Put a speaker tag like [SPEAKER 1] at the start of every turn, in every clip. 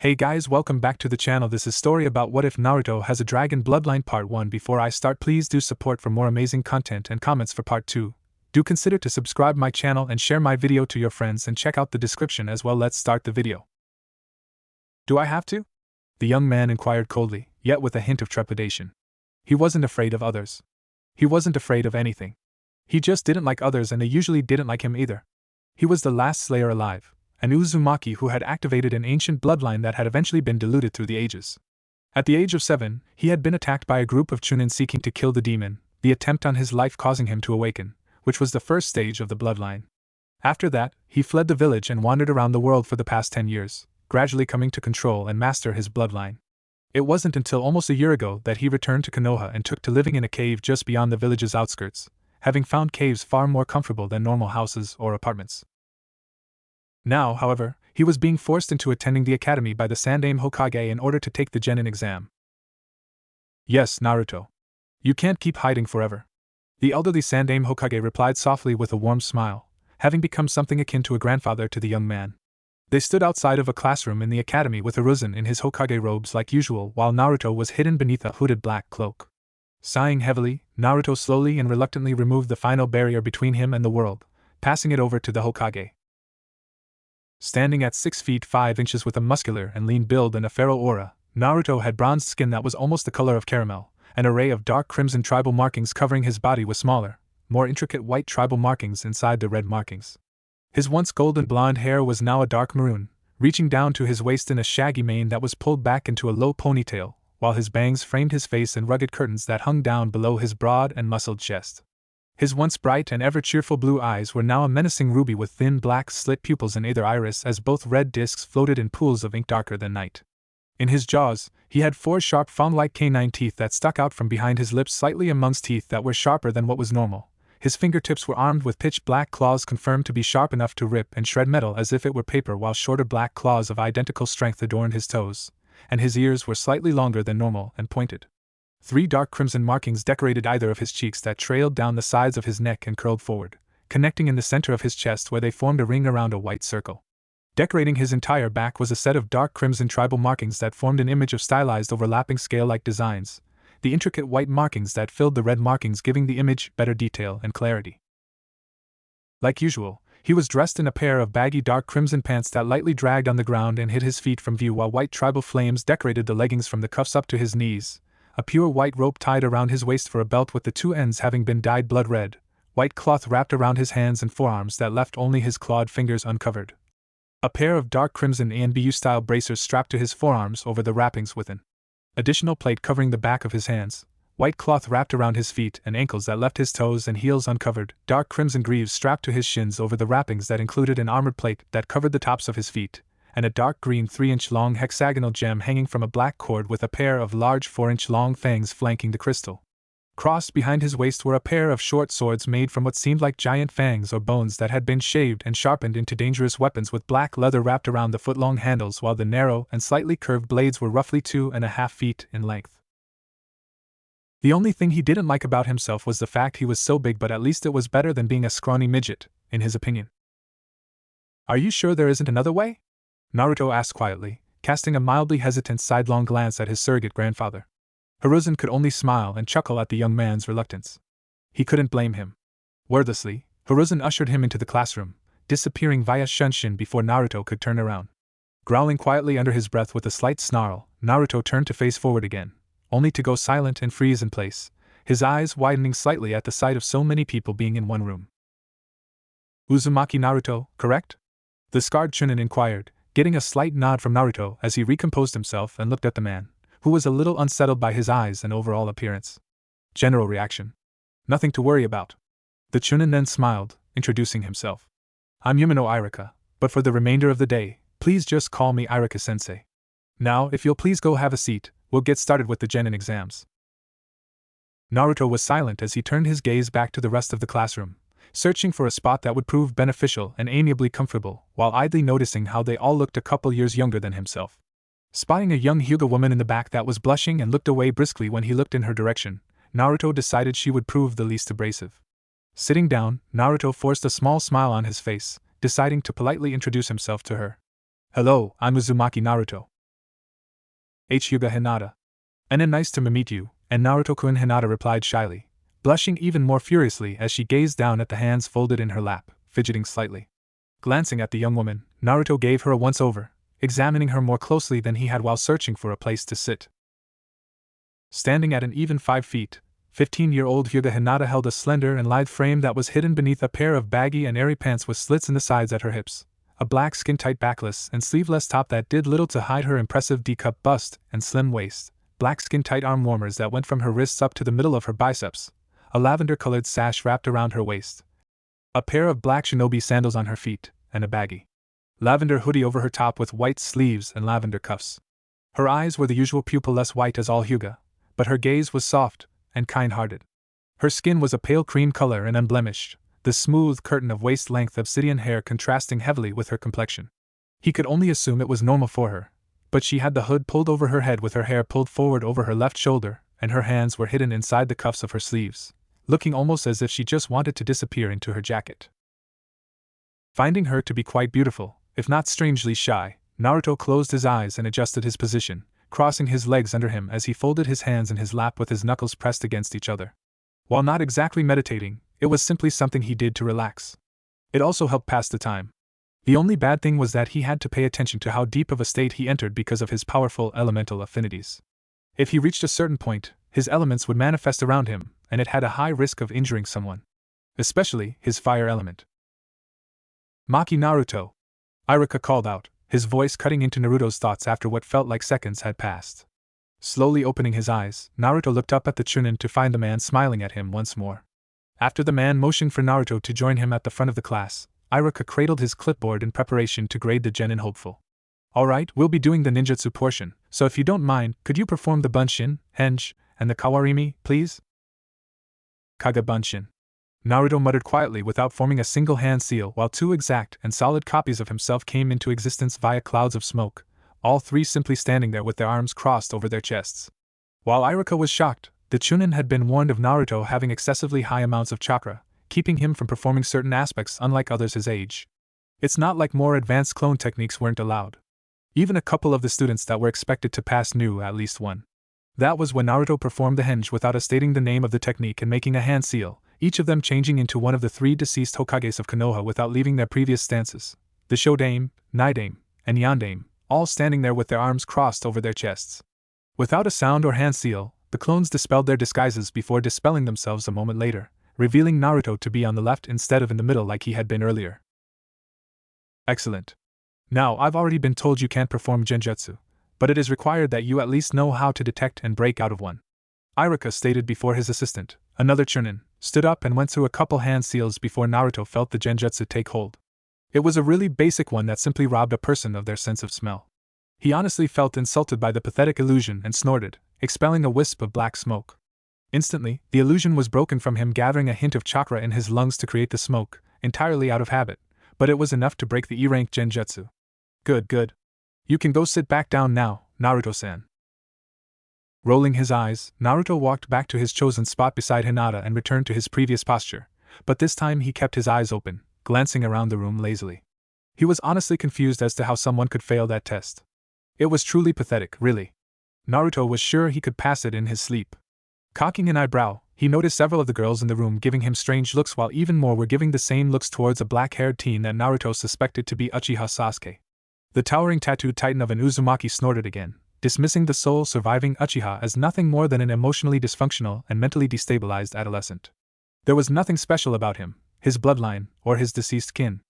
[SPEAKER 1] Hey guys, welcome back to the channel. This is story about what if Naruto has a dragon bloodline part 1. Before I start, please do support for more amazing content and comments for part 2. Do consider to subscribe my channel and share my video to your friends and check out the description as well. Let's start the video. Do I have to? The young man inquired coldly, yet with a hint of trepidation. He wasn't afraid of others. He wasn't afraid of anything. He just didn't like others and they usually didn't like him either. He was the last Slayer alive, an Uzumaki who had activated an ancient bloodline that had eventually been diluted through the ages. At the age of 7, he had been attacked by a group of Chunin seeking to kill the demon, the attempt on his life causing him to awaken, which was the first stage of the bloodline. After that, he fled the village and wandered around the world for the past 10 years, gradually coming to control and master his bloodline. It wasn't until almost a year ago that he returned to Konoha and took to living in a cave just beyond the village's outskirts, having found caves far more comfortable than normal houses or apartments. Now, however, he was being forced into attending the academy by the Sandaime Hokage in order to take the genin exam. Yes, Naruto. You can't keep hiding forever. The elderly Sandaime Hokage replied softly with a warm smile, having become something akin to a grandfather to the young man. They stood outside of a classroom in the academy with Hiruzen in his Hokage robes like usual while Naruto was hidden beneath a hooded black cloak. Sighing heavily, Naruto slowly and reluctantly removed the final barrier between him and the world, passing it over to the Hokage. Standing at 6 feet 5 inches with a muscular and lean build and a feral aura, Naruto had bronzed skin that was almost the color of caramel, an array of dark crimson tribal markings covering his body with smaller, more intricate white tribal markings inside the red markings. His once golden blonde hair was now a dark maroon, reaching down to his waist in a shaggy mane that was pulled back into a low ponytail, while his bangs framed his face in rugged curtains that hung down below his broad and muscled chest. His once bright and ever-cheerful blue eyes were now a menacing ruby with thin black slit pupils in either iris as both red discs floated in pools of ink darker than night. In his jaws, he had 4 sharp fawn-like canine teeth that stuck out from behind his lips slightly amongst teeth that were sharper than what was normal. His fingertips were armed with pitch-black claws confirmed to be sharp enough to rip and shred metal as if it were paper, while shorter black claws of identical strength adorned his toes, and his ears were slightly longer than normal and pointed. 3 dark crimson markings decorated either of his cheeks that trailed down the sides of his neck and curled forward, connecting in the center of his chest where they formed a ring around a white circle. Decorating his entire back was a set of dark crimson tribal markings that formed an image of stylized overlapping scale-like designs, the intricate white markings that filled the red markings giving the image better detail and clarity. Like usual, he was dressed in a pair of baggy dark crimson pants that lightly dragged on the ground and hid his feet from view, while white tribal flames decorated the leggings from the cuffs up to his knees, a pure white rope tied around his waist for a belt with the 2 ends having been dyed blood red, white cloth wrapped around his hands and forearms that left only his clawed fingers uncovered. A pair of dark crimson ANBU-style bracers strapped to his forearms over the wrappings with an additional plate covering the back of his hands, white cloth wrapped around his feet and ankles that left his toes and heels uncovered, dark crimson greaves strapped to his shins over the wrappings that included an armored plate that covered the tops of his feet, and a dark green 3-inch long hexagonal gem hanging from a black cord with a pair of large 4-inch long fangs flanking the crystal. Crossed behind his waist were a pair of short swords made from what seemed like giant fangs or bones that had been shaved and sharpened into dangerous weapons with black leather wrapped around the foot-long handles, while the narrow and slightly curved blades were roughly 2.5 feet in length. The only thing he didn't like about himself was the fact he was so big, but at least it was better than being a scrawny midget, in his opinion. "Are you sure there isn't another way?" Naruto asked quietly, casting a mildly hesitant sidelong glance at his surrogate grandfather. Hiruzen could only smile and chuckle at the young man's reluctance. He couldn't blame him. Wordlessly, Hiruzen ushered him into the classroom, disappearing via Shunshin before Naruto could turn around. Growling quietly under his breath with a slight snarl, Naruto turned to face forward again, only to go silent and freeze in place, his eyes widening slightly at the sight of so many people being in one room. "Uzumaki Naruto, correct?" The scarred Chunin inquired, getting a slight nod from Naruto as he recomposed himself and looked at the man, who was a little unsettled by his eyes and overall appearance. General reaction. "Nothing to worry about." The Chunin then smiled, introducing himself. "I'm Yumino Irika, but for the remainder of the day, please just call me Irika-sensei. Now, if you'll please go have a seat, we'll get started with the genin exams." Naruto was silent as he turned his gaze back to the rest of the classroom, searching for a spot that would prove beneficial and amiably comfortable, while idly noticing how they all looked a couple years younger than himself. Spotting a young Hyuga woman in the back that was blushing and looked away briskly when he looked in her direction, Naruto decided she would prove the least abrasive. Sitting down, Naruto forced a small smile on his face, deciding to politely introduce himself to her. "Hello, I'm Uzumaki Naruto. Hyuga Hinata. And nice to meet you, and Naruto-kun, Hinata replied shyly, blushing even more furiously as she gazed down at the hands folded in her lap, fidgeting slightly. Glancing at the young woman, Naruto gave her a once-over, examining her more closely than he had while searching for a place to sit. Standing at an even 5 feet, 15-year-old Hyuga Hinata held a slender and lithe frame that was hidden beneath a pair of baggy and airy pants with slits in the sides at her hips, a black skin-tight backless and sleeveless top that did little to hide her impressive D-cup bust and slim waist, black skin-tight arm warmers that went from her wrists up to the middle of her biceps, a lavender-colored sash wrapped around her waist, a pair of black shinobi sandals on her feet, and a baggy lavender hoodie over her top with white sleeves and lavender cuffs. Her eyes were the usual pupil-less white as all Hyuga, but her gaze was soft and kind-hearted. Her skin was a pale cream color and unblemished, the smooth curtain of waist-length obsidian hair contrasting heavily with her complexion. He could only assume it was normal for her, but she had the hood pulled over her head with her hair pulled forward over her left shoulder, and her hands were hidden inside the cuffs of her sleeves, looking almost as if she just wanted to disappear into her jacket. Finding her to be quite beautiful, if not strangely shy, Naruto closed his eyes and adjusted his position, crossing his legs under him as he folded his hands in his lap with his knuckles pressed against each other. While not exactly meditating, it was simply something he did to relax. It also helped pass the time. The only bad thing was that he had to pay attention to how deep of a state he entered because of his powerful elemental affinities. If he reached a certain point, his elements would manifest around him, and it had a high risk of injuring someone. Especially his fire element. Maki Naruto! Iruka called out, his voice cutting into Naruto's thoughts after what felt like seconds had passed. Slowly opening his eyes, Naruto looked up at the Chunin to find the man smiling at him once more. After the man motioned for Naruto to join him at the front of the class, Iruka cradled his clipboard in preparation to grade the genin hopeful. Alright, we'll be doing the ninjutsu portion, so if you don't mind, could you perform the bunshin, henge, and the kawarimi, please? Kaga bunshin. Naruto muttered quietly without forming a single hand seal while 2 exact and solid copies of himself came into existence via clouds of smoke, all 3 simply standing there with their arms crossed over their chests. While Iruka was shocked, the Chunin had been warned of Naruto having excessively high amounts of chakra, keeping him from performing certain aspects unlike others his age. It's not like more advanced clone techniques weren't allowed. Even a couple of the students that were expected to pass knew at least one. That was when Naruto performed the henge without stating the name of the technique and making a hand seal, each of them changing into one of the 3 deceased Hokages of Konoha without leaving their previous stances, the Shodame, Nidame, and Yandame, all standing there with their arms crossed over their chests. Without a sound or hand seal, the clones dispelled their disguises before dispelling themselves a moment later, revealing Naruto to be on the left instead of in the middle like he had been earlier. Excellent. Now, I've already been told you can't perform genjutsu, but it is required that you at least know how to detect and break out of one. Iruka stated before his assistant, another Chunin, stood up and went through a couple hand seals before Naruto felt the genjutsu take hold. It was a really basic one that simply robbed a person of their sense of smell. He honestly felt insulted by the pathetic illusion and snorted, expelling a wisp of black smoke. Instantly, the illusion was broken from him, gathering a hint of chakra in his lungs to create the smoke, entirely out of habit, but it was enough to break the E-rank genjutsu. Good. You can go sit back down now, Naruto-san. Rolling his eyes, Naruto walked back to his chosen spot beside Hinata and returned to his previous posture, but this time he kept his eyes open, glancing around the room lazily. He was honestly confused as to how someone could fail that test. It was truly pathetic, really. Naruto was sure he could pass it in his sleep. Cocking an eyebrow, he noticed several of the girls in the room giving him strange looks while even more were giving the same looks towards a black-haired teen that Naruto suspected to be Uchiha Sasuke. The towering tattooed titan of an Uzumaki snorted again, dismissing the sole surviving Uchiha as nothing more than an emotionally dysfunctional and mentally destabilized adolescent. There was nothing special about him, his bloodline, or his deceased kin.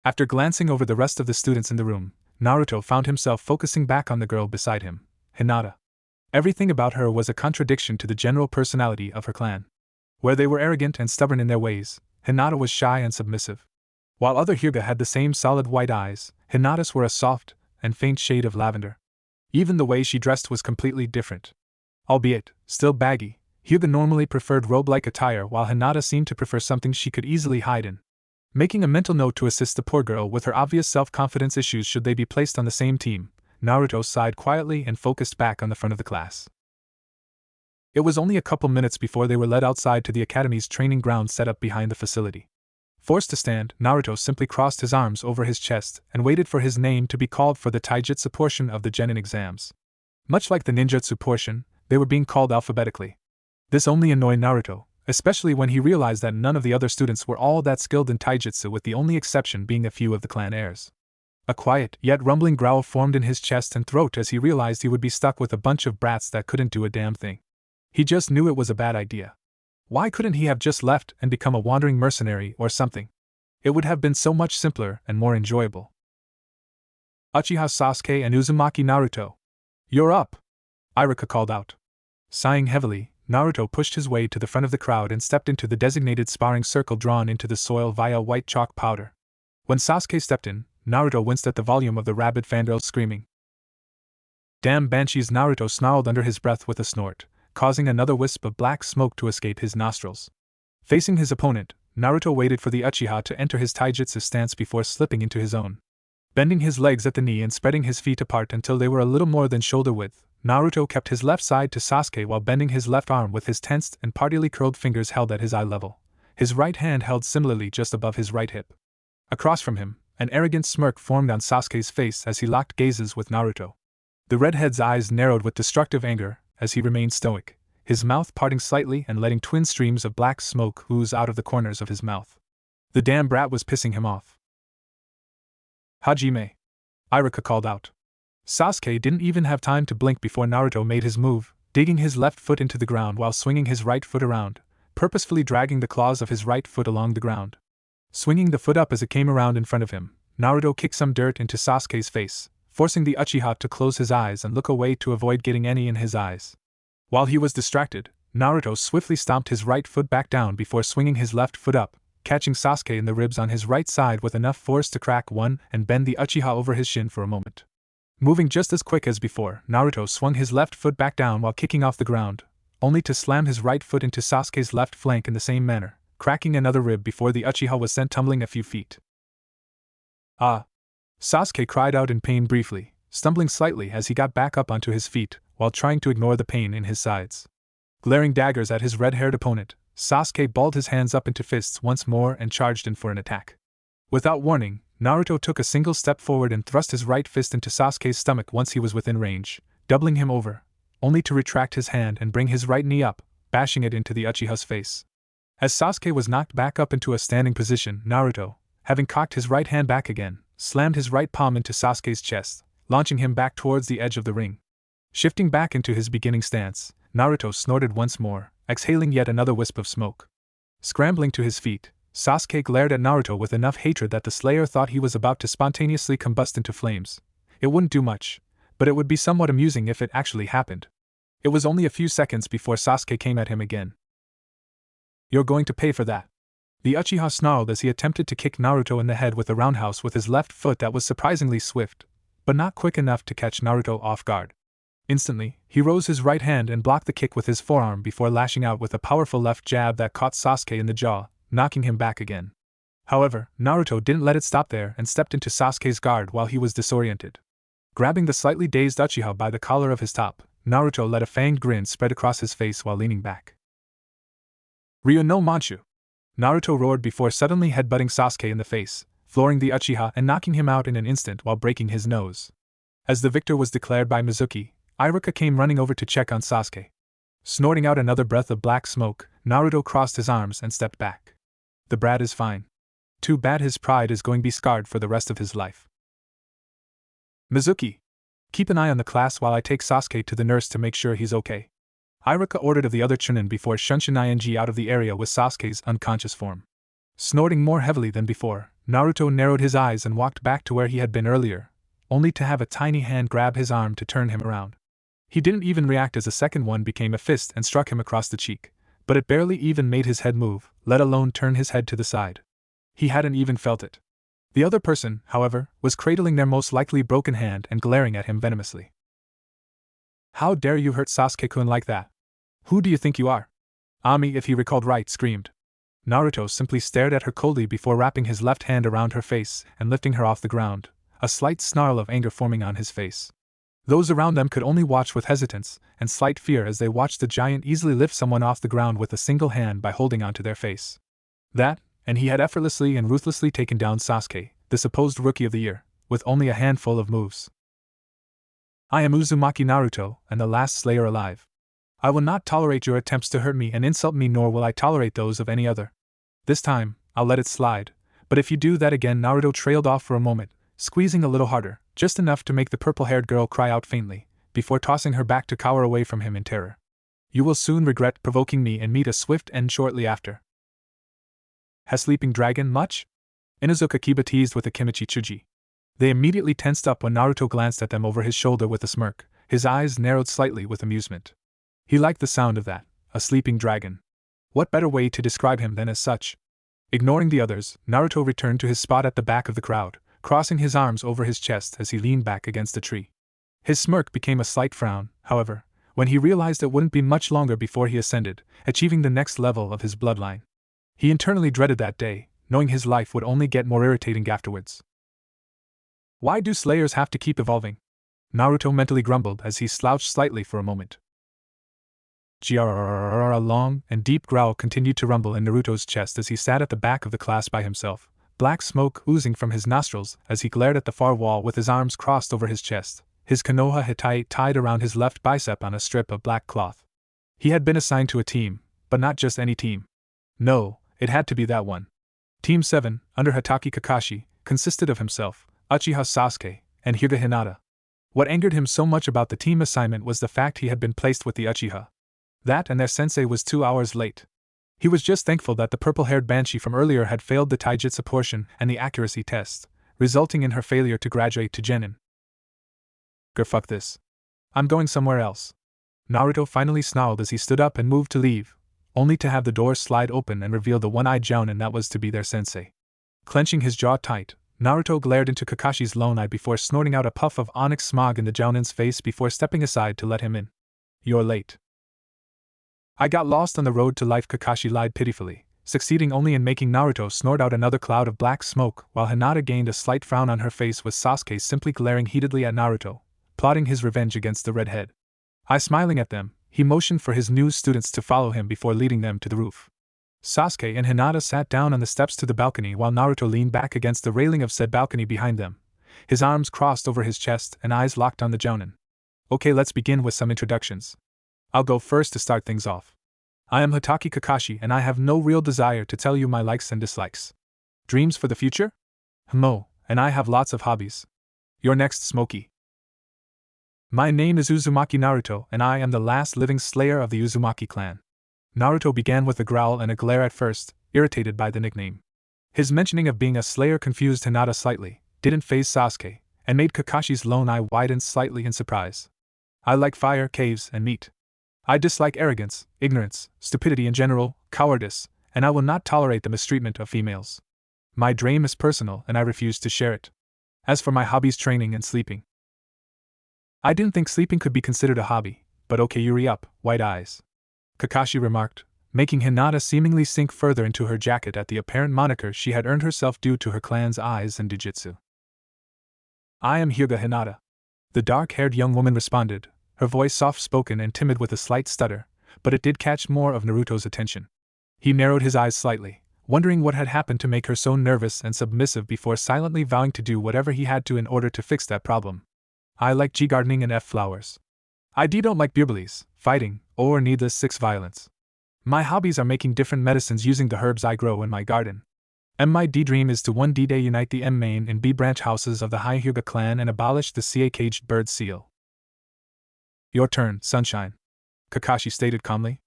[SPEAKER 1] After glancing over the rest of the students in the room, Naruto found himself focusing back on the girl beside him, Hinata. Everything about her was a contradiction to the general personality of her clan. Where they were arrogant and stubborn in their ways, Hinata was shy and submissive. While other Hyuga had the same solid white eyes, Hinata's were a soft and faint shade of lavender. Even the way she dressed was completely different. Albeit still baggy, Hyuga normally preferred robe-like attire while Hinata seemed to prefer something she could easily hide in. Making a mental note to assist the poor girl with her obvious self-confidence issues should they be placed on the same team, Naruto sighed quietly and focused back on the front of the class. It was only a couple minutes before they were led outside to the academy's training ground set up behind the facility. Forced to stand, Naruto simply crossed his arms over his chest and waited for his name to be called for the taijutsu portion of the genin exams. Much like the ninjutsu portion, they were being called alphabetically. This only annoyed Naruto, especially when he realized that none of the other students were all that skilled in taijutsu, with the only exception being a few of the clan heirs. A quiet, yet rumbling growl formed in his chest and throat as he realized he would be stuck with a bunch of brats that couldn't do a damn thing. He just knew it was a bad idea. Why couldn't he have just left and become a wandering mercenary or something? It would have been so much simpler and more enjoyable. Uchiha Sasuke and Uzumaki Naruto. You're up! Iruka called out. Sighing heavily, Naruto pushed his way to the front of the crowd and stepped into the designated sparring circle drawn into the soil via white chalk powder. When Sasuke stepped in, Naruto winced at the volume of the rabid fangirls screaming. Damn banshees! Naruto snarled under his breath with a snort, causing another wisp of black smoke to escape his nostrils. Facing his opponent, Naruto waited for the Uchiha to enter his taijutsu stance before slipping into his own. Bending his legs at the knee and spreading his feet apart until they were a little more than shoulder width, Naruto kept his left side to Sasuke while bending his left arm with his tensed and partly curled fingers held at his eye level, his right hand held similarly just above his right hip. Across from him, an arrogant smirk formed on Sasuke's face as he locked gazes with Naruto. The redhead's eyes narrowed with destructive anger as he remained stoic, his mouth parting slightly and letting twin streams of black smoke ooze out of the corners of his mouth. The damn brat was pissing him off. Hajime! Iruka called out. Sasuke didn't even have time to blink before Naruto made his move, digging his left foot into the ground while swinging his right foot around, purposefully dragging the claws of his right foot along the ground. Swinging the foot up as it came around in front of him, Naruto kicked some dirt into Sasuke's face, forcing the Uchiha to close his eyes and look away to avoid getting any in his eyes. While he was distracted, Naruto swiftly stomped his right foot back down before swinging his left foot up, catching Sasuke in the ribs on his right side with enough force to crack one and bend the Uchiha over his shin for a moment. Moving just as quick as before, Naruto swung his left foot back down while kicking off the ground, only to slam his right foot into Sasuke's left flank in the same manner, cracking another rib before the Uchiha was sent tumbling a few feet. Ah! Sasuke cried out in pain briefly, stumbling slightly as he got back up onto his feet while trying to ignore the pain in his sides. Glaring daggers at his red-haired opponent, Sasuke balled his hands up into fists once more and charged in for an attack. Without warning, Naruto took a single step forward and thrust his right fist into Sasuke's stomach once he was within range, doubling him over, only to retract his hand and bring his right knee up, bashing it into the Uchiha's face. As Sasuke was knocked back up into a standing position, Naruto, having cocked his right hand back again, slammed his right palm into Sasuke's chest, launching him back towards the edge of the ring. Shifting back into his beginning stance, Naruto snorted once more, exhaling yet another wisp of smoke. Scrambling to his feet, Sasuke glared at Naruto with enough hatred that the Slayer thought he was about to spontaneously combust into flames. It wouldn't do much, but it would be somewhat amusing if it actually happened. It was only a few seconds before Sasuke came at him again. You're going to pay for that. The Uchiha snarled as he attempted to kick Naruto in the head with a roundhouse with his left foot that was surprisingly swift, but not quick enough to catch Naruto off guard. Instantly, he rose his right hand and blocked the kick with his forearm before lashing out with a powerful left jab that caught Sasuke in the jaw, knocking him back again. However, Naruto didn't let it stop there and stepped into Sasuke's guard while he was disoriented. Grabbing the slightly dazed Uchiha by the collar of his top, Naruto let a fanged grin spread across his face while leaning back. Ryu no Manchu! Naruto roared before suddenly headbutting Sasuke in the face, flooring the Uchiha and knocking him out in an instant while breaking his nose. As the victor was declared by Mizuki, Iruka came running over to check on Sasuke. Snorting out another breath of black smoke, Naruto crossed his arms and stepped back. The brat is fine. Too bad his pride is going to be scarred for the rest of his life. Mizuki! Keep an eye on the class while I take Sasuke to the nurse to make sure he's okay. Iruka ordered of the other Chunin before shunshin ing out of the area with Sasuke's unconscious form. Snorting more heavily than before, Naruto narrowed his eyes and walked back to where he had been earlier, only to have a tiny hand grab his arm to turn him around. He didn't even react as a second one became a fist and struck him across the cheek, but it barely even made his head move, let alone turn his head to the side. He hadn't even felt it. The other person, however, was cradling their most likely broken hand and glaring at him venomously. How dare you hurt Sasuke-kun like that? Who do you think you are? Ami, if he recalled right, screamed. Naruto simply stared at her coldly before wrapping his left hand around her face and lifting her off the ground, a slight snarl of anger forming on his face. Those around them could only watch with hesitance and slight fear as they watched the giant easily lift someone off the ground with a single hand by holding onto their face. That, and he had effortlessly and ruthlessly taken down Sasuke, the supposed rookie of the year, with only a handful of moves. I am Uzumaki Naruto, and the last Slayer alive. I will not tolerate your attempts to hurt me and insult me, nor will I tolerate those of any other. This time, I'll let it slide, but if you do that again. Naruto trailed off for a moment, squeezing a little harder, just enough to make the purple-haired girl cry out faintly, before tossing her back to cower away from him in terror. You will soon regret provoking me and meet a swift end shortly after. Has Sleeping Dragon much? Inuzuka Kiba teased with a Kimichi Chuji. They immediately tensed up when Naruto glanced at them over his shoulder with a smirk, his eyes narrowed slightly with amusement. He liked the sound of that, a sleeping dragon. What better way to describe him than as such? Ignoring the others, Naruto returned to his spot at the back of the crowd, crossing his arms over his chest as he leaned back against a tree. His smirk became a slight frown, however, when he realized it wouldn't be much longer before he ascended, achieving the next level of his bloodline. He internally dreaded that day, knowing his life would only get more irritating afterwards. Why do Slayers have to keep evolving? Naruto mentally grumbled as he slouched slightly for a moment. A long and deep growl continued to rumble in Naruto's chest as he sat at the back of the class by himself, black smoke oozing from his nostrils as he glared at the far wall with his arms crossed over his chest, his Konoha Hitai tied around his left bicep on a strip of black cloth. He had been assigned to a team, but not just any team. No, it had to be that one. Team 7, under Hatake Kakashi, consisted of himself, Uchiha Sasuke, and Hyuga Hinata. What angered him so much about the team assignment was the fact he had been placed with the Uchiha. That and their sensei was 2 hours late. He was just thankful that the purple-haired banshee from earlier had failed the taijutsu portion and the accuracy test, resulting in her failure to graduate to genin. Fuck this. I'm going somewhere else. Naruto finally snarled as he stood up and moved to leave, only to have the door slide open and reveal the one-eyed jounin that was to be their sensei. Clenching his jaw tight, Naruto glared into Kakashi's lone eye before snorting out a puff of onyx smog in the jounin's face before stepping aside to let him in. You're late. I got lost on the road to life, Kakashi lied pitifully, succeeding only in making Naruto snort out another cloud of black smoke while Hinata gained a slight frown on her face with Sasuke simply glaring heatedly at Naruto, plotting his revenge against the redhead. Smiling at them, he motioned for his new students to follow him before leading them to the roof. Sasuke and Hinata sat down on the steps to the balcony while Naruto leaned back against the railing of said balcony behind them, his arms crossed over his chest and eyes locked on the jounin. Okay, let's begin with some introductions. I'll go first to start things off. I am Hatake Kakashi and I have no real desire to tell you my likes and dislikes. Dreams for the future? And I have lots of hobbies. You're next, Smokey. My name is Uzumaki Naruto and I am the last living slayer of the Uzumaki clan. Naruto began with a growl and a glare at first, irritated by the nickname. His mentioning of being a slayer confused Hinata slightly, didn't faze Sasuke, and made Kakashi's lone eye widen slightly in surprise. I like fire, caves, and meat. I dislike arrogance, ignorance, stupidity in general, cowardice, and I will not tolerate the mistreatment of females. My dream is personal and I refuse to share it. As for my hobbies, training and sleeping. I didn't think sleeping could be considered a hobby, but okay, Yuri up, white eyes. Kakashi remarked, making Hinata seemingly sink further into her jacket at the apparent moniker she had earned herself due to her clan's eyes and jujutsu. I am Hyuga Hinata. The dark-haired young woman responded, her voice soft-spoken and timid with a slight stutter, but it did catch more of Naruto's attention. He narrowed his eyes slightly, wondering what had happened to make her so nervous and submissive before silently vowing to do whatever he had to in order to fix that problem. I like G gardening and F flowers. I don't like burblies, fighting, or needless sex violence. My hobbies are making different medicines using the herbs I grow in my garden. And my D-dream is to one D-day unite the M main and B branch houses of the High Hyuga clan and abolish the CA caged bird seal. Your turn, sunshine. Kakashi stated calmly.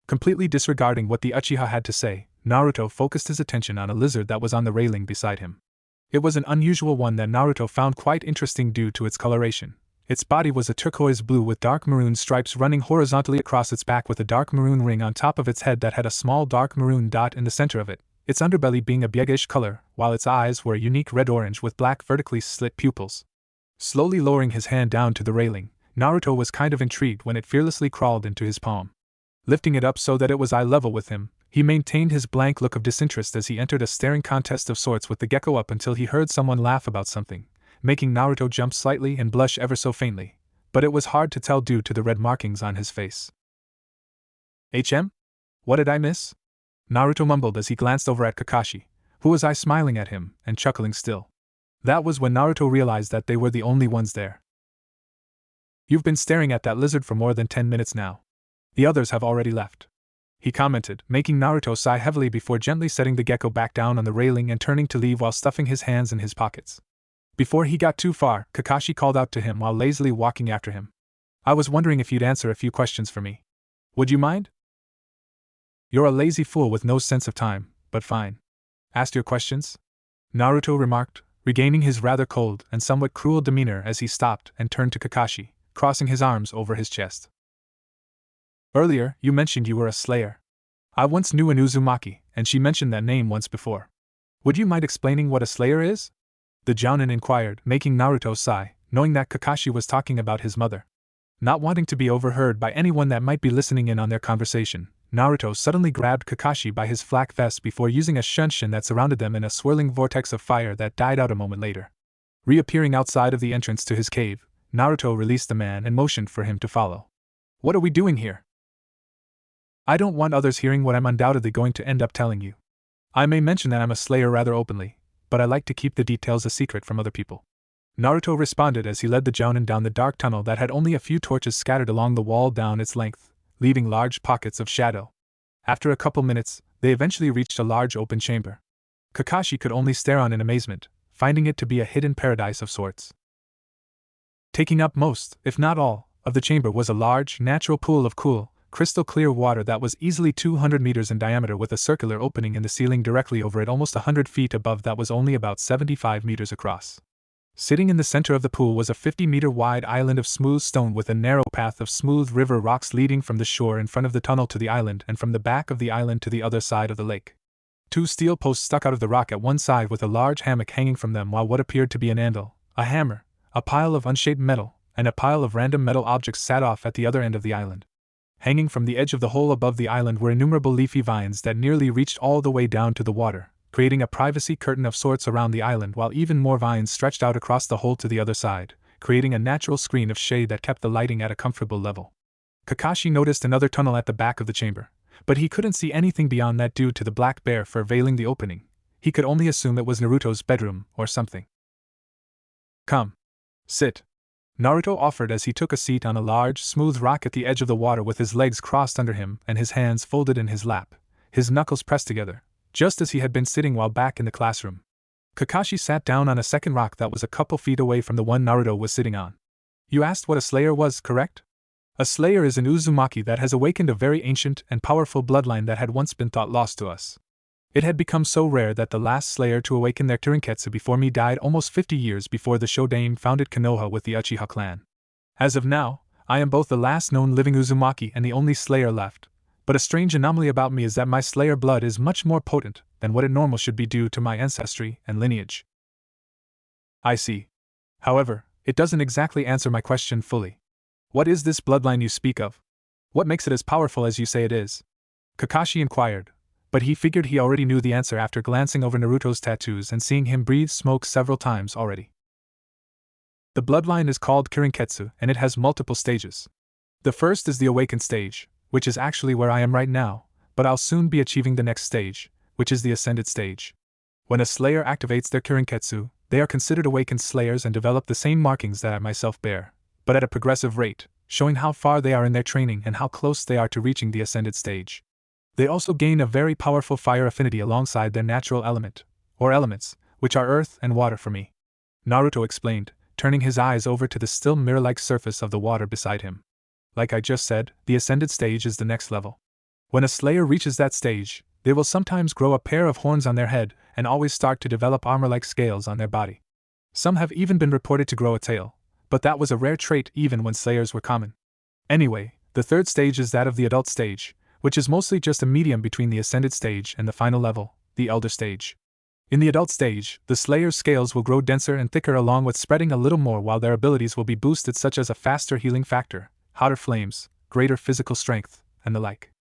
[SPEAKER 1] Completely disregarding what the Uchiha had to say, Naruto focused his attention on a lizard that was on the railing beside him. It was an unusual one that Naruto found quite interesting due to its coloration. Its body was a turquoise blue with dark maroon stripes running horizontally across its back with a dark maroon ring on top of its head that had a small dark maroon dot in the center of it, its underbelly being a beigish color, while its eyes were a unique red-orange with black vertically slit pupils. Slowly lowering his hand down to the railing, Naruto was kind of intrigued when it fearlessly crawled into his palm. Lifting it up so that it was eye level with him, he maintained his blank look of disinterest as he entered a staring contest of sorts with the gecko up until he heard someone laugh about something, making Naruto jump slightly and blush ever so faintly, but it was hard to tell due to the red markings on his face. What did I miss? Naruto mumbled as he glanced over at Kakashi, who was smiling at him and chuckling still. That was when Naruto realized that they were the only ones there. You've been staring at that lizard for more than 10 minutes now. The others have already left," he commented, making Naruto sigh heavily before gently setting the gecko back down on the railing and turning to leave while stuffing his hands in his pockets. Before he got too far, Kakashi called out to him while lazily walking after him. "I was wondering if you'd answer a few questions for me. Would you mind?" "You're a lazy fool with no sense of time, but fine. Ask your questions," Naruto remarked, regaining his rather cold and somewhat cruel demeanor as he stopped and turned to Kakashi, crossing his arms over his chest. "Earlier, you mentioned you were a slayer. I once knew an Uzumaki, and she mentioned that name once before. Would you mind explaining what a slayer is?" the Jounin inquired, making Naruto sigh, knowing that Kakashi was talking about his mother. Not wanting to be overheard by anyone that might be listening in on their conversation, Naruto suddenly grabbed Kakashi by his flak vest before using a shunshin that surrounded them in a swirling vortex of fire that died out a moment later. Reappearing outside of the entrance to his cave, Naruto released the man and motioned for him to follow. "What are we doing here?" "I don't want others hearing what I'm undoubtedly going to end up telling you. I may mention that I'm a slayer rather openly, but I like to keep the details a secret from other people," Naruto responded as he led the Jounin down the dark tunnel that had only a few torches scattered along the wall down its length, leaving large pockets of shadow. After a couple minutes, they eventually reached a large open chamber. Kakashi could only stare on in amazement, finding it to be a hidden paradise of sorts. Taking up most, if not all, of the chamber was a large, natural pool of cool, crystal-clear water that was easily 200 meters in diameter with a circular opening in the ceiling directly over it almost 100 feet above that was only about 75 meters across. Sitting in the center of the pool was a 50-meter-wide island of smooth stone with a narrow path of smooth river rocks leading from the shore in front of the tunnel to the island and from the back of the island to the other side of the lake. 2 steel posts stuck out of the rock at one side with a large hammock hanging from them while what appeared to be an anvil, a hammer, a pile of unshaped metal, and a pile of random metal objects sat off at the other end of the island. Hanging from the edge of the hole above the island were innumerable leafy vines that nearly reached all the way down to the water, creating a privacy curtain of sorts around the island while even more vines stretched out across the hole to the other side, creating a natural screen of shade that kept the lighting at a comfortable level. Kakashi noticed another tunnel at the back of the chamber, but he couldn't see anything beyond that due to the black bear fur veiling the opening. He could only assume it was Naruto's bedroom or something. "Come. Sit," Naruto offered as he took a seat on a large, smooth rock at the edge of the water with his legs crossed under him and his hands folded in his lap, his knuckles pressed together, just as he had been sitting while back in the classroom. Kakashi sat down on a second rock that was a couple feet away from the one Naruto was sitting on. "You asked what a slayer was, correct? A slayer is an Uzumaki that has awakened a very ancient and powerful bloodline that had once been thought lost to us. It had become so rare that the last slayer to awaken their Kirinketsu before me died almost 50 years before the Shodaime founded Konoha with the Uchiha clan. As of now, I am both the last known living Uzumaki and the only slayer left, but a strange anomaly about me is that my slayer blood is much more potent than what it normal should be due to my ancestry and lineage." "I see. However, it doesn't exactly answer my question fully. What is this bloodline you speak of? What makes it as powerful as you say it is?" Kakashi inquired, but he figured he already knew the answer after glancing over Naruto's tattoos and seeing him breathe smoke several times already. The bloodline is called Kirinketsu and it has multiple stages. The first is the awakened stage, which is actually where I am right now, but I'll soon be achieving the next stage, which is the ascended stage. When a slayer activates their Kirinketsu, they are considered awakened slayers and develop the same markings that I myself bear, but at a progressive rate, showing how far they are in their training and how close they are to reaching the ascended stage. They also gain a very powerful fire affinity alongside their natural element, or elements, which are earth and water for me," Naruto explained, turning his eyes over to the still mirror-like surface of the water beside him. "Like I just said, the ascended stage is the next level. When a slayer reaches that stage, they will sometimes grow a pair of horns on their head and always start to develop armor-like scales on their body. Some have even been reported to grow a tail, but that was a rare trait even when slayers were common. Anyway, the third stage is that of the adult stage, which is mostly just a medium between the ascended stage and the final level, the elder stage. In the adult stage, the slayer's scales will grow denser and thicker along with spreading a little more while their abilities will be boosted such as a faster healing factor, hotter flames, greater physical strength, and the like.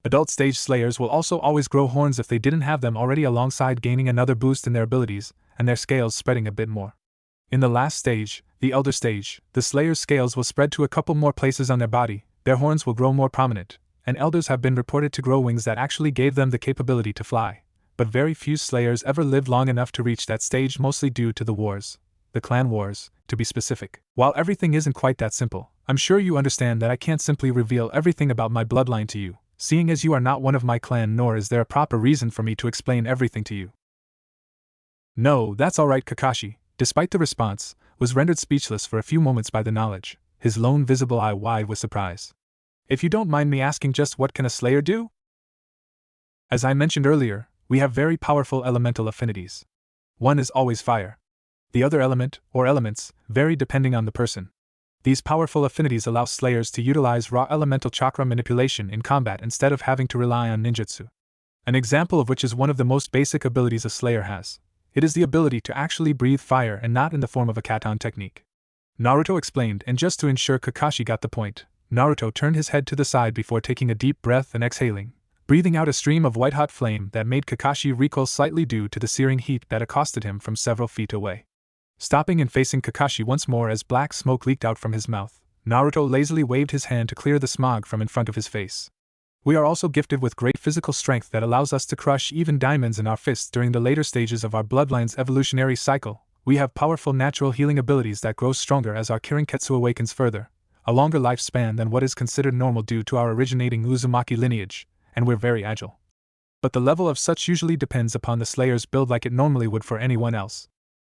[SPEAKER 1] Adult stage slayers will also always grow horns if they didn't have them already alongside gaining another boost in their abilities, and their scales spreading a bit more. In the last stage, the elder stage, the slayer's scales will spread to a couple more places on their body, their horns will grow more prominent, and elders have been reported to grow wings that actually gave them the capability to fly, but very few slayers ever lived long enough to reach that stage mostly due to the wars, the clan wars, to be specific. While everything isn't quite that simple, I'm sure you understand that I can't simply reveal everything about my bloodline to you, seeing as you are not one of my clan, nor is there a proper reason for me to explain everything to you. No, that's alright. Kakashi, despite the response, was rendered speechless for a few moments by the knowledge, his lone visible eye wide with surprise. If you don't mind me asking, just what can a Slayer do? As I mentioned earlier, we have very powerful elemental affinities. One is always fire. The other element, or elements, vary depending on the person. These powerful affinities allow Slayers to utilize raw elemental chakra manipulation in combat instead of having to rely on ninjutsu. An example of which is one of the most basic abilities a Slayer has. It is the ability to actually breathe fire and not in the form of a katan technique. Naruto explained, and just to ensure Kakashi got the point, Naruto turned his head to the side before taking a deep breath and exhaling, breathing out a stream of white-hot flame that made Kakashi recoil slightly due to the searing heat that accosted him from several feet away. Stopping and facing Kakashi once more as black smoke leaked out from his mouth, Naruto lazily waved his hand to clear the smog from in front of his face. We are also gifted with great physical strength that allows us to crush even diamonds in our fists during the later stages of our bloodline's evolutionary cycle. We have powerful natural healing abilities that grow stronger as our Kirinketsu awakens further, a longer lifespan than what is considered normal due to our originating Uzumaki lineage, and we're very agile. But the level of such usually depends upon the Slayer's build, like it normally would for anyone else.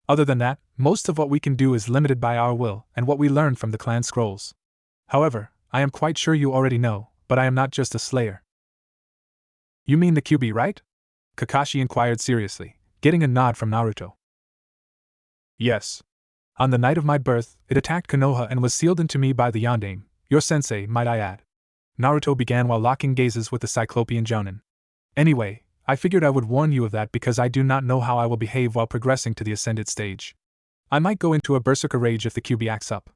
[SPEAKER 1] Other than that, most of what we can do is limited by our will and what we learn from the clan scrolls. However, I am quite sure you already know, but I am not just a Slayer. You mean the QB, right? Kakashi inquired seriously, getting a nod from Naruto. Yes. On the night of my birth, it attacked Konoha and was sealed into me by the Yondaime, your sensei, might I add. Naruto began while locking gazes with the Cyclopean Jounin. Anyway, I figured I would warn you of that because I do not know how I will behave while progressing to the ascended stage. I might go into a berserker rage if the QB acts up.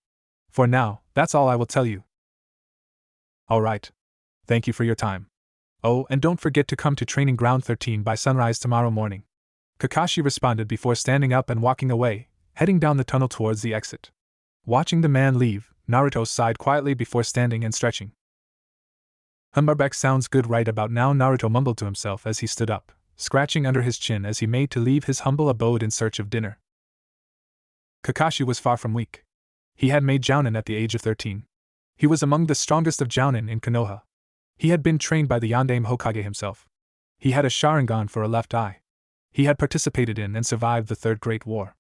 [SPEAKER 1] For now, that's all I will tell you. Alright. Thank you for your time. Oh, and don't forget to come to Training Ground 13 by sunrise tomorrow morning. Kakashi responded before standing up and walking away, heading down the tunnel towards the exit. Watching the man leave, Naruto sighed quietly before standing and stretching. Humberbeck sounds good right about now, Naruto mumbled to himself as he stood up, scratching under his chin as he made to leave his humble abode in search of dinner. Kakashi was far from weak. He had made Jounin at the age of 13. He was among the strongest of Jounin in Konoha. He had been trained by the Yondaime Hokage himself. He had a Sharingan for a left eye. He had participated in and survived the Third Great War.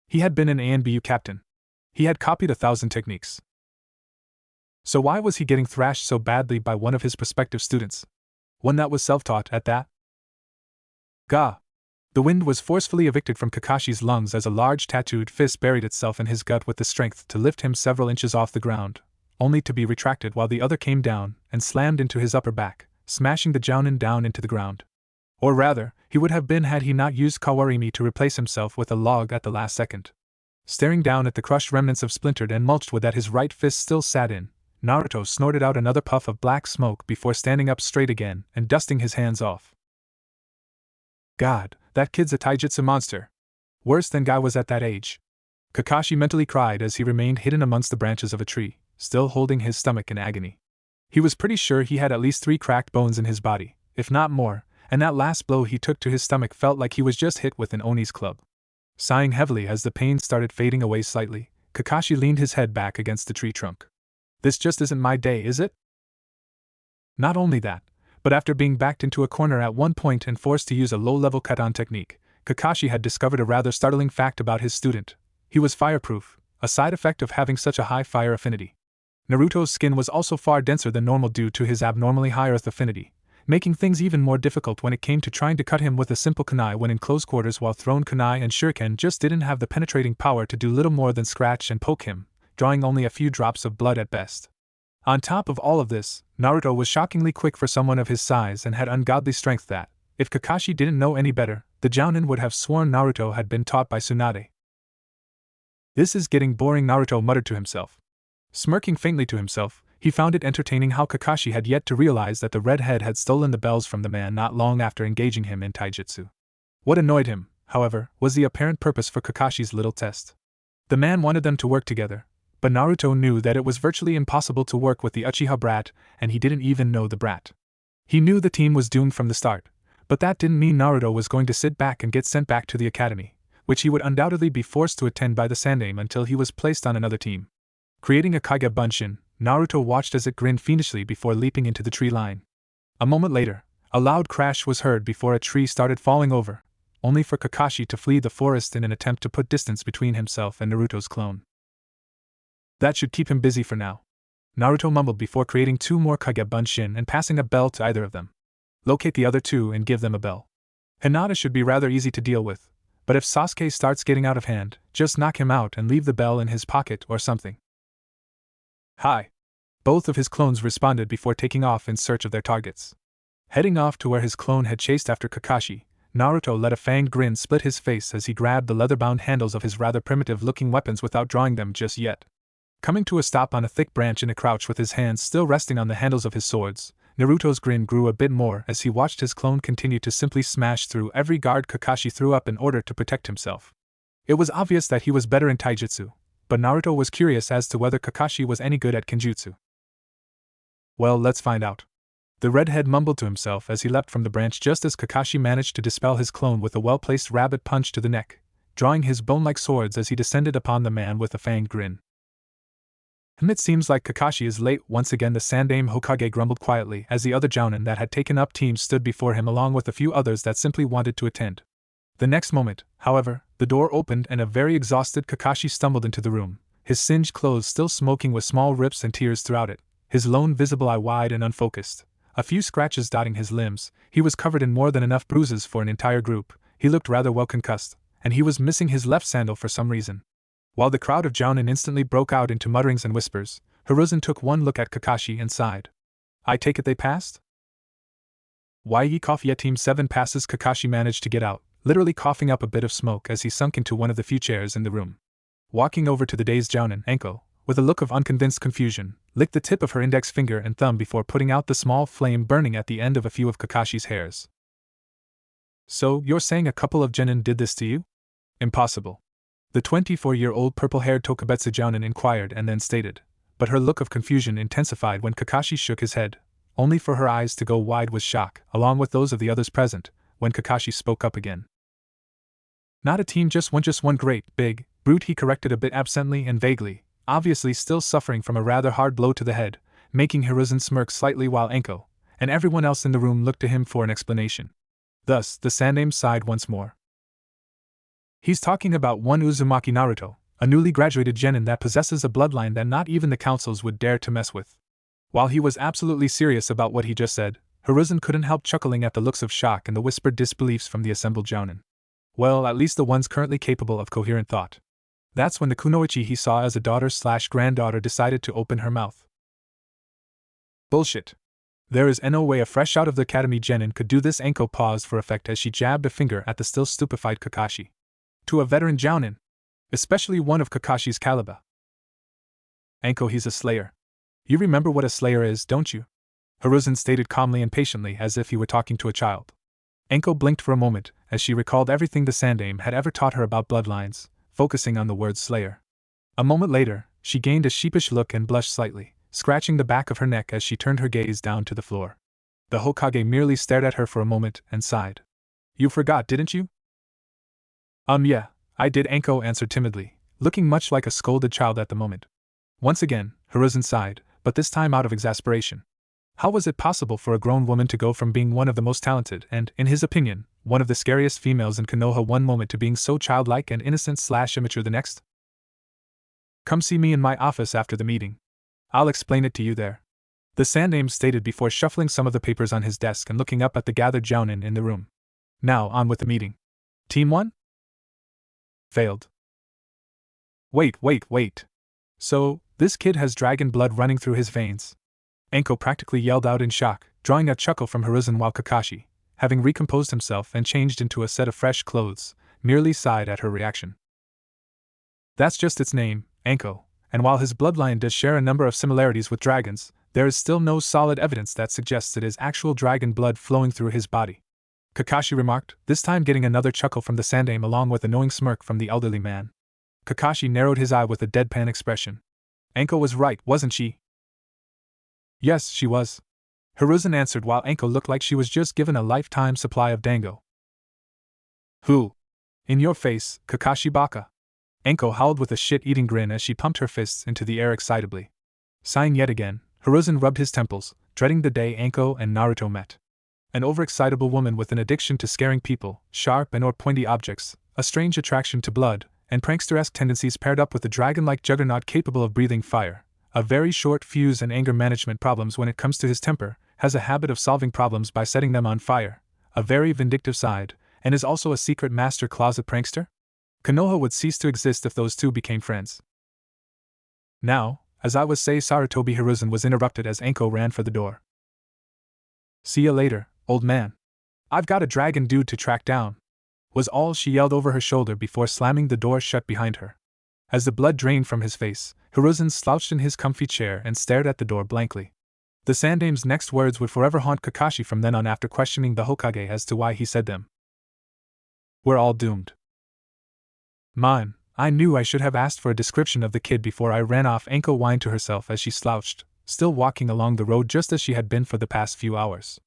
[SPEAKER 1] He had been an ANBU captain. He had copied 1,000 techniques. So why was he getting thrashed so badly by one of his prospective students? One that was self-taught at that? Gah! The wind was forcefully evicted from Kakashi's lungs as a large tattooed fist buried itself in his gut with the strength to lift him several inches off the ground, only to be retracted while the other came down and slammed into his upper back, smashing the Jounin down into the ground. Or rather, he would have been had he not used Kawarimi to replace himself with a log at the last second. Staring down at the crushed remnants of splintered and mulched wood that his right fist still sat in, Naruto snorted out another puff of black smoke before standing up straight again and dusting his hands off. God, that kid's a taijutsu monster. Worse than Guy was at that age. Kakashi mentally cried as he remained hidden amongst the branches of a tree, still holding his stomach in agony. He was pretty sure he had at least 3 cracked bones in his body, if not more, and that last blow he took to his stomach felt like he was just hit with an Oni's club. Sighing heavily as the pain started fading away slightly, Kakashi leaned his head back against the tree trunk. This just isn't my day, is it? Not only that, but after being backed into a corner at one point and forced to use a low-level katan technique, Kakashi had discovered a rather startling fact about his student. He was fireproof, a side effect of having such a high fire affinity. Naruto's skin was also far denser than normal due to his abnormally high earth affinity, making things even more difficult when it came to trying to cut him with a simple kunai when in close quarters, while thrown kunai and shuriken just didn't have the penetrating power to do little more than scratch and poke him, drawing only a few drops of blood at best. On top of all of this, Naruto was shockingly quick for someone of his size and had ungodly strength that, if Kakashi didn't know any better, the Jounin would have sworn Naruto had been taught by Tsunade. This is getting boring, Naruto muttered to himself. Smirking faintly to himself, he found it entertaining how Kakashi had yet to realize that the redhead had stolen the bells from the man not long after engaging him in taijutsu. What annoyed him, however, was the apparent purpose for Kakashi's little test. The man wanted them to work together, but Naruto knew that it was virtually impossible to work with the Uchiha brat, and he didn't even know the brat. He knew the team was doomed from the start, but that didn't mean Naruto was going to sit back and get sent back to the academy, which he would undoubtedly be forced to attend by the Sandaime until he was placed on another team. Creating a Kage Bunshin, Naruto watched as it grinned fiendishly before leaping into the tree line. A moment later, a loud crash was heard before a tree started falling over, only for Kakashi to flee the forest in an attempt to put distance between himself and Naruto's clone. That should keep him busy for now, Naruto mumbled before creating 2 more Kage Bunshin and passing a bell to either of them. Locate the other 2 and give them a bell. Hinata should be rather easy to deal with, but if Sasuke starts getting out of hand, just knock him out and leave the bell in his pocket or something. Hi. Both of his clones responded before taking off in search of their targets. Heading off to where his clone had chased after Kakashi, Naruto let a fanged grin split his face as he grabbed the leather-bound handles of his rather primitive-looking weapons without drawing them just yet. Coming to a stop on a thick branch in a crouch with his hands still resting on the handles of his swords, Naruto's grin grew a bit more as he watched his clone continue to simply smash through every guard Kakashi threw up in order to protect himself. It was obvious that he was better in taijutsu, but Naruto was curious as to whether Kakashi was any good at kenjutsu. Well, let's find out. The redhead mumbled to himself as he leapt from the branch just as Kakashi managed to dispel his clone with a well-placed rabbit punch to the neck, drawing his bone-like swords as he descended upon the man with a fanged grin. It seems like Kakashi is late once again, the Sandaime Hokage grumbled quietly as the other jounin that had taken up teams stood before him along with a few others that simply wanted to attend. The next moment, however, the door opened and a very exhausted Kakashi stumbled into the room, his singed clothes still smoking with small rips and tears throughout it, his lone visible eye wide and unfocused, a few scratches dotting his limbs. He was covered in more than enough bruises for an entire group, he looked rather well concussed, and he was missing his left sandal for some reason. While the crowd of jounin instantly broke out into mutterings and whispers, Hiruzen took one look at Kakashi and sighed. I take it they passed? Why ye cough yet Team 7 passes. Kakashi managed to get out, literally coughing up a bit of smoke as he sunk into one of the few chairs in the room. Walking over to the dazed jounin, Anko, with a look of unconvinced confusion, licked the tip of her index finger and thumb before putting out the small flame burning at the end of a few of Kakashi's hairs. So, you're saying a couple of genin did this to you? Impossible. The 24-year-old purple-haired Tokubetsu jounin inquired and then stated, but her look of confusion intensified when Kakashi shook his head, only for her eyes to go wide with shock, along with those of the others present, when Kakashi spoke up again. Not a team, just one great, big, brute, he corrected a bit absently and vaguely, obviously still suffering from a rather hard blow to the head, making Hiruzen smirk slightly while Anko, and everyone else in the room looked to him for an explanation. Thus, the Sandaime sighed once more. He's talking about one Uzumaki Naruto, a newly graduated genin that possesses a bloodline that not even the councils would dare to mess with. While he was absolutely serious about what he just said, Hiruzen couldn't help chuckling at the looks of shock and the whispered disbeliefs from the assembled jounin. Well, at least the ones currently capable of coherent thought. That's when the kunoichi he saw as a daughter/granddaughter decided to open her mouth. Bullshit. There is no way a fresh out of the academy genin could do this. Anko paused for effect as she jabbed a finger at the still stupefied Kakashi. To a veteran jounin, especially one of Kakashi's caliber. Anko, he's a slayer. You remember what a slayer is, don't you? Hiruzen stated calmly and patiently as if he were talking to a child. Anko blinked for a moment as she recalled everything the Sandaime had ever taught her about bloodlines, focusing on the word slayer. A moment later, she gained a sheepish look and blushed slightly, scratching the back of her neck as she turned her gaze down to the floor. The Hokage merely stared at her for a moment and sighed. You forgot, didn't you? Yeah, I did, Anko answered timidly, looking much like a scolded child at the moment. Once again, Hiruzen sighed, but this time out of exasperation. How was it possible for a grown woman to go from being one of the most talented and, in his opinion, one of the scariest females in Konoha one moment to being so childlike and innocent/immature the next? Come see me in my office after the meeting. I'll explain it to you there. The Sandaime stated before shuffling some of the papers on his desk and looking up at the gathered jounin in the room. Now, on with the meeting. Team 1? Failed. Wait. So, this kid has dragon blood running through his veins. Anko practically yelled out in shock, drawing a chuckle from Hiruzen while Kakashi, having recomposed himself and changed into a set of fresh clothes, merely sighed at her reaction. That's just its name, Anko, and while his bloodline does share a number of similarities with dragons, there is still no solid evidence that suggests it is actual dragon blood flowing through his body. Kakashi remarked, this time getting another chuckle from the Sandaime along with a knowing smirk from the elderly man. Kakashi narrowed his eye with a deadpan expression. Anko was right, wasn't she? Yes, she was. Hiruzen answered while Anko looked like she was just given a lifetime supply of dango. Who? In your face, Kakashi Baka. Anko howled with a shit-eating grin as she pumped her fists into the air excitably. Sighing yet again, Hiruzen rubbed his temples, dreading the day Anko and Naruto met. An overexcitable woman with an addiction to scaring people, sharp and or pointy objects, a strange attraction to blood, and prankster-esque tendencies paired up with a dragon-like juggernaut capable of breathing fire, a very short fuse and anger management problems when it comes to his temper, has a habit of solving problems by setting them on fire, a very vindictive side, and is also a secret master closet prankster? Konoha would cease to exist if those two became friends. Now, as I was say, Sarutobi Hiruzen was interrupted as Anko ran for the door. See ya later, old man. I've got a dragon dude to track down, was all she yelled over her shoulder before slamming the door shut behind her. As the blood drained from his face, Hiruzen slouched in his comfy chair and stared at the door blankly. The Sandame's next words would forever haunt Kakashi from then on after questioning the Hokage as to why he said them. We're all doomed. Man, I knew I should have asked for a description of the kid before I ran off, Anko whined to herself as she slouched, still walking along the road just as she had been for the past few hours.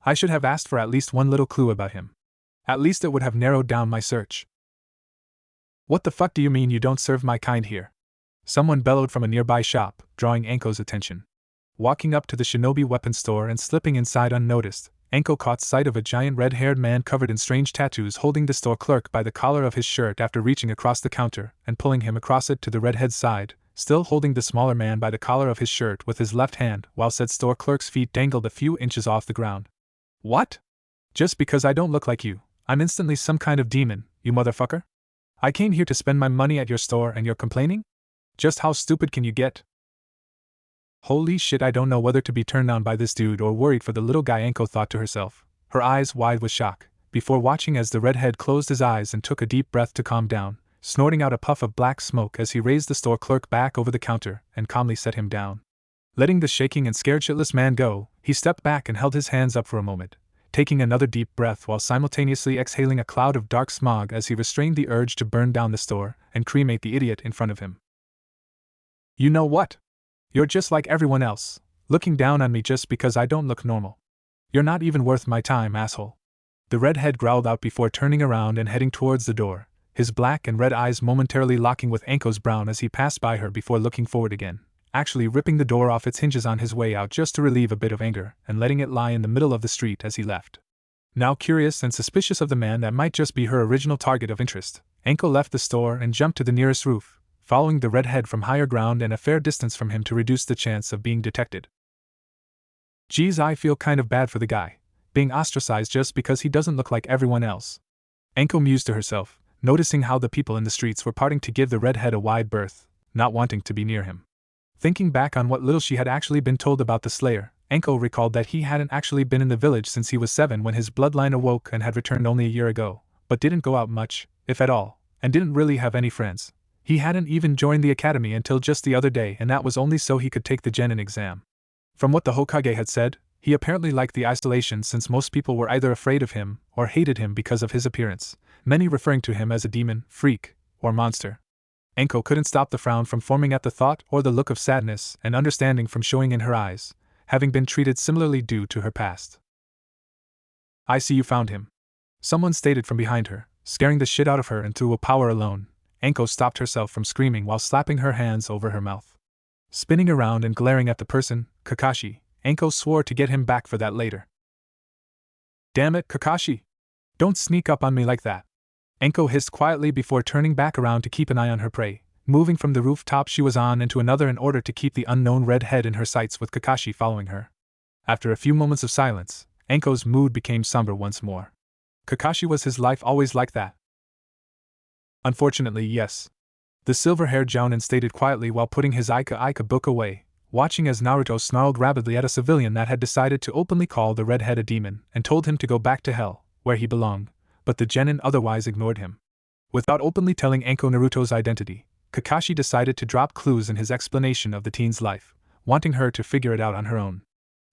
[SPEAKER 1] I should have asked for at least one little clue about him. At least it would have narrowed down my search. What the fuck do you mean you don't serve my kind here? Someone bellowed from a nearby shop, drawing Anko's attention. Walking up to the shinobi weapon store and slipping inside unnoticed, Anko caught sight of a giant red-haired man covered in strange tattoos holding the store clerk by the collar of his shirt after reaching across the counter and pulling him across it to the redhead's side, still holding the smaller man by the collar of his shirt with his left hand while said store clerk's feet dangled a few inches off the ground. What? Just because I don't look like you, I'm instantly some kind of demon, you motherfucker? I came here to spend my money at your store and you're complaining? Just how stupid can you get? Holy shit, I don't know whether to be turned on by this dude or worried for the little guy, Anko thought to herself, her eyes wide with shock, before watching as the redhead closed his eyes and took a deep breath to calm down, snorting out a puff of black smoke as he raised the store clerk back over the counter and calmly set him down. Letting the shaking and scared shitless man go, he stepped back and held his hands up for a moment, taking another deep breath while simultaneously exhaling a cloud of dark smog as he restrained the urge to burn down the store and cremate the idiot in front of him. You know what? You're just like everyone else, looking down on me just because I don't look normal. You're not even worth my time, asshole. The redhead growled out before turning around and heading towards the door, his black and red eyes momentarily locking with Anko's brown as he passed by her before looking forward again, actually ripping the door off its hinges on his way out just to relieve a bit of anger and letting it lie in the middle of the street as he left. Now curious and suspicious of the man that might just be her original target of interest, Anko left the store and jumped to the nearest roof, following the redhead from higher ground and a fair distance from him to reduce the chance of being detected. Geez, I feel kind of bad for the guy, being ostracized just because he doesn't look like everyone else. Anko mused to herself, noticing how the people in the streets were parting to give the redhead a wide berth, not wanting to be near him. Thinking back on what little she had actually been told about the Slayer, Anko recalled that he hadn't actually been in the village since he was 7 when his bloodline awoke and had returned only a year ago, but didn't go out much, if at all, and didn't really have any friends. He hadn't even joined the academy until just the other day, and that was only so he could take the genin exam. From what the Hokage had said, he apparently liked the isolation since most people were either afraid of him or hated him because of his appearance, many referring to him as a demon, freak, or monster. Anko couldn't stop the frown from forming at the thought or the look of sadness and understanding from showing in her eyes, having been treated similarly due to her past. I see you found him. Someone stated from behind her, scaring the shit out of her and through power alone. Anko stopped herself from screaming while slapping her hands over her mouth. Spinning around and glaring at the person, Kakashi, Anko swore to get him back for that later. Damn it, Kakashi! Don't sneak up on me like that! Anko hissed quietly before turning back around to keep an eye on her prey, moving from the rooftop she was on into another in order to keep the unknown redhead in her sights with Kakashi following her. After a few moments of silence, Anko's mood became somber once more. Kakashi was his life always like that? Unfortunately, yes. The silver-haired Jounin stated quietly while putting his Ika book away, watching as Naruto snarled rabidly at a civilian that had decided to openly call the redhead a demon and told him to go back to hell, where he belonged, but the genin otherwise ignored him. Without openly telling Anko Naruto's identity, Kakashi decided to drop clues in his explanation of the teen's life, wanting her to figure it out on her own.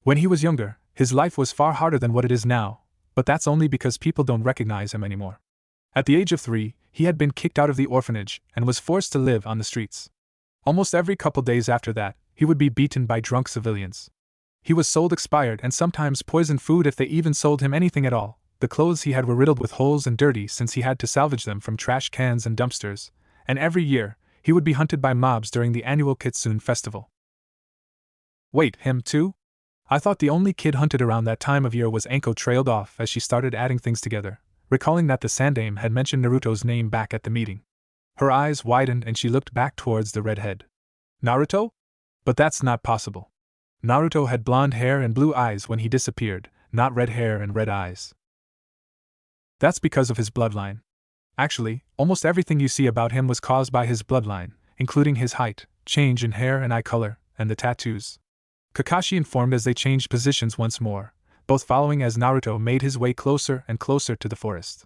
[SPEAKER 1] When he was younger, his life was far harder than what it is now, but that's only because people don't recognize him anymore. At the age of 3, he had been kicked out of the orphanage and was forced to live on the streets. Almost every couple days after that, he would be beaten by drunk civilians. He was sold expired and sometimes poisoned food if they even sold him anything at all, The clothes he had were riddled with holes and dirty since he had to salvage them from trash cans and dumpsters, and every year, he would be hunted by mobs during the annual Kitsune festival. Wait, him too? I thought the only kid hunted around that time of year was Anko. Trailed off as she started adding things together, recalling that the Sandaime had mentioned Naruto's name back at the meeting. Her eyes widened and she looked back towards the redhead. Naruto? But that's not possible. Naruto had blonde hair and blue eyes when he disappeared, not red hair and red eyes. That's because of his bloodline. Actually, almost everything you see about him was caused by his bloodline, including his height, change in hair and eye color, and the tattoos. Kakashi informed as they changed positions once more, both following as Naruto made his way closer and closer to the forest.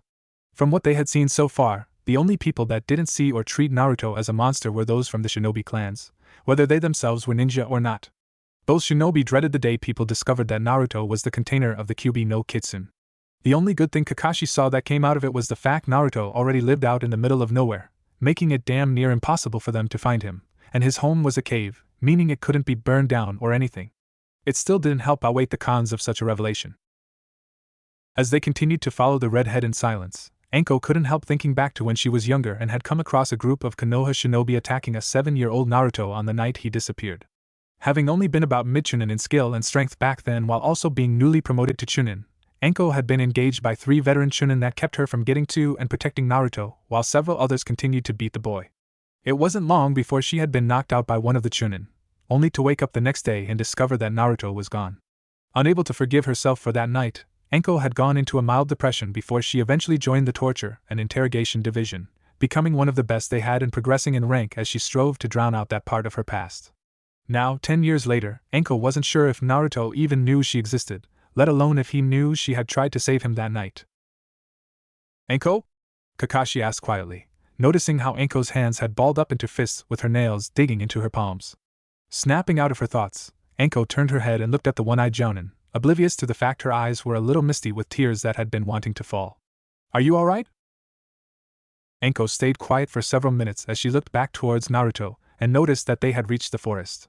[SPEAKER 1] From what they had seen so far, the only people that didn't see or treat Naruto as a monster were those from the shinobi clans, whether they themselves were ninja or not. Both shinobi dreaded the day people discovered that Naruto was the container of the Kyuubi no Kitsune. The only good thing Kakashi saw that came out of it was the fact Naruto already lived out in the middle of nowhere, making it damn near impossible for them to find him, and his home was a cave, meaning it couldn't be burned down or anything. It still didn't help outweigh the cons of such a revelation. As they continued to follow the redhead in silence, Anko couldn't help thinking back to when she was younger and had come across a group of Konoha shinobi attacking a 7-year-old Naruto on the night he disappeared. Having only been about mid-chunin in skill and strength back then while also being newly promoted to chunin, Anko had been engaged by 3 veteran chunin that kept her from getting to and protecting Naruto, while several others continued to beat the boy. It wasn't long before she had been knocked out by one of the chunin, only to wake up the next day and discover that Naruto was gone. Unable to forgive herself for that night, Anko had gone into a mild depression before she eventually joined the torture and interrogation division, becoming one of the best they had and progressing in rank as she strove to drown out that part of her past. Now, 10 years later, Anko wasn't sure if Naruto even knew she existed, let alone if he knew she had tried to save him that night. Anko? Kakashi asked quietly, noticing how Anko's hands had balled up into fists with her nails digging into her palms. Snapping out of her thoughts, Anko turned her head and looked at the one-eyed jounin, oblivious to the fact her eyes were a little misty with tears that had been wanting to fall. Are you alright? Anko stayed quiet for several minutes as she looked back towards Naruto and noticed that they had reached the forest.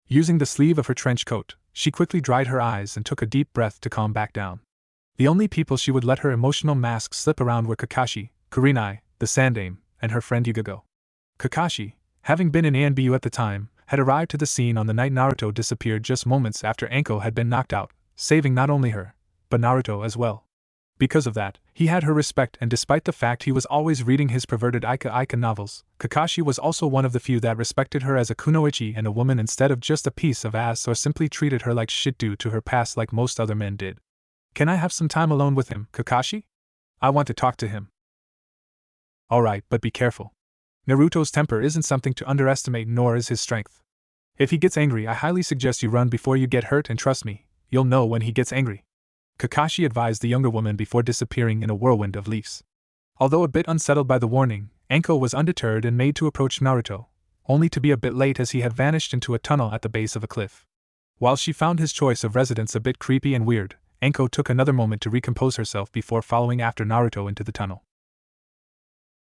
[SPEAKER 1] Using the sleeve of her trench coat, she quickly dried her eyes and took a deep breath to calm back down. The only people she would let her emotional mask slip around were Kakashi, Kurenai, the Sandaime, and her friend Yugago. Kakashi, having been in ANBU at the time, had arrived to the scene on the night Naruto disappeared just moments after Anko had been knocked out, saving not only her, but Naruto as well. Because of that, he had her respect, and despite the fact he was always reading his perverted Ika novels, Kakashi was also one of the few that respected her as a kunoichi and a woman instead of just a piece of ass, or simply treated her like shit due to her past like most other men did. Can I have some time alone with him, Kakashi? I want to talk to him. Alright, but be careful. Naruto's temper isn't something to underestimate, nor is his strength. If he gets angry, I highly suggest you run before you get hurt, and trust me, you'll know when he gets angry. Kakashi advised the younger woman before disappearing in a whirlwind of leaves. Although a bit unsettled by the warning, Anko was undeterred and made to approach Naruto, only to be a bit late as he had vanished into a tunnel at the base of a cliff. While she found his choice of residence a bit creepy and weird, Anko took another moment to recompose herself before following after Naruto into the tunnel.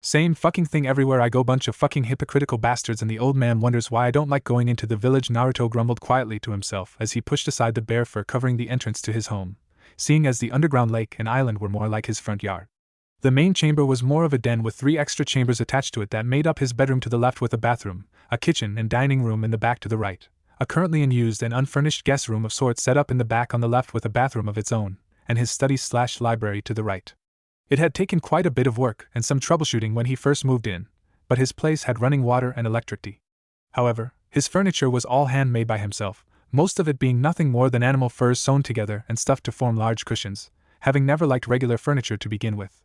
[SPEAKER 1] Same fucking thing everywhere I go, bunch of fucking hypocritical bastards, and the old man wonders why I don't like going into the village, Naruto grumbled quietly to himself as he pushed aside the bear fur covering the entrance to his home, seeing as the underground lake and island were more like his front yard. The main chamber was more of a den with 3 extra chambers attached to it that made up his bedroom to the left, with a bathroom, a kitchen and dining room in the back to the right, a currently unused and unfurnished guest room of sorts set up in the back on the left with a bathroom of its own, and his study/library to the right. It had taken quite a bit of work and some troubleshooting when he first moved in, but his place had running water and electricity. However, his furniture was all handmade by himself, most of it being nothing more than animal furs sewn together and stuffed to form large cushions, having never liked regular furniture to begin with.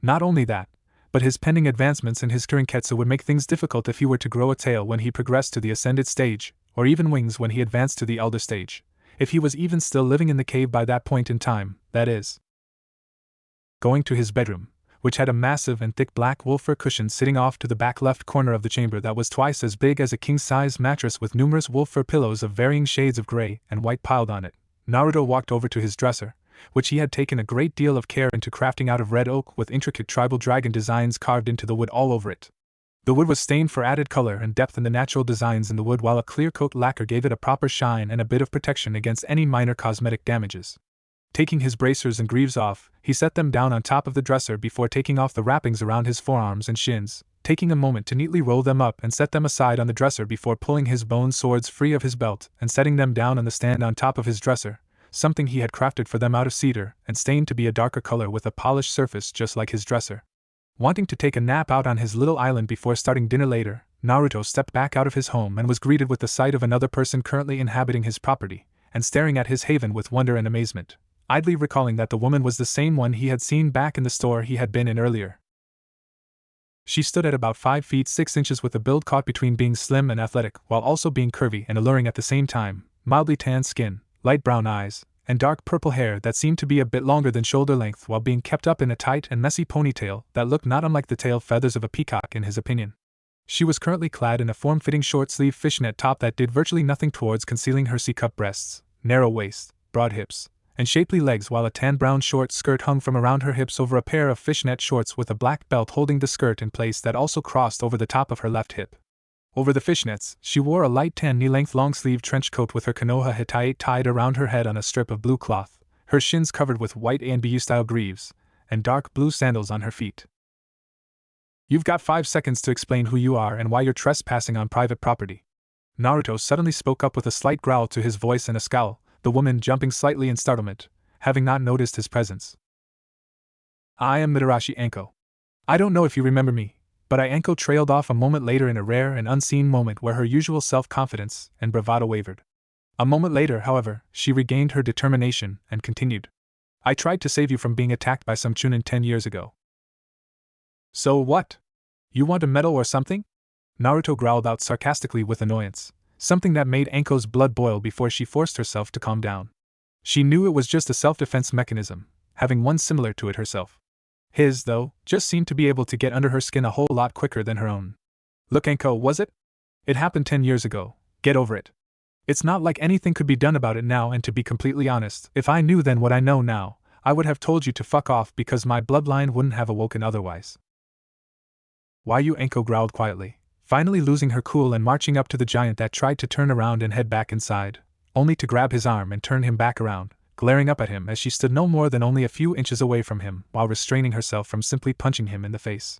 [SPEAKER 1] Not only that, but his pending advancements in his Kurinketsu would make things difficult if he were to grow a tail when he progressed to the ascended stage, or even wings when he advanced to the elder stage, if he was even still living in the cave by that point in time, that is. Going to his bedroom, which had a massive and thick black wool fur cushion sitting off to the back left corner of the chamber that was twice as big as a king-size mattress with numerous wool fur pillows of varying shades of gray and white piled on it, Naruto walked over to his dresser, which he had taken a great deal of care into crafting out of red oak with intricate tribal dragon designs carved into the wood all over it. The wood was stained for added color and depth in the natural designs in the wood, while a clear coat lacquer gave it a proper shine and a bit of protection against any minor cosmetic damages. Taking his bracers and greaves off, he set them down on top of the dresser before taking off the wrappings around his forearms and shins, taking a moment to neatly roll them up and set them aside on the dresser before pulling his bone swords free of his belt and setting them down on the stand on top of his dresser, something he had crafted for them out of cedar and stained to be a darker color with a polished surface just like his dresser. Wanting to take a nap out on his little island before starting dinner later, Naruto stepped back out of his home and was greeted with the sight of another person currently inhabiting his property and staring at his haven with wonder and amazement, idly recalling that the woman was the same one he had seen back in the store he had been in earlier. She stood at about 5 feet 6 inches with a build caught between being slim and athletic while also being curvy and alluring at the same time, mildly tanned skin, light brown eyes, and dark purple hair that seemed to be a bit longer than shoulder length while being kept up in a tight and messy ponytail that looked not unlike the tail feathers of a peacock in his opinion. She was currently clad in a form-fitting short-sleeve fishnet top that did virtually nothing towards concealing her C-cup breasts, narrow waist, broad hips, and shapely legs while a tan-brown short skirt hung from around her hips over a pair of fishnet shorts with a black belt holding the skirt in place that also crossed over the top of her left hip. Over the fishnets, she wore a light tan knee-length long-sleeved trench coat with her Konoha Hitai tied around her head on a strip of blue cloth, her shins covered with white ANBU-style greaves, and dark blue sandals on her feet. "You've got 5 seconds to explain who you are and why you're trespassing on private property." Naruto suddenly spoke up with a slight growl to his voice and a scowl, the woman jumping slightly in startlement, having not noticed his presence. "I am Mitarashi Anko. I don't know if you remember me, but Anko trailed off a moment later in a rare and unseen moment where her usual self-confidence and bravado wavered. A moment later, however, she regained her determination and continued. "I tried to save you from being attacked by some Chunin 10 years ago." "So what? You want a medal or something?" Naruto growled out sarcastically with annoyance, something that made Anko's blood boil before she forced herself to calm down. She knew it was just a self-defense mechanism, having one similar to it herself. His, though, just seemed to be able to get under her skin a whole lot quicker than her own. "Look, Anko, was it? It happened 10 years ago. Get over it. It's not like anything could be done about it now, and to be completely honest, if I knew then what I know now, I would have told you to fuck off because my bloodline wouldn't have awoken otherwise." "Why you?" Anko growled quietly, finally losing her cool and marching up to the giant that tried to turn around and head back inside, only to grab his arm and turn him back around, glaring up at him as she stood no more than only a few inches away from him while restraining herself from simply punching him in the face.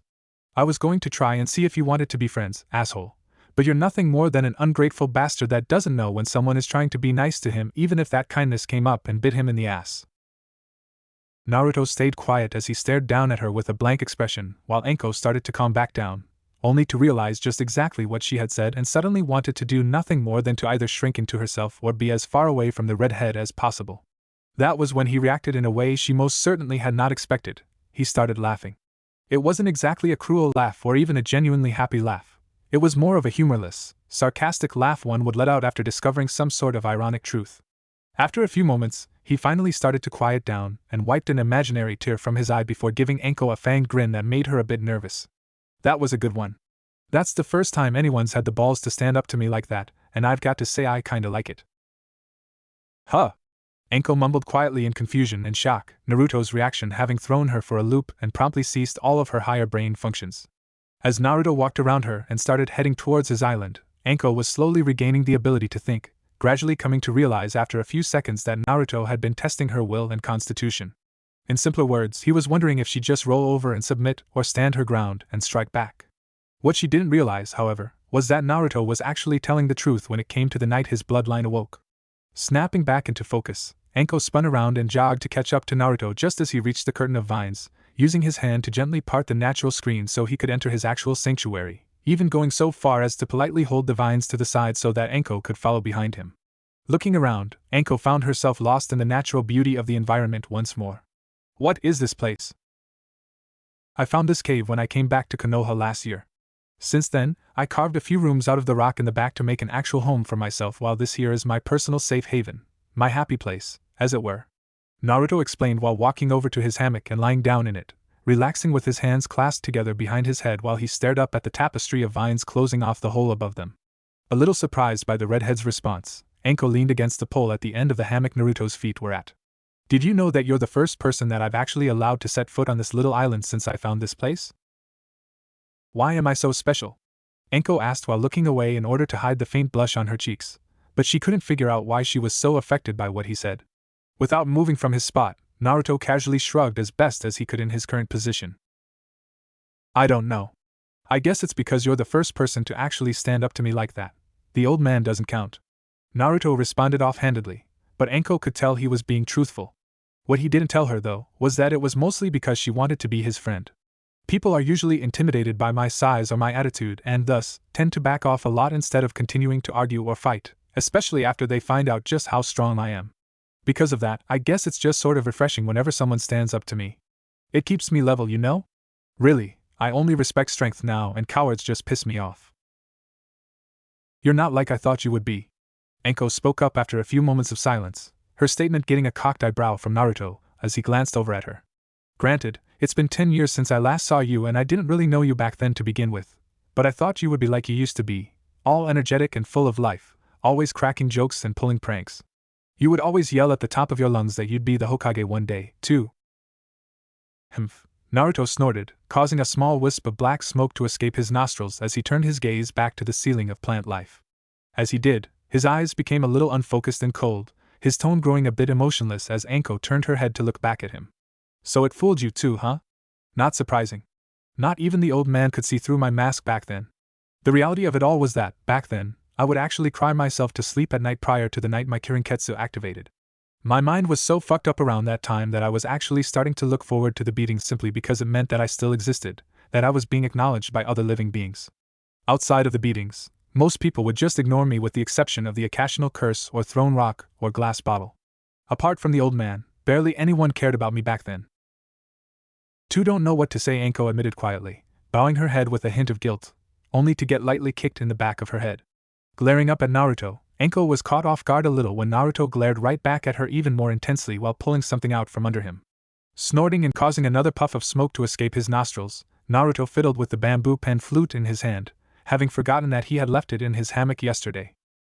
[SPEAKER 1] "I was going to try and see if you wanted to be friends, asshole, but you're nothing more than an ungrateful bastard that doesn't know when someone is trying to be nice to him even if that kindness came up and bit him in the ass." Naruto stayed quiet as he stared down at her with a blank expression while Anko started to calm back down, only to realize just exactly what she had said and suddenly wanted to do nothing more than to either shrink into herself or be as far away from the redhead as possible. That was when he reacted in a way she most certainly had not expected. He started laughing. It wasn't exactly a cruel laugh or even a genuinely happy laugh. It was more of a humorless, sarcastic laugh one would let out after discovering some sort of ironic truth. After a few moments, he finally started to quiet down and wiped an imaginary tear from his eye before giving Anko a fanged grin that made her a bit nervous. "That was a good one. That's the first time anyone's had the balls to stand up to me like that, and I've got to say I kinda like it." "Huh?" Anko mumbled quietly in confusion and shock, Naruto's reaction having thrown her for a loop and promptly ceased all of her higher brain functions. As Naruto walked around her and started heading towards his island, Anko was slowly regaining the ability to think, gradually coming to realize after a few seconds that Naruto had been testing her will and constitution. In simpler words, he was wondering if she'd just roll over and submit or stand her ground and strike back. What she didn't realize, however, was that Naruto was actually telling the truth when it came to the night his bloodline awoke. Snapping back into focus, Anko spun around and jogged to catch up to Naruto just as he reached the curtain of vines, using his hand to gently part the natural screen so he could enter his actual sanctuary, even going so far as to politely hold the vines to the side so that Anko could follow behind him. Looking around, Anko found herself lost in the natural beauty of the environment once more. "What is this place?" "I found this cave when I came back to Konoha last year. Since then, I carved a few rooms out of the rock in the back to make an actual home for myself while this here is my personal safe haven, my happy place, as it were," Naruto explained while walking over to his hammock and lying down in it, relaxing with his hands clasped together behind his head while he stared up at the tapestry of vines closing off the hole above them. A little surprised by the redhead's response, Anko leaned against the pole at the end of the hammock Naruto's feet were at. "Did you know that you're the first person that I've actually allowed to set foot on this little island since I found this place?" "Why am I so special?" Anko asked while looking away in order to hide the faint blush on her cheeks, but she couldn't figure out why she was so affected by what he said. Without moving from his spot, Naruto casually shrugged as best as he could in his current position. I don't know. I guess it's because you're the first person to actually stand up to me like that. The old man doesn't count. Naruto responded offhandedly, but Anko could tell he was being truthful. What he didn't tell her, though, was that it was mostly because she wanted to be his friend. People are usually intimidated by my size or my attitude and thus tend to back off a lot instead of continuing to argue or fight, especially after they find out just how strong I am. Because of that, I guess it's just sort of refreshing whenever someone stands up to me. It keeps me level, you know? Really, I only respect strength now and cowards just piss me off. You're not like I thought you would be. Anko spoke up after a few moments of silence, her statement getting a cocked eyebrow from Naruto as he glanced over at her. Granted, it's been 10 years since I last saw you and I didn't really know you back then to begin with, but I thought you would be like you used to be, all energetic and full of life, always cracking jokes and pulling pranks. You would always yell at the top of your lungs that you'd be the Hokage one day, too. Humph. Naruto snorted, causing a small wisp of black smoke to escape his nostrils as he turned his gaze back to the ceiling of plant life. As he did, his eyes became a little unfocused and cold, his tone growing a bit emotionless as Anko turned her head to look back at him. So it fooled you too, huh? Not surprising. Not even the old man could see through my mask back then. The reality of it all was that, back then, I would actually cry myself to sleep at night prior to the night my Kirinketsu activated. My mind was so fucked up around that time that I was actually starting to look forward to the beating simply because it meant that I still existed, that I was being acknowledged by other living beings. Outside of the beatings, most people would just ignore me with the exception of the occasional curse or thrown rock or glass bottle. Apart from the old man, barely anyone cared about me back then. "Two don't know what to say," Anko admitted quietly, bowing her head with a hint of guilt, only to get lightly kicked in the back of her head. Glaring up at Naruto, Anko was caught off guard a little when Naruto glared right back at her even more intensely while pulling something out from under him. Snorting and causing another puff of smoke to escape his nostrils, Naruto fiddled with the bamboo pen flute in his hand, having forgotten that he had left it in his hammock yesterday.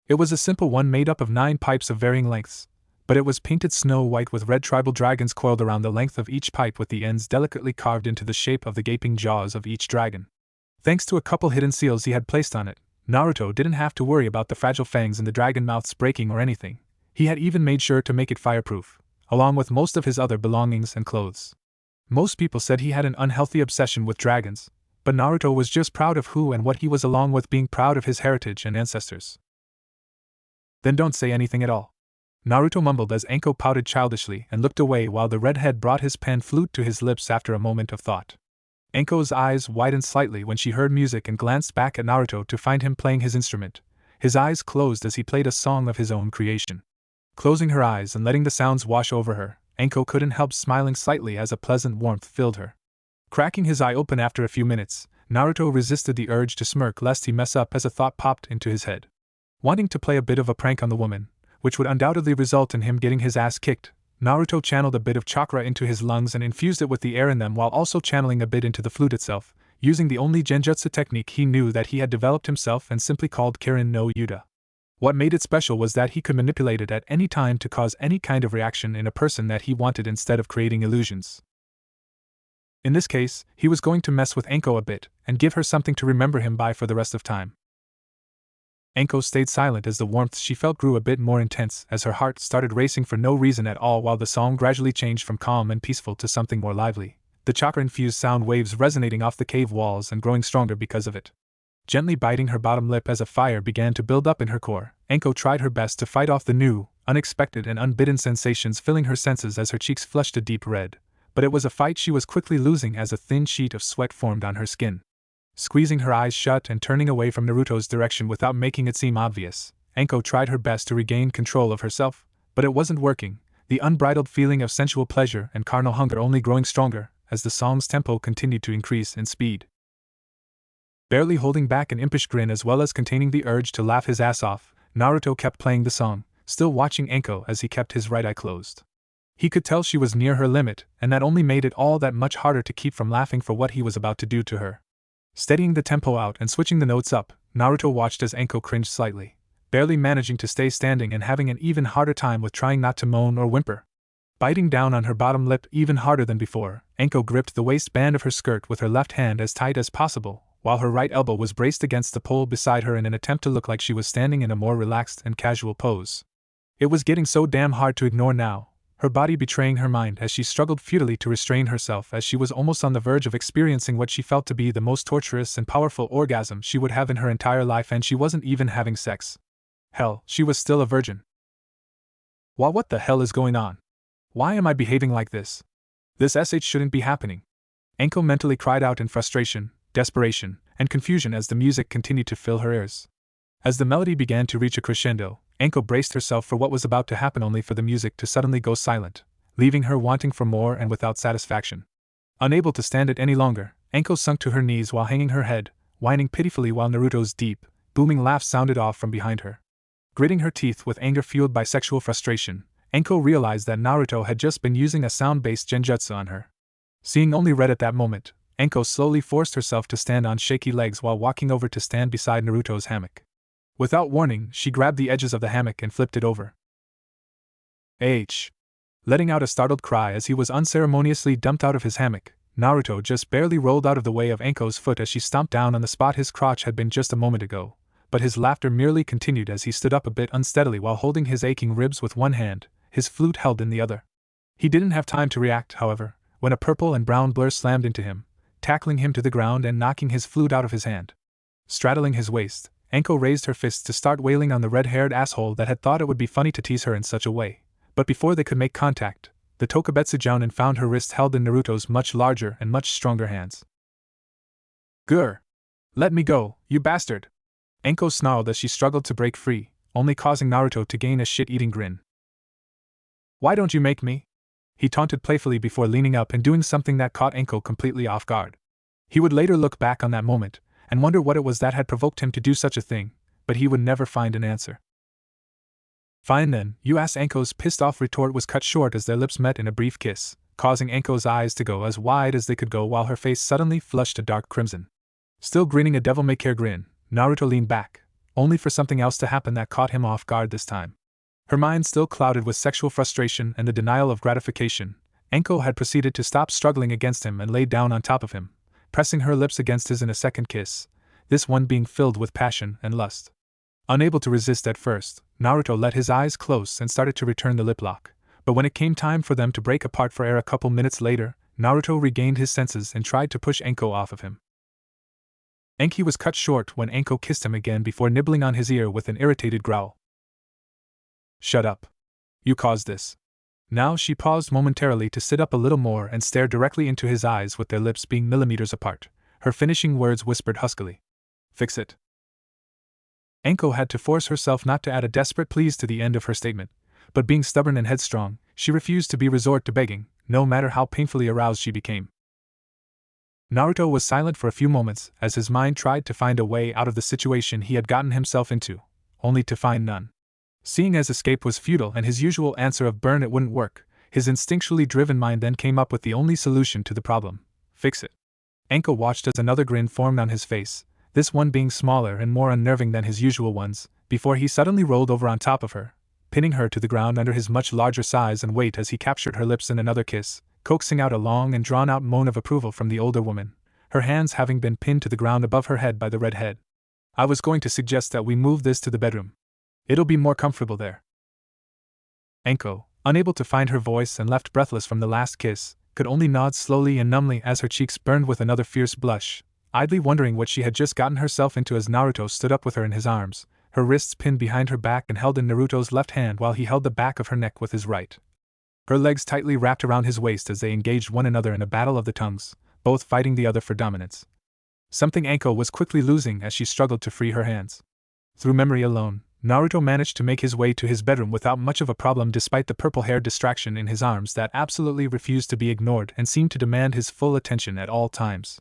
[SPEAKER 1] It was a simple one made up of 9 pipes of varying lengths, but it was painted snow white with red tribal dragons coiled around the length of each pipe with the ends delicately carved into the shape of the gaping jaws of each dragon. Thanks to a couple hidden seals he had placed on it, Naruto didn't have to worry about the fragile fangs in the dragon mouths breaking or anything. He had even made sure to make it fireproof, along with most of his other belongings and clothes. Most people said he had an unhealthy obsession with dragons, but Naruto was just proud of who and what he was along with being proud of his heritage and ancestors. "Then don't say anything at all," Naruto mumbled as Anko pouted childishly and looked away while the redhead brought his pan flute to his lips after a moment of thought. Anko's eyes widened slightly when she heard music and glanced back at Naruto to find him playing his instrument. His eyes closed as he played a song of his own creation. Closing her eyes and letting the sounds wash over her, Anko couldn't help smiling slightly as a pleasant warmth filled her. Cracking his eye open after a few minutes, Naruto resisted the urge to smirk lest he mess up as a thought popped into his head. Wanting to play a bit of a prank on the woman, which would undoubtedly result in him getting his ass kicked, Naruto channeled a bit of chakra into his lungs and infused it with the air in them while also channeling a bit into the flute itself, using the only genjutsu technique he knew that he had developed himself and simply called Kirin no Yuta. What made it special was that he could manipulate it at any time to cause any kind of reaction in a person that he wanted instead of creating illusions. In this case, he was going to mess with Anko a bit and give her something to remember him by for the rest of time. Anko stayed silent as the warmth she felt grew a bit more intense as her heart started racing for no reason at all while the song gradually changed from calm and peaceful to something more lively, the chakra-infused sound waves resonating off the cave walls and growing stronger because of it. Gently biting her bottom lip as a fire began to build up in her core, Anko tried her best to fight off the new, unexpected and unbidden sensations filling her senses as her cheeks flushed a deep red, but it was a fight she was quickly losing as a thin sheet of sweat formed on her skin. Squeezing her eyes shut and turning away from Naruto's direction without making it seem obvious, Anko tried her best to regain control of herself, but it wasn't working, the unbridled feeling of sensual pleasure and carnal hunger only growing stronger as the song's tempo continued to increase in speed. Barely holding back an impish grin as well as containing the urge to laugh his ass off, Naruto kept playing the song, still watching Anko as he kept his right eye closed. He could tell she was near her limit, and that only made it all that much harder to keep from laughing for what he was about to do to her. Steadying the tempo out and switching the notes up, Naruto watched as Anko cringed slightly, barely managing to stay standing and having an even harder time with trying not to moan or whimper. Biting down on her bottom lip even harder than before, Anko gripped the waistband of her skirt with her left hand as tight as possible, while her right elbow was braced against the pole beside her in an attempt to look like she was standing in a more relaxed and casual pose. It was getting so damn hard to ignore now, her body betraying her mind as she struggled futilely to restrain herself, as she was almost on the verge of experiencing what she felt to be the most torturous and powerful orgasm she would have in her entire life, and she wasn't even having sex. Hell, she was still a virgin. What the hell is going on? Why am I behaving like this? This shouldn't be happening. Anko mentally cried out in frustration, desperation, and confusion as the music continued to fill her ears. As the melody began to reach a crescendo, Anko braced herself for what was about to happen, only for the music to suddenly go silent, leaving her wanting for more and without satisfaction. Unable to stand it any longer, Anko sunk to her knees while hanging her head, whining pitifully while Naruto's deep, booming laugh sounded off from behind her. Gritting her teeth with anger fueled by sexual frustration, Anko realized that Naruto had just been using a sound-based genjutsu on her. Seeing only red at that moment, Anko slowly forced herself to stand on shaky legs while walking over to stand beside Naruto's hammock. Without warning, she grabbed the edges of the hammock and flipped it over. Letting out a startled cry as he was unceremoniously dumped out of his hammock, Naruto just barely rolled out of the way of Anko's foot as she stomped down on the spot his crotch had been just a moment ago, but his laughter merely continued as he stood up a bit unsteadily while holding his aching ribs with one hand, his flute held in the other. He didn't have time to react, however, when a purple and brown blur slammed into him, tackling him to the ground and knocking his flute out of his hand. Straddling his waist, Anko raised her fists to start wailing on the red-haired asshole that had thought it would be funny to tease her in such a way, but before they could make contact, the Tokubetsu Jounin found her wrist held in Naruto's much larger and much stronger hands. "Grr! Let me go, you bastard!" Anko snarled as she struggled to break free, only causing Naruto to gain a shit-eating grin. "Why don't you make me?" he taunted playfully before leaning up and doing something that caught Anko completely off guard. He would later look back on that moment and wonder what it was that had provoked him to do such a thing, but he would never find an answer. "Fine then, you ass." Anko's pissed-off retort was cut short as their lips met in a brief kiss, causing Anko's eyes to go as wide as they could go while her face suddenly flushed a dark crimson. Still grinning a devil-may-care grin, Naruto leaned back, only for something else to happen that caught him off guard this time. Her mind still clouded with sexual frustration and the denial of gratification, Anko had proceeded to stop struggling against him and laid down on top of him, pressing her lips against his in a second kiss, this one being filled with passion and lust. Unable to resist at first, Naruto let his eyes close and started to return the lip lock, but when it came time for them to break apart for air a couple minutes later, Naruto regained his senses and tried to push Anko off of him. Enki was cut short when Anko kissed him again before nibbling on his ear with an irritated growl. "Shut up. You caused this." Now she paused momentarily to sit up a little more and stare directly into his eyes with their lips being millimeters apart, her finishing words whispered huskily. "Fix it." Anko had to force herself not to add a desperate please to the end of her statement, but being stubborn and headstrong, she refused to be resort to begging, no matter how painfully aroused she became. Naruto was silent for a few moments as his mind tried to find a way out of the situation he had gotten himself into, only to find none. Seeing as escape was futile and his usual answer of burn it wouldn't work, his instinctually driven mind then came up with the only solution to the problem: fix it. Anko watched as another grin formed on his face, this one being smaller and more unnerving than his usual ones, before he suddenly rolled over on top of her, pinning her to the ground under his much larger size and weight as he captured her lips in another kiss, coaxing out a long and drawn-out moan of approval from the older woman, her hands having been pinned to the ground above her head by the red head. "I was going to suggest that we move this to the bedroom. It'll be more comfortable there." Anko, unable to find her voice and left breathless from the last kiss, could only nod slowly and numbly as her cheeks burned with another fierce blush, idly wondering what she had just gotten herself into as Naruto stood up with her in his arms, her wrists pinned behind her back and held in Naruto's left hand while he held the back of her neck with his right. Her legs tightly wrapped around his waist as they engaged one another in a battle of the tongues, both fighting the other for dominance. Something Anko was quickly losing as she struggled to free her hands. Through memory alone, Naruto managed to make his way to his bedroom without much of a problem despite the purple-haired distraction in his arms that absolutely refused to be ignored and seemed to demand his full attention at all times.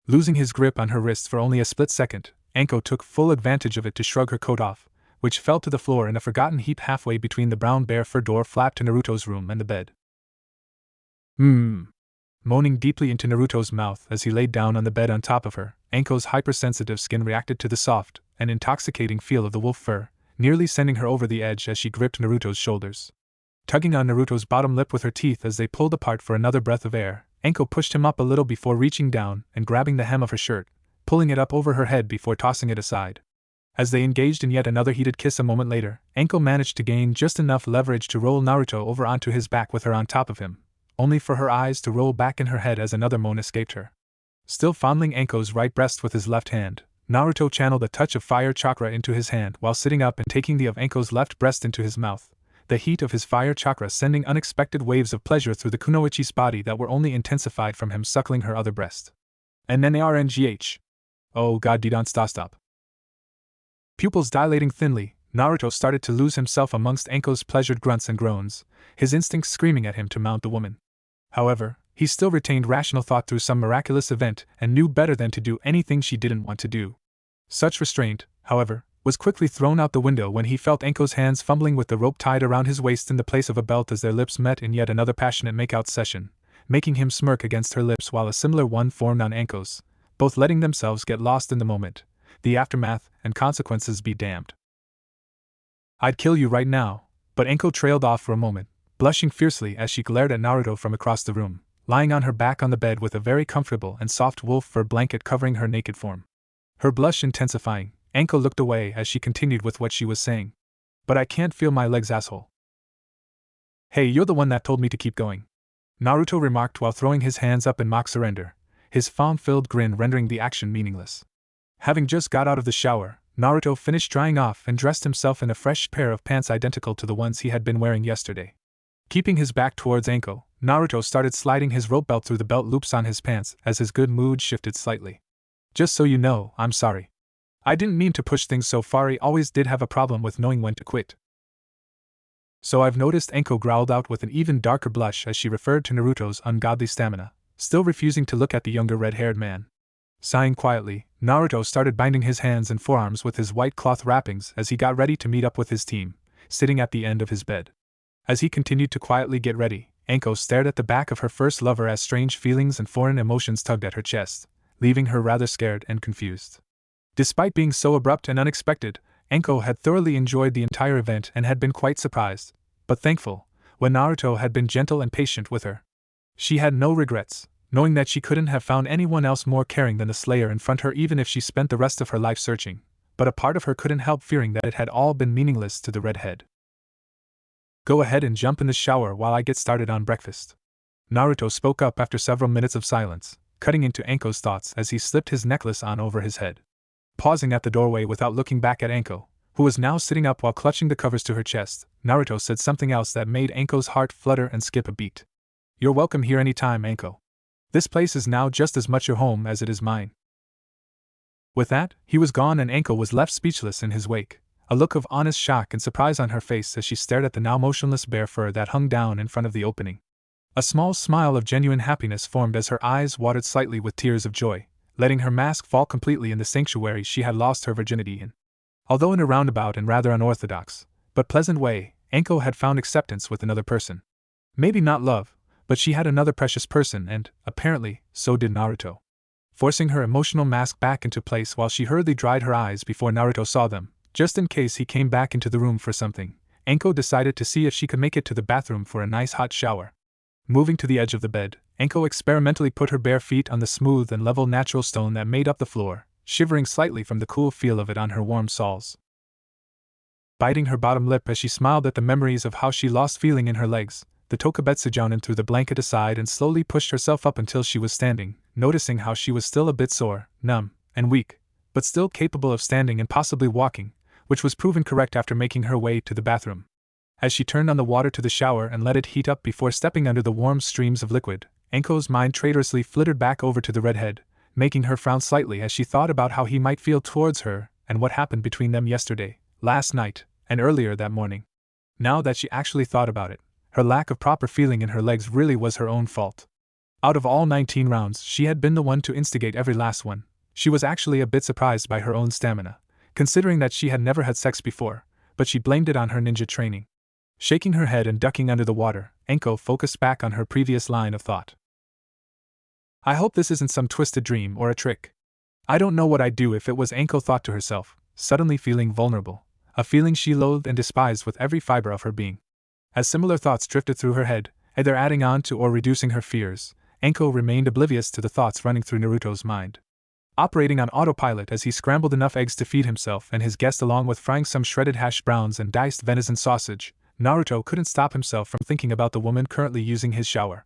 [SPEAKER 1] Losing his grip on her wrists for only a split second, Anko took full advantage of it to shrug her coat off, which fell to the floor in a forgotten heap halfway between the brown bear fur door flap to Naruto's room and the bed. Moaning deeply into Naruto's mouth as he laid down on the bed on top of her, Anko's hypersensitive skin reacted to the soft and intoxicating feel of the wolf fur, nearly sending her over the edge as she gripped Naruto's shoulders. Tugging on Naruto's bottom lip with her teeth as they pulled apart for another breath of air, Anko pushed him up a little before reaching down and grabbing the hem of her shirt, pulling it up over her head before tossing it aside. As they engaged in yet another heated kiss a moment later, Anko managed to gain just enough leverage to roll Naruto over onto his back with her on top of him, only for her eyes to roll back in her head as another moan escaped her. Still fondling Anko's right breast with his left hand, Naruto channeled a touch of fire chakra into his hand while sitting up and taking the of Anko's left breast into his mouth, the heat of his fire chakra sending unexpected waves of pleasure through the kunoichi's body that were only intensified from him suckling her other breast. And then ARNGH. Oh god, don't stop. Pupils dilating thinly, Naruto started to lose himself amongst Anko's pleasured grunts and groans, his instincts screaming at him to mount the woman. However, he still retained rational thought through some miraculous event and knew better than to do anything she didn't want to do. Such restraint, however, was quickly thrown out the window when he felt Anko's hands fumbling with the rope tied around his waist in the place of a belt as their lips met in yet another passionate make-out session, making him smirk against her lips while a similar one formed on Anko's, both letting themselves get lost in the moment, the aftermath and consequences be damned. I'd kill you right now, but Anko trailed off for a moment, blushing fiercely as she glared at Naruto from across the room, lying on her back on the bed with a very comfortable and soft wolf fur blanket covering her naked form. Her blush intensifying, Anko looked away as she continued with what she was saying. But I can't feel my legs, asshole. Hey, you're the one that told me to keep going, Naruto remarked while throwing his hands up in mock surrender, his fawn-filled grin rendering the action meaningless. Having just got out of the shower, Naruto finished drying off and dressed himself in a fresh pair of pants identical to the ones he had been wearing yesterday. Keeping his back towards Anko, Naruto started sliding his rope belt through the belt loops on his pants as his good mood shifted slightly. Just so you know, I'm sorry. I didn't mean to push things so far. I always did have a problem with knowing when to quit. So I've noticed, Anko growled out with an even darker blush as she referred to Naruto's ungodly stamina, still refusing to look at the younger red-haired man. Sighing quietly, Naruto started binding his hands and forearms with his white cloth wrappings as he got ready to meet up with his team, sitting at the end of his bed. As he continued to quietly get ready, Anko stared at the back of her first lover as strange feelings and foreign emotions tugged at her chest, leaving her rather scared and confused. Despite being so abrupt and unexpected, Anko had thoroughly enjoyed the entire event and had been quite surprised, but thankful, when Naruto had been gentle and patient with her. She had no regrets, knowing that she couldn't have found anyone else more caring than the Slayer in front of her even if she spent the rest of her life searching, but a part of her couldn't help fearing that it had all been meaningless to the redhead. Go ahead and jump in the shower while I get started on breakfast, Naruto spoke up after several minutes of silence, cutting into Anko's thoughts as he slipped his necklace on over his head. Pausing at the doorway without looking back at Anko, who was now sitting up while clutching the covers to her chest, Naruto said something else that made Anko's heart flutter and skip a beat. You're welcome here anytime, Anko. This place is now just as much your home as it is mine. With that, he was gone and Anko was left speechless in his wake, a look of honest shock and surprise on her face as she stared at the now motionless bear fur that hung down in front of the opening. A small smile of genuine happiness formed as her eyes watered slightly with tears of joy, letting her mask fall completely in the sanctuary she had lost her virginity in. Although in a roundabout and rather unorthodox, but pleasant way, Anko had found acceptance with another person. Maybe not love, but she had another precious person and, apparently, so did Naruto. Forcing her emotional mask back into place while she hurriedly dried her eyes before Naruto saw them, just in case he came back into the room for something, Anko decided to see if she could make it to the bathroom for a nice hot shower. Moving to the edge of the bed, Anko experimentally put her bare feet on the smooth and level natural stone that made up the floor, shivering slightly from the cool feel of it on her warm soles. Biting her bottom lip as she smiled at the memories of how she lost feeling in her legs, the Tokubetsu Jounin threw the blanket aside and slowly pushed herself up until she was standing, noticing how she was still a bit sore, numb, and weak, but still capable of standing and possibly walking, which was proven correct after making her way to the bathroom. As she turned on the water to the shower and let it heat up before stepping under the warm streams of liquid, Anko's mind traitorously flittered back over to the redhead, making her frown slightly as she thought about how he might feel towards her and what happened between them yesterday, last night, and earlier that morning. Now that she actually thought about it, her lack of proper feeling in her legs really was her own fault. Out of all 19 rounds, she had been the one to instigate every last one. She was actually a bit surprised by her own stamina, considering that she had never had sex before, but she blamed it on her ninja training. Shaking her head and ducking under the water, Anko focused back on her previous line of thought. I hope this isn't some twisted dream or a trick. I don't know what I'd do if it was, Anko thought to herself, suddenly feeling vulnerable, a feeling she loathed and despised with every fiber of her being. As similar thoughts drifted through her head, either adding on to or reducing her fears, Anko remained oblivious to the thoughts running through Naruto's mind. Operating on autopilot as he scrambled enough eggs to feed himself and his guest along with frying some shredded hash browns and diced venison sausage, Naruto couldn't stop himself from thinking about the woman currently using his shower.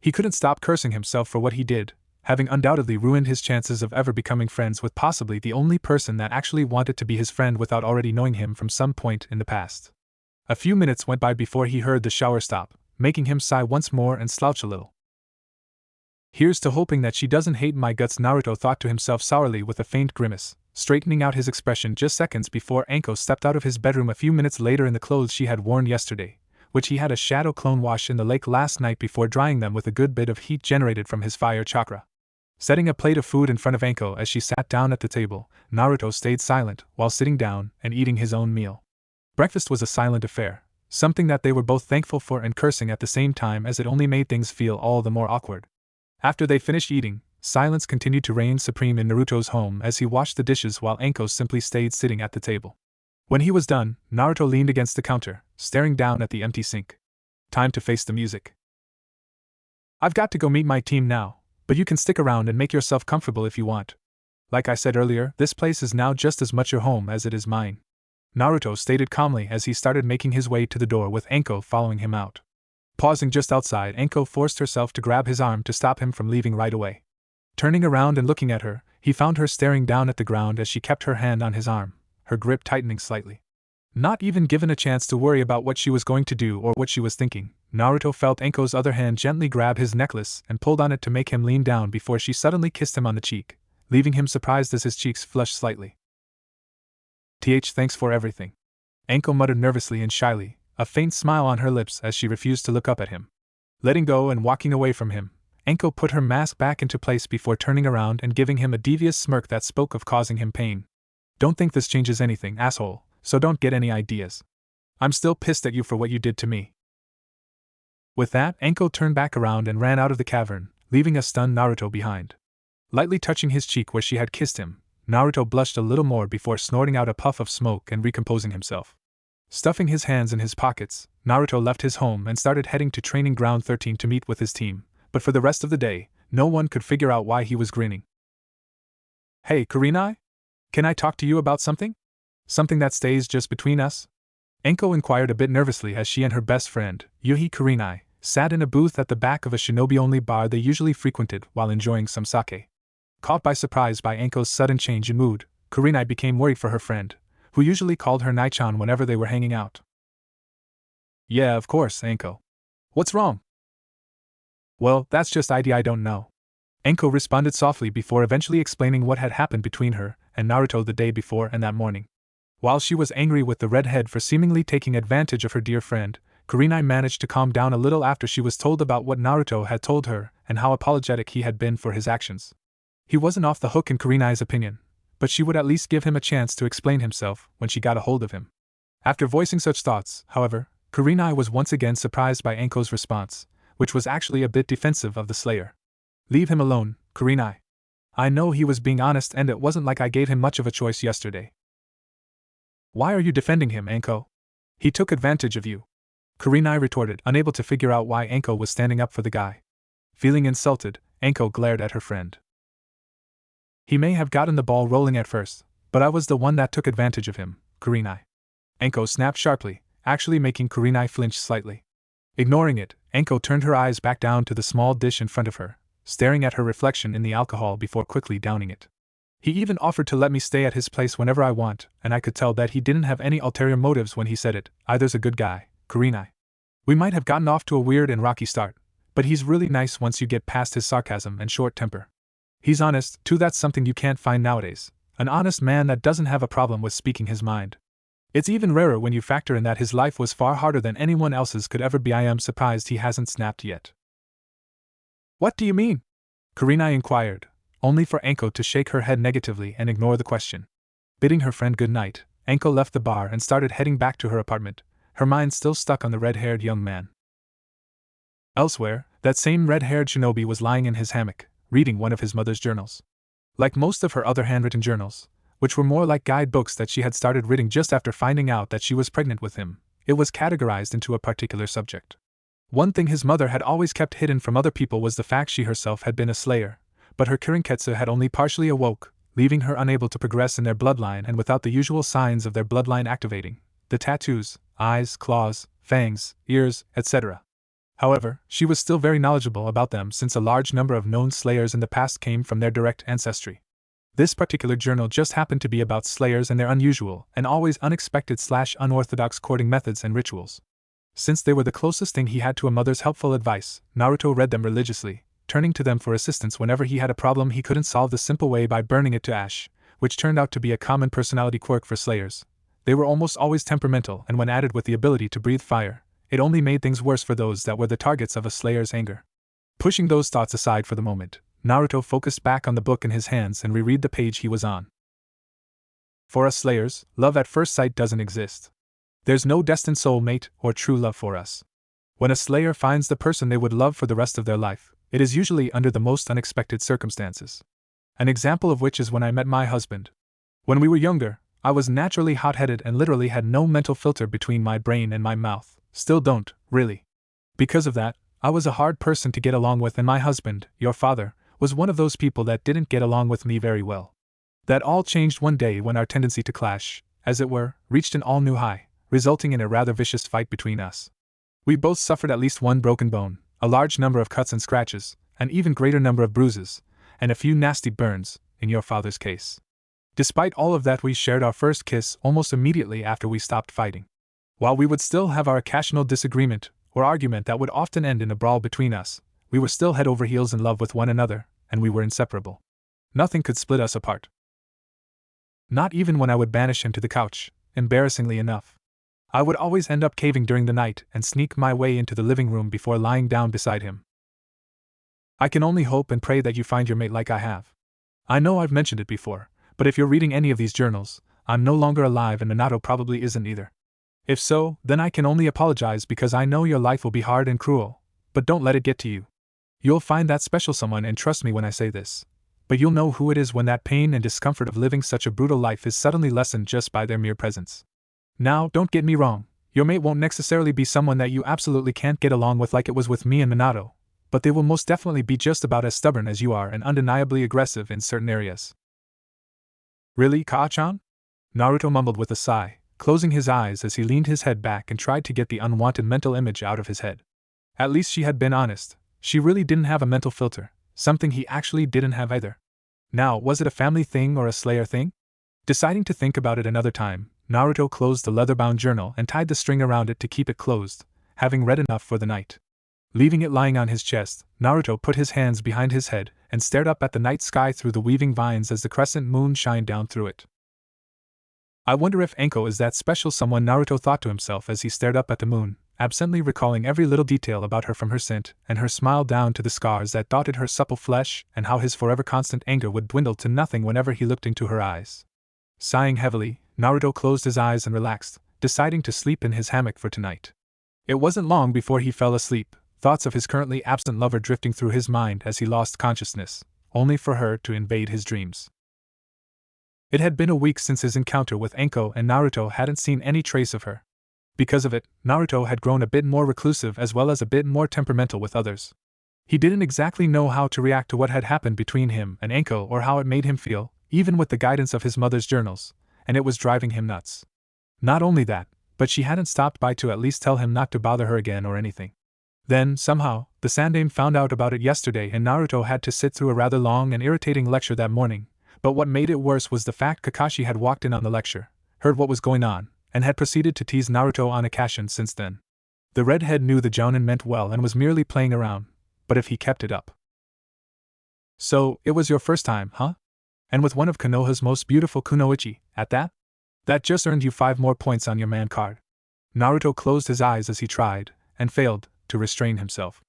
[SPEAKER 1] He couldn't stop cursing himself for what he did, having undoubtedly ruined his chances of ever becoming friends with possibly the only person that actually wanted to be his friend without already knowing him from some point in the past. A few minutes went by before he heard the shower stop, making him sigh once more and slouch a little. Here's to hoping that she doesn't hate my guts, Naruto thought to himself sourly with a faint grimace, straightening out his expression just seconds before Anko stepped out of his bedroom a few minutes later in the clothes she had worn yesterday, which he had a shadow clone wash in the lake last night before drying them with a good bit of heat generated from his fire chakra. Setting a plate of food in front of Anko as she sat down at the table, Naruto stayed silent while sitting down and eating his own meal. Breakfast was a silent affair, something that they were both thankful for and cursing at the same time as it only made things feel all the more awkward. After they finished eating, silence continued to reign supreme in Naruto's home as he washed the dishes while Anko simply stayed sitting at the table. When he was done, Naruto leaned against the counter, staring down at the empty sink. Time to face the music. I've got to go meet my team now, but you can stick around and make yourself comfortable if you want. Like I said earlier, this place is now just as much your home as it is mine. Naruto stated calmly as he started making his way to the door with Anko following him out. Pausing just outside, Anko forced herself to grab his arm to stop him from leaving right away. Turning around and looking at her, he found her staring down at the ground as she kept her hand on his arm, her grip tightening slightly. Not even given a chance to worry about what she was going to do or what she was thinking, Naruto felt Anko's other hand gently grab his necklace and pulled on it to make him lean down before she suddenly kissed him on the cheek, leaving him surprised as his cheeks flushed slightly. Thanks for everything. Anko muttered nervously and shyly, a faint smile on her lips as she refused to look up at him. Letting go and walking away from him, Anko put her mask back into place before turning around and giving him a devious smirk that spoke of causing him pain. Don't think this changes anything, asshole, so don't get any ideas. I'm still pissed at you for what you did to me. With that, Anko turned back around and ran out of the cavern, leaving a stunned Naruto behind. Lightly touching his cheek where she had kissed him, Naruto blushed a little more before snorting out a puff of smoke and recomposing himself. Stuffing his hands in his pockets, Naruto left his home and started heading to Training Ground 13 to meet with his team, but for the rest of the day, no one could figure out why he was grinning. Hey, Kurenai? Can I talk to you about something? Something that stays just between us? Anko inquired a bit nervously as she and her best friend, Yuhi Kurenai, sat in a booth at the back of a shinobi-only bar they usually frequented while enjoying some sake. Caught by surprise by Anko's sudden change in mood, Kurenai became worried for her friend, who usually called her Nai-chan whenever they were hanging out. Yeah, of course, Anko. What's wrong? Well, that's just I don't know. Anko responded softly before eventually explaining what had happened between her and Naruto the day before and that morning. While she was angry with the redhead for seemingly taking advantage of her dear friend, Kurenai managed to calm down a little after she was told about what Naruto had told her and how apologetic he had been for his actions. He wasn't off the hook in Kurenai's opinion, but she would at least give him a chance to explain himself when she got a hold of him. After voicing such thoughts, however, Kurenai was once again surprised by Anko's response, which was actually a bit defensive of the Slayer. Leave him alone, Kurenai. I know he was being honest and it wasn't like I gave him much of a choice yesterday. Why are you defending him, Anko? He took advantage of you. Kurenai retorted, unable to figure out why Anko was standing up for the guy. Feeling insulted, Anko glared at her friend. He may have gotten the ball rolling at first, but I was the one that took advantage of him, Kurenai. Anko snapped sharply, actually making Kurenai flinch slightly. Ignoring it, Anko turned her eyes back down to the small dish in front of her, staring at her reflection in the alcohol before quickly downing it. He even offered to let me stay at his place whenever I want, and I could tell that he didn't have any ulterior motives when he said it. Either's a good guy, Kurenai. We might have gotten off to a weird and rocky start, but he's really nice once you get past his sarcasm and short temper. He's honest, too. That's something you can't find nowadays. An honest man that doesn't have a problem with speaking his mind. It's even rarer when you factor in that his life was far harder than anyone else's could ever be. I am surprised he hasn't snapped yet. What do you mean? Kurenai inquired, only for Anko to shake her head negatively and ignore the question. Bidding her friend good night, Anko left the bar and started heading back to her apartment, her mind still stuck on the red-haired young man. Elsewhere, that same red-haired shinobi was lying in his hammock, reading one of his mother's journals. Like most of her other handwritten journals, which were more like guidebooks that she had started reading just after finding out that she was pregnant with him, it was categorized into a particular subject. One thing his mother had always kept hidden from other people was the fact she herself had been a slayer, but her Kirinketsu had only partially awoke, leaving her unable to progress in their bloodline and without the usual signs of their bloodline activating: the tattoos, eyes, claws, fangs, ears, etc. However, she was still very knowledgeable about them since a large number of known slayers in the past came from their direct ancestry. This particular journal just happened to be about slayers and their unusual and always unexpected/unorthodox courting methods and rituals. Since they were the closest thing he had to a mother's helpful advice, Naruto read them religiously, turning to them for assistance whenever he had a problem he couldn't solve the simple way by burning it to ash, which turned out to be a common personality quirk for slayers. They were almost always temperamental, and when added with the ability to breathe fire, it only made things worse for those that were the targets of a slayer's anger. Pushing those thoughts aside for the moment, Naruto focused back on the book in his hands and reread the page he was on. For us slayers, love at first sight doesn't exist. There's no destined soulmate or true love for us. When a slayer finds the person they would love for the rest of their life, it is usually under the most unexpected circumstances. An example of which is when I met my husband. When we were younger, I was naturally hot-headed and literally had no mental filter between my brain and my mouth. Still don't, really. Because of that, I was a hard person to get along with, and my husband, your father, was one of those people that didn't get along with me very well. That all changed one day when our tendency to clash, as it were, reached an all-new high, resulting in a rather vicious fight between us. We both suffered at least one broken bone, a large number of cuts and scratches, an even greater number of bruises, and a few nasty burns, in your father's case. Despite all of that, we shared our first kiss almost immediately after we stopped fighting. While we would still have our occasional disagreement or argument that would often end in a brawl between us, we were still head over heels in love with one another, and we were inseparable. Nothing could split us apart. Not even when I would banish him to the couch, embarrassingly enough. I would always end up caving during the night and sneak my way into the living room before lying down beside him. I can only hope and pray that you find your mate like I have. I know I've mentioned it before, but if you're reading any of these journals, I'm no longer alive and Minato probably isn't either. If so, then I can only apologize because I know your life will be hard and cruel, but don't let it get to you. You'll find that special someone, and trust me when I say this, but you'll know who it is when that pain and discomfort of living such a brutal life is suddenly lessened just by their mere presence. Now, don't get me wrong, your mate won't necessarily be someone that you absolutely can't get along with like it was with me and Minato, but they will most definitely be just about as stubborn as you are and undeniably aggressive in certain areas. Really, Kaa-chan? Naruto mumbled with a sigh, closing his eyes as he leaned his head back and tried to get the unwanted mental image out of his head. At least she had been honest. She really didn't have a mental filter, something he actually didn't have either. Now, was it a family thing or a slayer thing? Deciding to think about it another time, Naruto closed the leather-bound journal and tied the string around it to keep it closed, having read enough for the night. Leaving it lying on his chest, Naruto put his hands behind his head and stared up at the night sky through the weaving vines as the crescent moon shined down through it. I wonder if Anko is that special someone, Naruto thought to himself as he stared up at the moon, absently recalling every little detail about her, from her scent and her smile down to the scars that dotted her supple flesh, and how his forever constant anger would dwindle to nothing whenever he looked into her eyes. Sighing heavily, Naruto closed his eyes and relaxed, deciding to sleep in his hammock for tonight. It wasn't long before he fell asleep, thoughts of his currently absent lover drifting through his mind as he lost consciousness, only for her to invade his dreams. It had been a week since his encounter with Anko, and Naruto hadn't seen any trace of her. Because of it, Naruto had grown a bit more reclusive as well as a bit more temperamental with others. He didn't exactly know how to react to what had happened between him and Anko or how it made him feel, even with the guidance of his mother's journals, and it was driving him nuts. Not only that, but she hadn't stopped by to at least tell him not to bother her again or anything. Then, somehow, the Sandaime found out about it yesterday and Naruto had to sit through a rather long and irritating lecture that morning. But what made it worse was the fact Kakashi had walked in on the lecture, heard what was going on, and had proceeded to tease Naruto on occasion since then. The redhead knew the jounin meant well and was merely playing around, but if he kept it up. So, it was your first time, huh? And with one of Konoha's most beautiful kunoichi, at that? That just earned you 5 more points on your man card. Naruto closed his eyes as he tried, and failed, to restrain himself.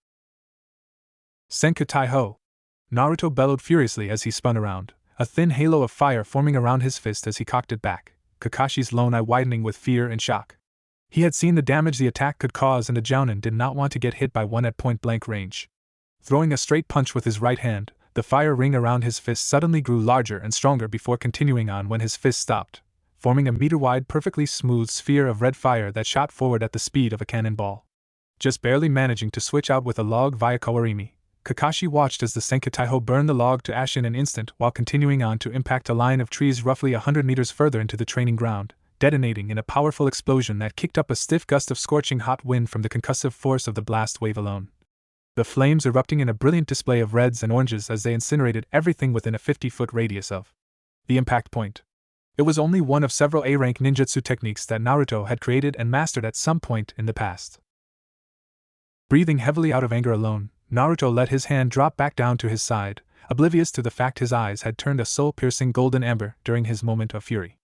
[SPEAKER 1] Senku Tai-ho! Naruto bellowed furiously as he spun around, a thin halo of fire forming around his fist as he cocked it back, Kakashi's lone eye widening with fear and shock. He had seen the damage the attack could cause, and the jounin did not want to get hit by one at point-blank range. Throwing a straight punch with his right hand, the fire ring around his fist suddenly grew larger and stronger before continuing on when his fist stopped, forming a meter-wide, perfectly smooth sphere of red fire that shot forward at the speed of a cannonball. Just barely managing to switch out with a log via Kawarimi, Kakashi watched as the Senketaiho burned the log to ash in an instant while continuing on to impact a line of trees roughly 100 meters further into the training ground, detonating in a powerful explosion that kicked up a stiff gust of scorching hot wind from the concussive force of the blast wave alone. The flames erupting in a brilliant display of reds and oranges as they incinerated everything within a 50-foot radius of the impact point. It was only one of several A-rank ninjutsu techniques that Naruto had created and mastered at some point in the past. Breathing heavily out of anger alone, Naruto let his hand drop back down to his side, oblivious to the fact his eyes had turned a soul-piercing golden amber during his moment of fury.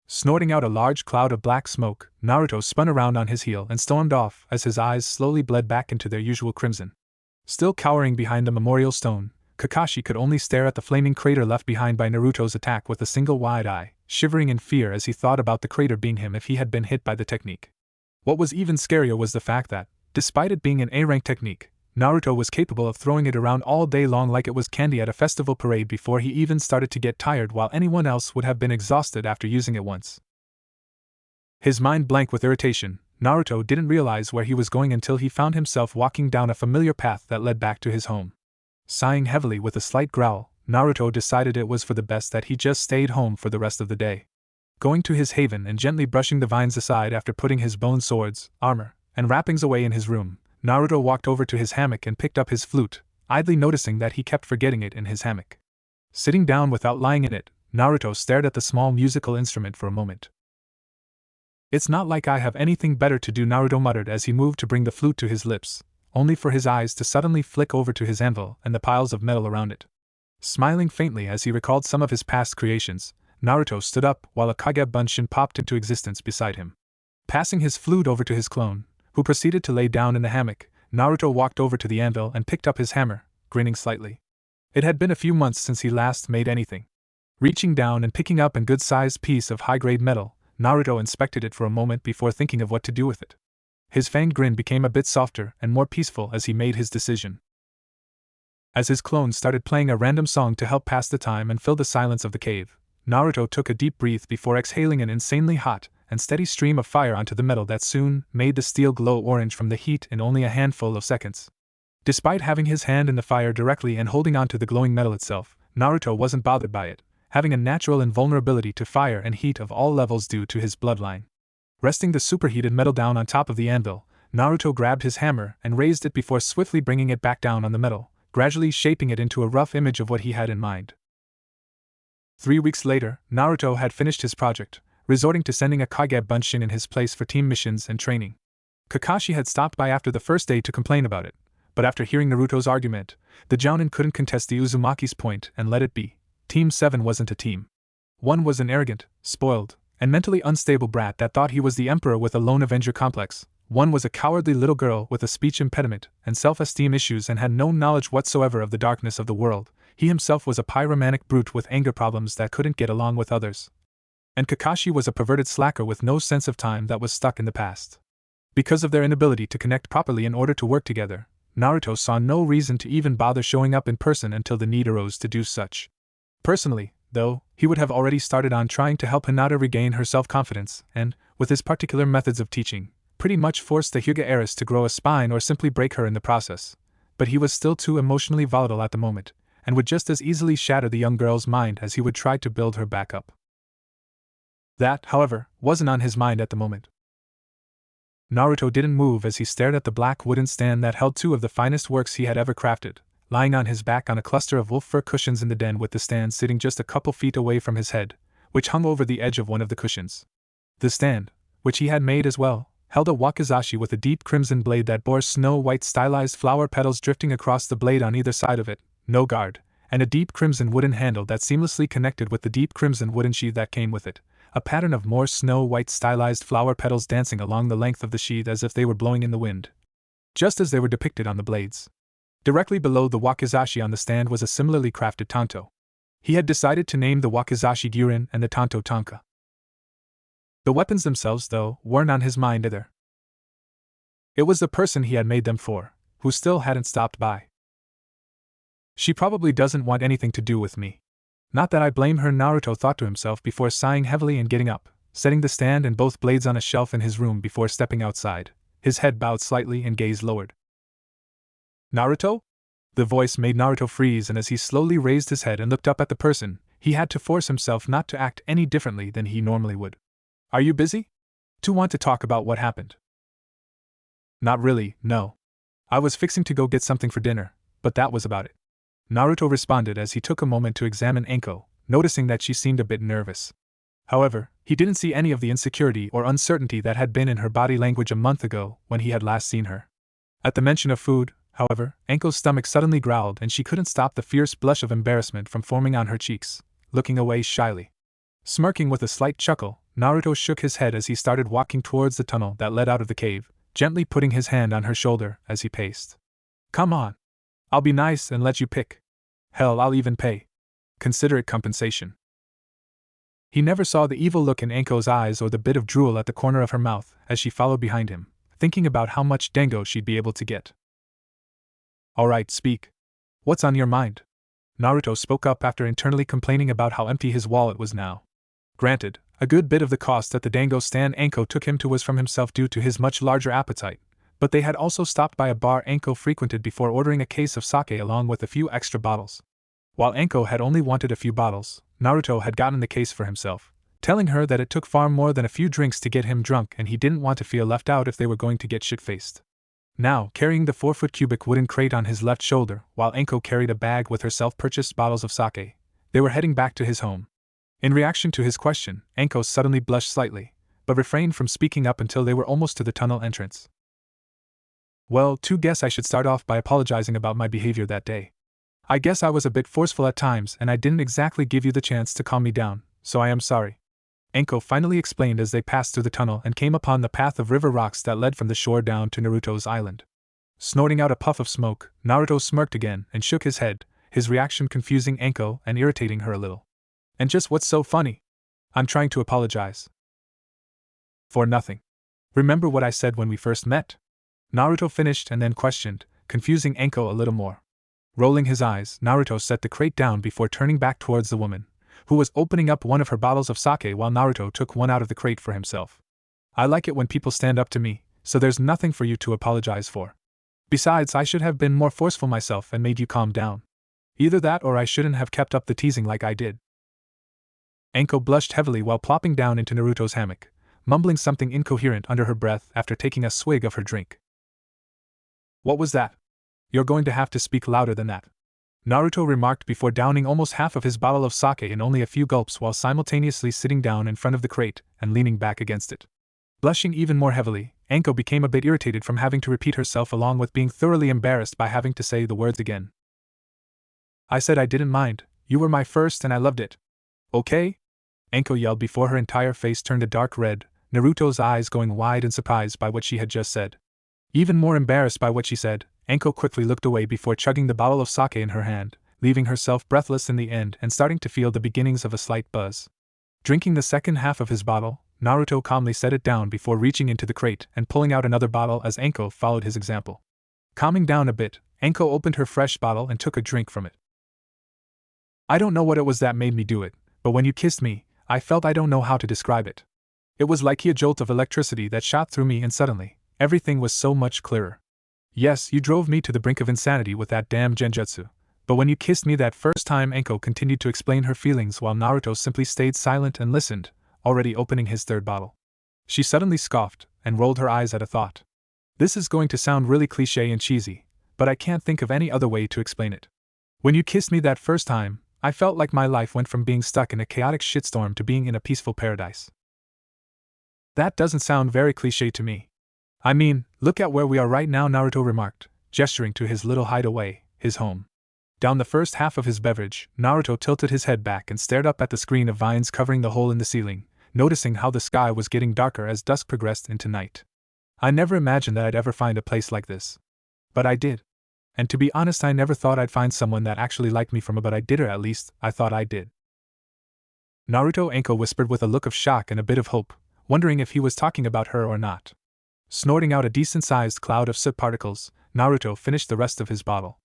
[SPEAKER 1] Snorting out a large cloud of black smoke, Naruto spun around on his heel and stormed off as his eyes slowly bled back into their usual crimson. Still cowering behind the memorial stone, Kakashi could only stare at the flaming crater left behind by Naruto's attack with a single wide eye, shivering in fear as he thought about the crater being him if he had been hit by the technique. What was even scarier was the fact that, despite it being an A-rank technique, Naruto was capable of throwing it around all day long like it was candy at a festival parade before he even started to get tired, while anyone else would have been exhausted after using it once. His mind blank with irritation, Naruto didn't realize where he was going until he found himself walking down a familiar path that led back to his home. Sighing heavily with a slight growl, Naruto decided it was for the best that he just stayed home for the rest of the day. Going to his haven and gently brushing the vines aside after putting his bone swords, armor, and wrappings away in his room, Naruto walked over to his hammock and picked up his flute, idly noticing that he kept forgetting it in his hammock. Sitting down without lying in it, Naruto stared at the small musical instrument for a moment. "It's not like I have anything better to do," Naruto muttered as he moved to bring the flute to his lips, only for his eyes to suddenly flick over to his anvil and the piles of metal around it. Smiling faintly as he recalled some of his past creations, Naruto stood up while a Kage Bunshin popped into existence beside him. Passing his flute over to his clone, who proceeded to lay down in the hammock, Naruto walked over to the anvil and picked up his hammer, grinning slightly. It had been a few months since he last made anything. Reaching down and picking up a good-sized piece of high-grade metal, Naruto inspected it for a moment before thinking of what to do with it. His fanged grin became a bit softer and more peaceful as he made his decision. As his clone started playing a random song to help pass the time and fill the silence of the cave, Naruto took a deep breath before exhaling an insanely hot and steady stream of fire onto the metal that soon made the steel glow orange from the heat in only a handful of seconds. Despite having his hand in the fire directly and holding onto the glowing metal itself, Naruto wasn't bothered by it, having a natural invulnerability to fire and heat of all levels due to his bloodline. Resting the superheated metal down on top of the anvil, Naruto grabbed his hammer and raised it before swiftly bringing it back down on the metal, gradually shaping it into a rough image of what he had in mind. 3 weeks later, Naruto had finished his project, resorting to sending a Kage Bunshin in his place for team missions and training. Kakashi had stopped by after the first day to complain about it, but after hearing Naruto's argument, the Jounin couldn't contest the Uzumaki's point and let it be. Team 7 wasn't a team. One was an arrogant, spoiled, and mentally unstable brat that thought he was the emperor with a lone avenger complex. One was a cowardly little girl with a speech impediment and self-esteem issues and had no knowledge whatsoever of the darkness of the world. He himself was a pyromanic brute with anger problems that couldn't get along with others. And Kakashi was a perverted slacker with no sense of time that was stuck in the past. Because of their inability to connect properly in order to work together, Naruto saw no reason to even bother showing up in person until the need arose to do such. Personally, though, he would have already started on trying to help Hinata regain her self-confidence and, with his particular methods of teaching, pretty much force the Hyuga heiress to grow a spine or simply break her in the process. But he was still too emotionally volatile at the moment, and would just as easily shatter the young girl's mind as he would try to build her back up. That, however, wasn't on his mind at the moment. Naruto didn't move as he stared at the black wooden stand that held 2 of the finest works he had ever crafted, lying on his back on a cluster of wolf fur cushions in the den with the stand sitting just a couple feet away from his head, which hung over the edge of one of the cushions. The stand, which he had made as well, held a wakizashi with a deep crimson blade that bore snow-white stylized flower petals drifting across the blade on either side of it, no guard, and a deep crimson wooden handle that seamlessly connected with the deep crimson wooden sheath that came with it, a pattern of more snow-white stylized flower petals dancing along the length of the sheath as if they were blowing in the wind, just as they were depicted on the blades. Directly below the wakizashi on the stand was a similarly crafted tanto. He had decided to name the wakizashi Gyurin and the tanto Tanka. The weapons themselves, though, weren't on his mind either. It was the person he had made them for, who still hadn't stopped by. She probably doesn't want anything to do with me. Not that I blame her, Naruto thought to himself before sighing heavily and getting up, setting the stand and both blades on a shelf in his room before stepping outside, his head bowed slightly and gaze lowered. Naruto? The voice made Naruto freeze, and as he slowly raised his head and looked up at the person, he had to force himself not to act any differently than he normally would. Are you busy? To want to talk about what happened? Not really, no. I was fixing to go get something for dinner, but that was about it. Naruto responded as he took a moment to examine Anko, noticing that she seemed a bit nervous. However, he didn't see any of the insecurity or uncertainty that had been in her body language a month ago when he had last seen her. At the mention of food, however, Anko's stomach suddenly growled and she couldn't stop the fierce blush of embarrassment from forming on her cheeks, looking away shyly. Smirking with a slight chuckle, Naruto shook his head as he started walking towards the tunnel that led out of the cave, gently putting his hand on her shoulder as he paced. Come on. I'll be nice and let you pick. Hell, I'll even pay. Consider it compensation. He never saw the evil look in Anko's eyes or the bit of drool at the corner of her mouth as she followed behind him, thinking about how much dango she'd be able to get. Alright, speak. What's on your mind? Naruto spoke up after internally complaining about how empty his wallet was now. Granted, a good bit of the cost at the dango stand Anko took him to was from himself due to his much larger appetite, but they had also stopped by a bar Anko frequented before ordering a case of sake along with a few extra bottles. While Anko had only wanted a few bottles, Naruto had gotten the case for himself, telling her that it took far more than a few drinks to get him drunk and he didn't want to feel left out if they were going to get shit-faced. Now, carrying the 4-foot cubic wooden crate on his left shoulder, while Anko carried a bag with her self-purchased bottles of sake, they were heading back to his home. In reaction to his question, Anko suddenly blushed slightly, but refrained from speaking up until they were almost to the tunnel entrance. Well, guess I should start off by apologizing about my behavior that day. I guess I was a bit forceful at times and I didn't exactly give you the chance to calm me down, so I am sorry. Anko finally explained as they passed through the tunnel and came upon the path of river rocks that led from the shore down to Naruto's island. Snorting out a puff of smoke, Naruto smirked again and shook his head, his reaction confusing Anko and irritating her a little. And just what's so funny? I'm trying to apologize. For nothing. Remember what I said when we first met? Naruto finished and then questioned, confusing Anko a little more. Rolling his eyes, Naruto set the crate down before turning back towards the woman, who was opening up one of her bottles of sake while Naruto took one out of the crate for himself. I like it when people stand up to me, so there's nothing for you to apologize for. Besides, I should have been more forceful myself and made you calm down. Either that or I shouldn't have kept up the teasing like I did. Anko blushed heavily while plopping down into Naruto's hammock, mumbling something incoherent under her breath after taking a swig of her drink. What was that? You're going to have to speak louder than that, Naruto remarked before downing almost half of his bottle of sake in only a few gulps while simultaneously sitting down in front of the crate and leaning back against it. Blushing even more heavily, Anko became a bit irritated from having to repeat herself along with being thoroughly embarrassed by having to say the words again. I said I didn't mind, you were my first and I loved it. Okay? Anko yelled before her entire face turned a dark red, Naruto's eyes going wide in surprise by what she had just said. Even more embarrassed by what she said, Anko quickly looked away before chugging the bottle of sake in her hand, leaving herself breathless in the end and starting to feel the beginnings of a slight buzz. Drinking the second half of his bottle, Naruto calmly set it down before reaching into the crate and pulling out another bottle as Anko followed his example. Calming down a bit, Anko opened her fresh bottle and took a drink from it. I don't know what it was that made me do it, but when you kissed me, I felt I don't know how to describe it. It was like a jolt of electricity that shot through me and suddenly, everything was so much clearer. Yes, you drove me to the brink of insanity with that damn genjutsu, but when you kissed me that first time, Anko continued to explain her feelings while Naruto simply stayed silent and listened, already opening his third bottle. She suddenly scoffed and rolled her eyes at a thought. This is going to sound really cliché and cheesy, but I can't think of any other way to explain it. When you kissed me that first time, I felt like my life went from being stuck in a chaotic shitstorm to being in a peaceful paradise. That doesn't sound very cliché to me. I mean, look at where we are right now, Naruto remarked, gesturing to his little hideaway, his home. Down the first half of his beverage, Naruto tilted his head back and stared up at the screen of vines covering the hole in the ceiling, noticing how the sky was getting darker as dusk progressed into night. I never imagined that I'd ever find a place like this. But I did. And to be honest, I never thought I'd find someone that actually liked me but I did, or at least, I thought I did. Naruto, Anko whispered with a look of shock and a bit of hope, wondering if he was talking about her or not. Snorting out a decent-sized cloud of soot particles, Naruto finished the rest of his bottle.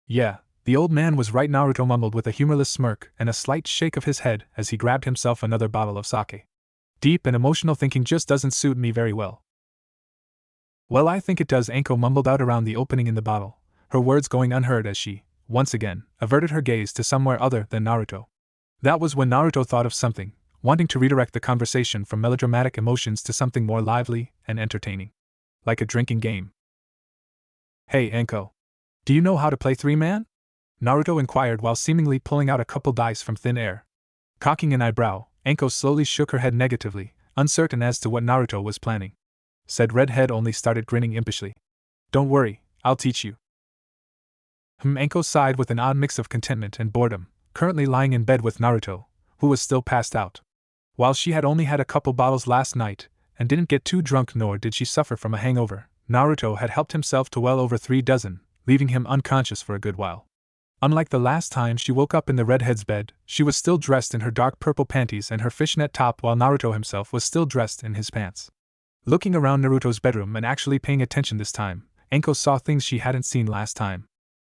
[SPEAKER 1] Yeah, the old man was right, Naruto mumbled with a humorless smirk and a slight shake of his head as he grabbed himself another bottle of sake. Deep and emotional thinking just doesn't suit me very well. Well, I think it does, Anko mumbled out around the opening in the bottle, her words going unheard as she, once again, averted her gaze to somewhere other than Naruto. That was when Naruto thought of something, wanting to redirect the conversation from melodramatic emotions to something more lively and entertaining. Like a drinking game. Hey, Anko. Do you know how to play three-man? Naruto inquired while seemingly pulling out a couple dice from thin air. Cocking an eyebrow, Anko slowly shook her head negatively, uncertain as to what Naruto was planning. Said Redhead only started grinning impishly. Don't worry, I'll teach you. Anko sighed with an odd mix of contentment and boredom, currently lying in bed with Naruto, who was still passed out. While she had only had a couple bottles last night, and didn't get too drunk nor did she suffer from a hangover, Naruto had helped himself to well over 3 dozen, leaving him unconscious for a good while. Unlike the last time she woke up in the redhead's bed, she was still dressed in her dark purple panties and her fishnet top while Naruto himself was still dressed in his pants. Looking around Naruto's bedroom and actually paying attention this time, Anko saw things she hadn't seen last time.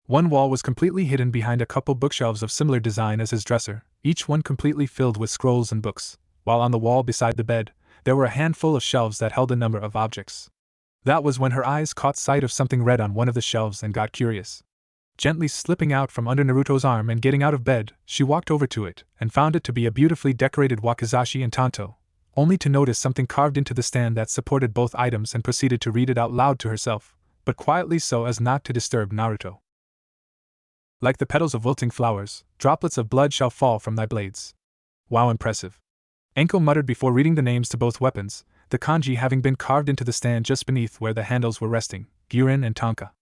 [SPEAKER 1] One wall was completely hidden behind a couple bookshelves of similar design as his dresser, each one completely filled with scrolls and books, while on the wall beside the bed, there were a handful of shelves that held a number of objects. That was when her eyes caught sight of something red on one of the shelves and got curious. Gently slipping out from under Naruto's arm and getting out of bed, she walked over to it and found it to be a beautifully decorated wakizashi and tanto, only to notice something carved into the stand that supported both items and proceeded to read it out loud to herself, but quietly so as not to disturb Naruto. Like the petals of wilting flowers, droplets of blood shall fall from thy blades. Wow, impressive. Anko muttered before reading the names to both weapons, the kanji having been carved into the stand just beneath where the handles were resting, Gyurin and Tanka.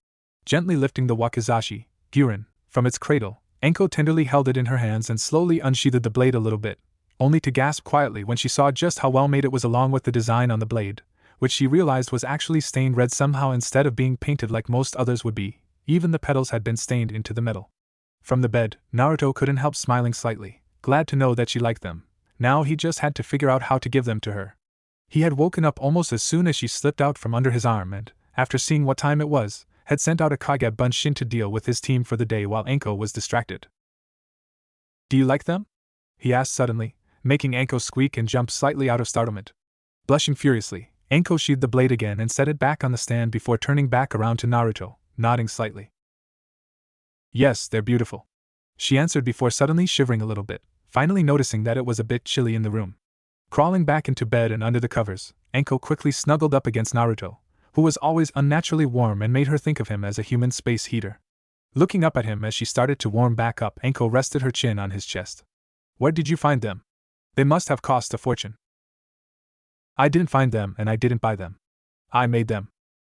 [SPEAKER 1] Gently lifting the wakizashi, Gyurin, from its cradle, Anko tenderly held it in her hands and slowly unsheathed the blade a little bit, only to gasp quietly when she saw just how well made it was along with the design on the blade, which she realized was actually stained red somehow instead of being painted like most others would be. Even the petals had been stained into the metal. From the bed, Naruto couldn't help smiling slightly, glad to know that she liked them. Now he just had to figure out how to give them to her. He had woken up almost as soon as she slipped out from under his arm and, after seeing what time it was, had sent out a Kage Bunshin to deal with his team for the day while Anko was distracted. Do you like them? He asked suddenly, making Anko squeak and jump slightly out of startlement. Blushing furiously, Anko sheathed the blade again and set it back on the stand before turning back around to Naruto, nodding slightly. Yes, they're beautiful. She answered before suddenly shivering a little bit, finally noticing that it was a bit chilly in the room. Crawling back into bed and under the covers, Anko quickly snuggled up against Naruto, who was always unnaturally warm and made her think of him as a human space heater. Looking up at him as she started to warm back up, Anko rested her chin on his chest. Where did you find them? They must have cost a fortune. I didn't find them and I didn't buy them. I made them.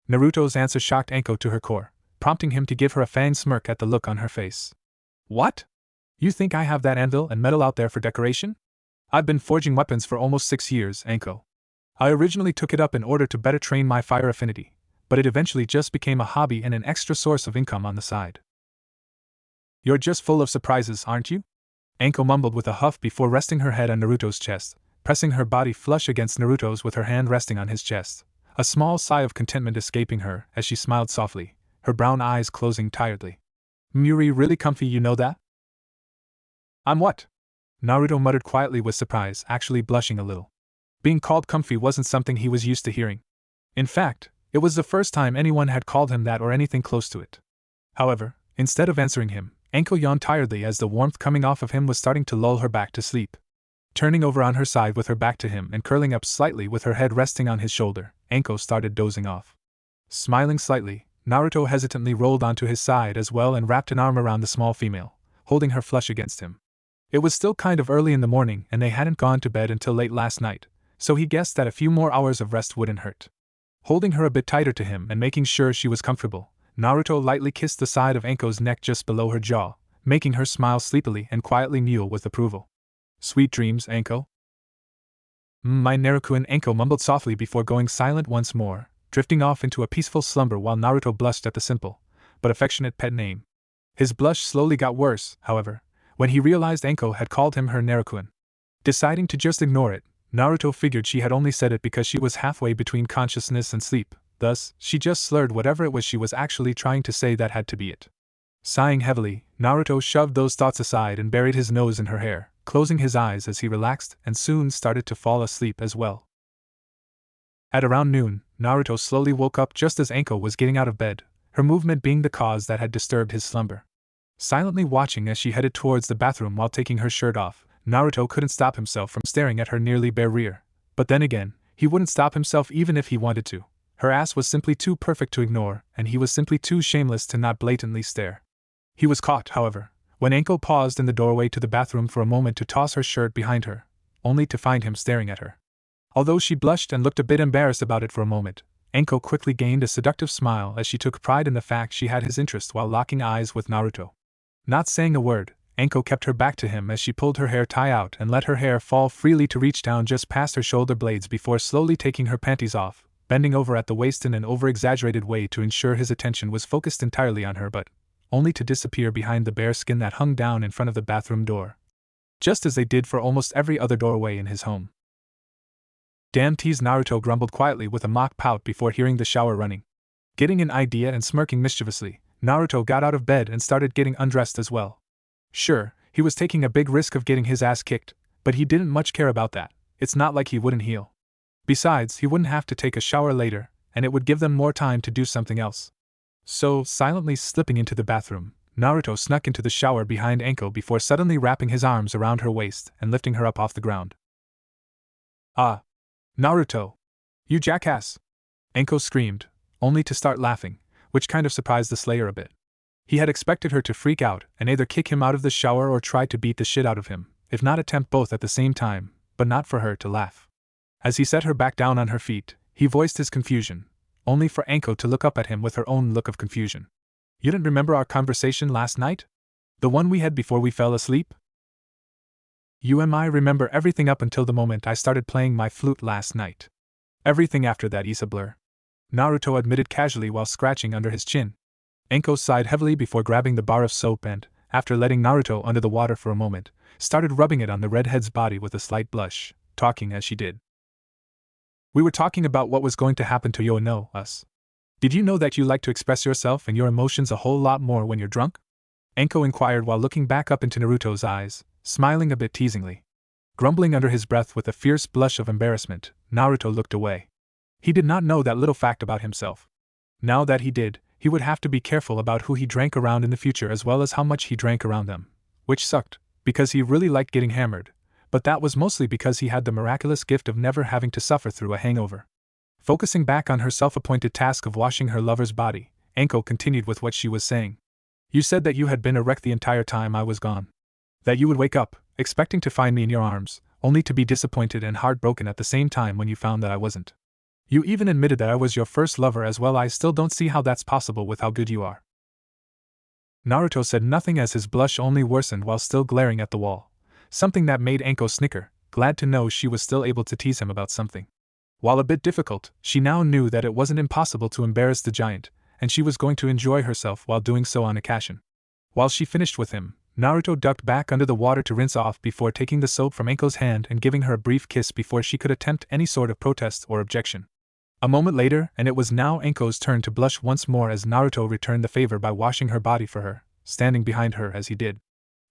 [SPEAKER 1] Naruto's answer shocked Anko to her core, prompting him to give her a fanged smirk at the look on her face. What? You think I have that anvil and metal out there for decoration? I've been forging weapons for almost 6 years, Anko. I originally took it up in order to better train my fire affinity, but it eventually just became a hobby and an extra source of income on the side. You're just full of surprises, aren't you? Anko mumbled with a huff before resting her head on Naruto's chest, pressing her body flush against Naruto's with her hand resting on his chest, a small sigh of contentment escaping her as she smiled softly, her brown eyes closing tiredly. Yuri really comfy, you know that? I'm what? Naruto muttered quietly with surprise, actually blushing a little. Being called comfy wasn't something he was used to hearing. In fact, it was the first time anyone had called him that or anything close to it. However, instead of answering him, Anko yawned tiredly as the warmth coming off of him was starting to lull her back to sleep. Turning over on her side with her back to him and curling up slightly with her head resting on his shoulder, Anko started dozing off. Smiling slightly, Naruto hesitantly rolled onto his side as well and wrapped an arm around the small female, holding her flush against him. It was still kind of early in the morning and they hadn't gone to bed until late last night, so he guessed that a few more hours of rest wouldn't hurt. Holding her a bit tighter to him and making sure she was comfortable, Naruto lightly kissed the side of Anko's neck just below her jaw, making her smile sleepily and quietly mew with approval. Sweet dreams, Anko. My Naruto, Anko mumbled softly before going silent once more, drifting off into a peaceful slumber while Naruto blushed at the simple, but affectionate pet name. His blush slowly got worse, however, when he realized Anko had called him her Naruto. Deciding to just ignore it, Naruto figured she had only said it because she was halfway between consciousness and sleep, thus, she just slurred whatever it was she was actually trying to say that had to be it. Sighing heavily, Naruto shoved those thoughts aside and buried his nose in her hair, closing his eyes as he relaxed and soon started to fall asleep as well. At around noon, Naruto slowly woke up just as Anko was getting out of bed, her movement being the cause that had disturbed his slumber. Silently watching as she headed towards the bathroom while taking her shirt off, Naruto couldn't stop himself from staring at her nearly bare rear. But then again, he wouldn't stop himself even if he wanted to. Her ass was simply too perfect to ignore, and he was simply too shameless to not blatantly stare. He was caught, however, when Anko paused in the doorway to the bathroom for a moment to toss her shirt behind her, only to find him staring at her. Although she blushed and looked a bit embarrassed about it for a moment, Anko quickly gained a seductive smile as she took pride in the fact she had his interest while locking eyes with Naruto. Not saying a word, Anko kept her back to him as she pulled her hair tie out and let her hair fall freely to reach down just past her shoulder blades before slowly taking her panties off, bending over at the waist in an over-exaggerated way to ensure his attention was focused entirely on her, but only to disappear behind the bare skin that hung down in front of the bathroom door. Just as they did for almost every other doorway in his home. Damn tease, Naruto grumbled quietly with a mock pout before hearing the shower running. Getting an idea and smirking mischievously, Naruto got out of bed and started getting undressed as well. Sure, he was taking a big risk of getting his ass kicked, but he didn't much care about that. It's not like he wouldn't heal. Besides, he wouldn't have to take a shower later, and it would give them more time to do something else. So, silently slipping into the bathroom, Naruto snuck into the shower behind Anko before suddenly wrapping his arms around her waist and lifting her up off the ground. "Ah! Naruto! You jackass!" Anko screamed, only to start laughing, which kind of surprised the Slayer a bit. He had expected her to freak out and either kick him out of the shower or try to beat the shit out of him, if not attempt both at the same time, but not for her to laugh. As he set her back down on her feet, he voiced his confusion, only for Anko to look up at him with her own look of confusion. "You didn't remember our conversation last night? The one we had before we fell asleep?" "I remember everything up until the moment I started playing my flute last night. Everything after that is a blur," Naruto admitted casually while scratching under his chin. Anko sighed heavily before grabbing the bar of soap and, after letting Naruto under the water for a moment, started rubbing it on the redhead's body with a slight blush, talking as she did. "We were talking about what was going to happen to you and us. Did you know that you like to express yourself and your emotions a whole lot more when you're drunk?" Anko inquired while looking back up into Naruto's eyes, smiling a bit teasingly. Grumbling under his breath with a fierce blush of embarrassment, Naruto looked away. He did not know that little fact about himself. Now that he did, he would have to be careful about who he drank around in the future as well as how much he drank around them, which sucked, because he really liked getting hammered, but that was mostly because he had the miraculous gift of never having to suffer through a hangover. Focusing back on her self-appointed task of washing her lover's body, Anko continued with what she was saying. "You said that you had been a wreck the entire time I was gone. That you would wake up, expecting to find me in your arms, only to be disappointed and heartbroken at the same time when you found that I wasn't. You even admitted that I was your first lover as well. I still don't see how that's possible with how good you are." Naruto said nothing as his blush only worsened while still glaring at the wall, something that made Anko snicker, glad to know she was still able to tease him about something. While a bit difficult, she now knew that it wasn't impossible to embarrass the giant, and she was going to enjoy herself while doing so on occasion. While she finished with him, Naruto ducked back under the water to rinse off before taking the soap from Anko's hand and giving her a brief kiss before she could attempt any sort of protest or objection. A moment later, and it was now Anko's turn to blush once more as Naruto returned the favor by washing her body for her, standing behind her as he did.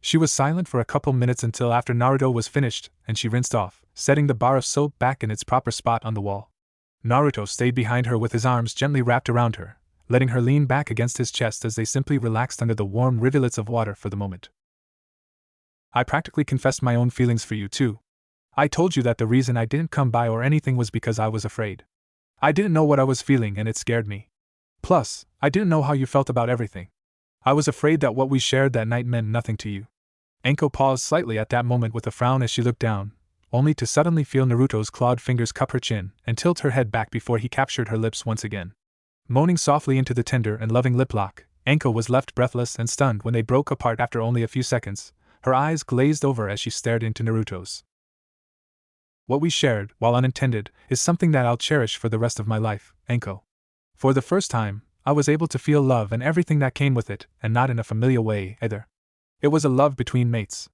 [SPEAKER 1] She was silent for a couple minutes until after Naruto was finished, and she rinsed off, setting the bar of soap back in its proper spot on the wall. Naruto stayed behind her with his arms gently wrapped around her, letting her lean back against his chest as they simply relaxed under the warm rivulets of water for the moment. "I practically confessed my own feelings for you too. I told you that the reason I didn't come by or anything was because I was afraid. I didn't know what I was feeling and it scared me. Plus, I didn't know how you felt about everything. I was afraid that what we shared that night meant nothing to you." Anko paused slightly at that moment with a frown as she looked down, only to suddenly feel Naruto's clawed fingers cup her chin and tilt her head back before he captured her lips once again. Moaning softly into the tender and loving lip lock, Anko was left breathless and stunned when they broke apart after only a few seconds, her eyes glazed over as she stared into Naruto's. "What we shared, while unintended, is something that I'll cherish for the rest of my life, Anko. For the first time, I was able to feel love and everything that came with it, and not in a familial way, either. It was a love between mates.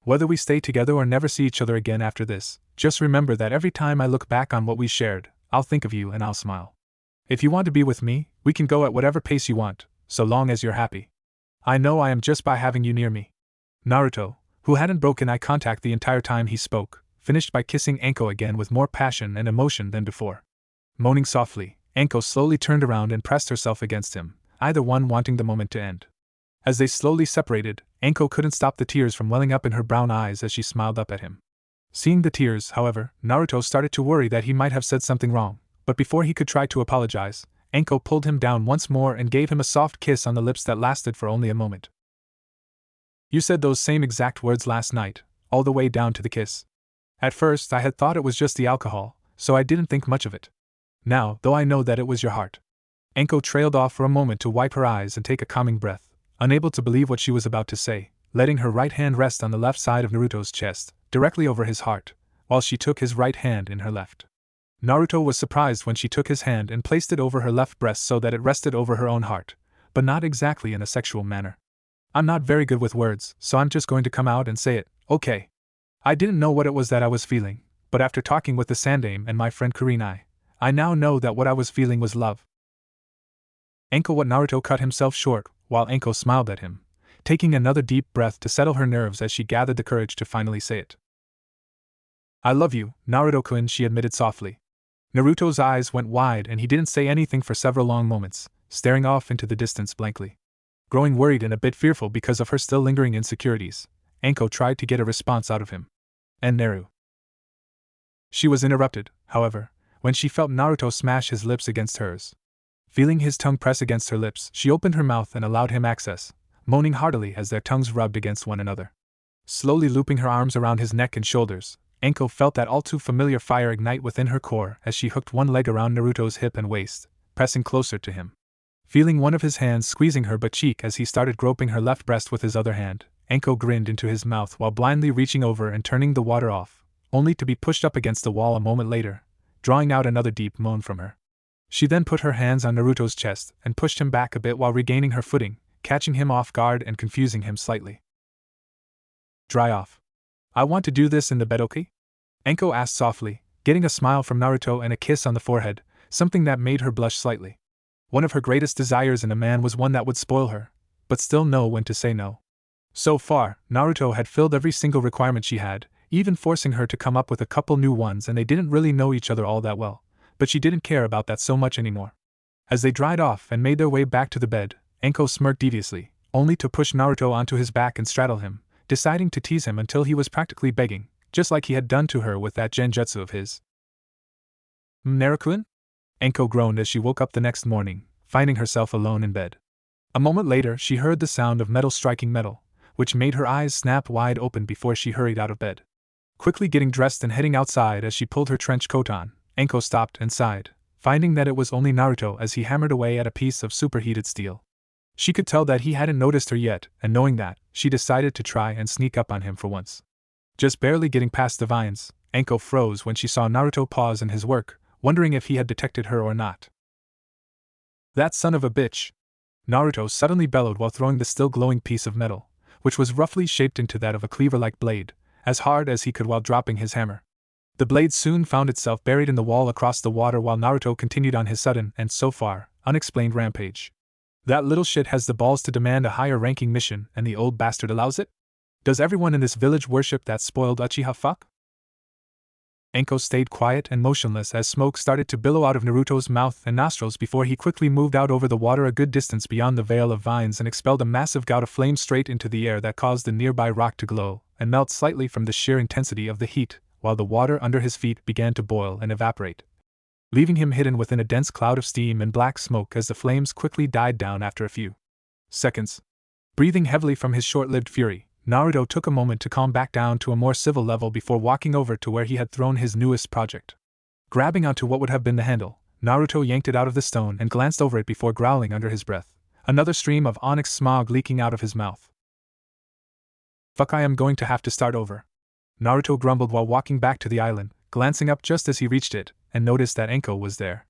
[SPEAKER 1] Whether we stay together or never see each other again after this, just remember that every time I look back on what we shared, I'll think of you and I'll smile. If you want to be with me, we can go at whatever pace you want, so long as you're happy. I know I am just by having you near me." Naruto, who hadn't broken eye contact the entire time he spoke, finished by kissing Anko again with more passion and emotion than before. Moaning softly, Anko slowly turned around and pressed herself against him, either one wanting the moment to end. As they slowly separated, Anko couldn't stop the tears from welling up in her brown eyes as she smiled up at him. Seeing the tears, however, Naruto started to worry that he might have said something wrong, but before he could try to apologize, Anko pulled him down once more and gave him a soft kiss on the lips that lasted for only a moment. "You said those same exact words last night, all the way down to the kiss. At first I had thought it was just the alcohol, so I didn't think much of it. Now, though, I know that it was your heart." Anko trailed off for a moment to wipe her eyes and take a calming breath, unable to believe what she was about to say, letting her right hand rest on the left side of Naruto's chest, directly over his heart, while she took his right hand in her left. Naruto was surprised when she took his hand and placed it over her left breast so that it rested over her own heart, but not exactly in a sexual manner. "I'm not very good with words, so I'm just going to come out and say it, okay? I didn't know what it was that I was feeling, but after talking with the Sandaime and my friend Kurenai, I now know that what I was feeling was love." Naruto cut himself short, while Anko smiled at him, taking another deep breath to settle her nerves as she gathered the courage to finally say it. "I love you, Naruto-kun," she admitted softly. Naruto's eyes went wide and he didn't say anything for several long moments, staring off into the distance blankly. Growing worried and a bit fearful because of her still lingering insecurities, Anko tried to get a response out of him. "And Naru?" She was interrupted, however, when she felt Naruto smash his lips against hers. Feeling his tongue press against her lips, she opened her mouth and allowed him access, moaning heartily as their tongues rubbed against one another. Slowly looping her arms around his neck and shoulders, Anko felt that all too familiar fire ignite within her core as she hooked one leg around Naruto's hip and waist, pressing closer to him. Feeling one of his hands squeezing her butt cheek as he started groping her left breast with his other hand, Anko grinned into his mouth while blindly reaching over and turning the water off, only to be pushed up against the wall a moment later, drawing out another deep moan from her. She then put her hands on Naruto's chest and pushed him back a bit while regaining her footing, catching him off guard and confusing him slightly. "Dry off. I want to do this in the bed, okay?" Anko asked softly, getting a smile from Naruto and a kiss on the forehead, something that made her blush slightly. One of her greatest desires in a man was one that would spoil her, but still know when to say no. So far, Naruto had filled every single requirement she had, even forcing her to come up with a couple new ones, and they didn't really know each other all that well, but she didn't care about that so much anymore. As they dried off and made their way back to the bed, Anko smirked deviously, only to push Naruto onto his back and straddle him, deciding to tease him until he was practically begging, just like he had done to her with that genjutsu of his. "Naru-kun?" Anko groaned as she woke up the next morning, finding herself alone in bed. A moment later she heard the sound of metal striking metal, which made her eyes snap wide open before she hurried out of bed. Quickly getting dressed and heading outside as she pulled her trench coat on, Anko stopped and sighed, finding that it was only Naruto as he hammered away at a piece of superheated steel. She could tell that he hadn't noticed her yet, and knowing that, she decided to try and sneak up on him for once. Just barely getting past the vines, Anko froze when she saw Naruto pause in his work, wondering if he had detected her or not. "That son of a bitch!" Naruto suddenly bellowed while throwing the still glowing piece of metal, which was roughly shaped into that of a cleaver-like blade, as hard as he could while dropping his hammer. The blade soon found itself buried in the wall across the water while Naruto continued on his sudden, and so far, unexplained rampage. "That little shit has the balls to demand a higher-ranking mission, and the old bastard allows it? Does everyone in this village worship that spoiled Uchiha fuck?" Anko stayed quiet and motionless as smoke started to billow out of Naruto's mouth and nostrils before he quickly moved out over the water a good distance beyond the veil of vines and expelled a massive gout of flame straight into the air that caused the nearby rock to glow and melt slightly from the sheer intensity of the heat, while the water under his feet began to boil and evaporate, leaving him hidden within a dense cloud of steam and black smoke as the flames quickly died down after a few seconds. Breathing heavily from his short-lived fury, Naruto took a moment to calm back down to a more civil level before walking over to where he had thrown his newest project. Grabbing onto what would have been the handle, Naruto yanked it out of the stone and glanced over it before growling under his breath, another stream of onyx smog leaking out of his mouth. "Fuck, I am going to have to start over," Naruto grumbled while walking back to the island, glancing up just as he reached it, and noticed that Anko was there.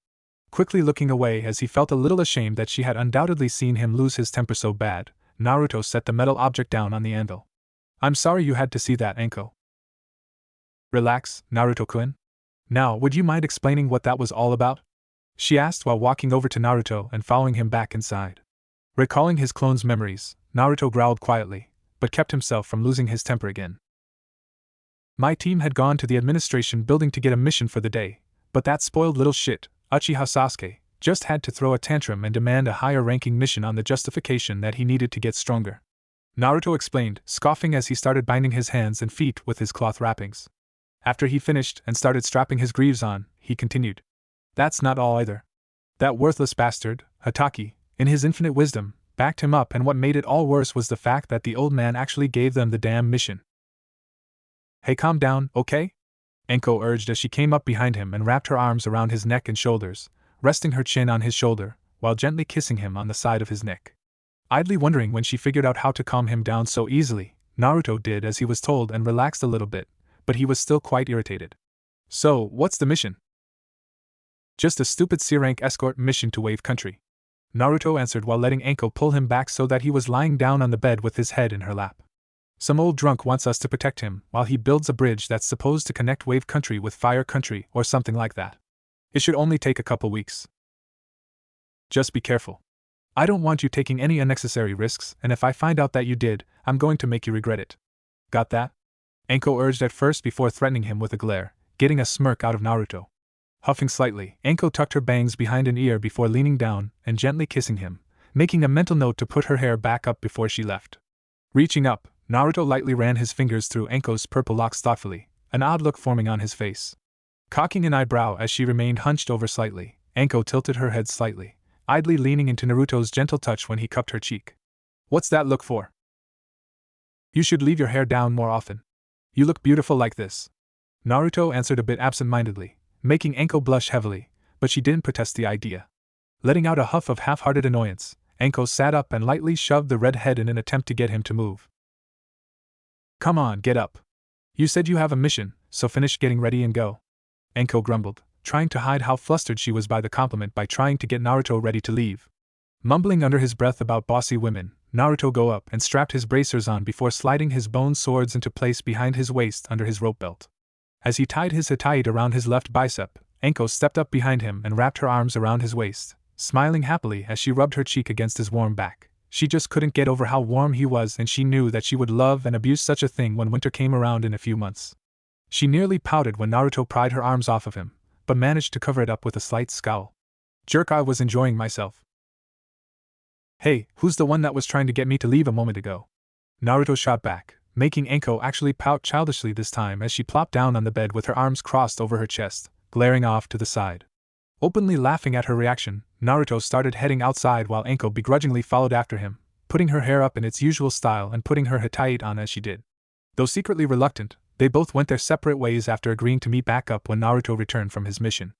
[SPEAKER 1] Quickly looking away as he felt a little ashamed that she had undoubtedly seen him lose his temper so bad, Naruto set the metal object down on the anvil. "I'm sorry you had to see that, Anko." "Relax, Naruto-kun. Now, would you mind explaining what that was all about?" she asked while walking over to Naruto and following him back inside. Recalling his clone's memories, Naruto growled quietly, but kept himself from losing his temper again. "My team had gone to the administration building to get a mission for the day, but that spoiled little shit, Uchiha Sasuke, Just had to throw a tantrum and demand a higher-ranking mission on the justification that he needed to get stronger. Naruto explained, scoffing as he started binding his hands and feet with his cloth wrappings. After he finished and started strapping his greaves on, he continued. That's not all either. That worthless bastard, Hatake, in his infinite wisdom, backed him up, and what made it all worse was the fact that the old man actually gave them the damn mission. Hey, calm down, okay? Enko urged as she came up behind him and wrapped her arms around his neck and shoulders, resting her chin on his shoulder, while gently kissing him on the side of his neck. Idly wondering when she figured out how to calm him down so easily, Naruto did as he was told and relaxed a little bit, but he was still quite irritated. So, what's the mission? Just a stupid C-rank escort mission to Wave Country, Naruto answered while letting Enko pull him back so that he was lying down on the bed with his head in her lap. Some old drunk wants us to protect him while he builds a bridge that's supposed to connect Wave Country with Fire Country or something like that. It should only take a couple weeks. Just be careful. I don't want you taking any unnecessary risks, and if I find out that you did, I'm going to make you regret it. Got that? Enko urged at first before threatening him with a glare, getting a smirk out of Naruto. Huffing slightly, Enko tucked her bangs behind an ear before leaning down and gently kissing him, making a mental note to put her hair back up before she left. Reaching up, Naruto lightly ran his fingers through Enko's purple locks thoughtfully, an odd look forming on his face. Cocking an eyebrow as she remained hunched over slightly, Enko tilted her head slightly, idly leaning into Naruto's gentle touch when he cupped her cheek. What's that look for? You should leave your hair down more often. You look beautiful like this. Naruto answered a bit absent-mindedly, making Enko blush heavily, but she didn't protest the idea. Letting out a huff of half-hearted annoyance, Enko sat up and lightly shoved the red head in an attempt to get him to move. Come on, get up. You said you have a mission, so finish getting ready and go. Enko grumbled, trying to hide how flustered she was by the compliment by trying to get Naruto ready to leave. Mumbling under his breath about bossy women, Naruto go up and strapped his bracers on before sliding his bone swords into place behind his waist under his rope belt. As he tied his hatayit around his left bicep, Enko stepped up behind him and wrapped her arms around his waist, smiling happily as she rubbed her cheek against his warm back. She just couldn't get over how warm he was, and she knew that she would love and abuse such a thing when winter came around in a few months. She nearly pouted when Naruto pried her arms off of him, but managed to cover it up with a slight scowl. Jerk, I was enjoying myself. Hey, who's the one that was trying to get me to leave a moment ago? Naruto shot back, making Enko actually pout childishly this time as she plopped down on the bed with her arms crossed over her chest, glaring off to the side. Openly laughing at her reaction, Naruto started heading outside while Enko begrudgingly followed after him, putting her hair up in its usual style and putting her hatayit on as she did. Though secretly reluctant, they both went their separate ways after agreeing to meet back up when Naruto returned from his mission.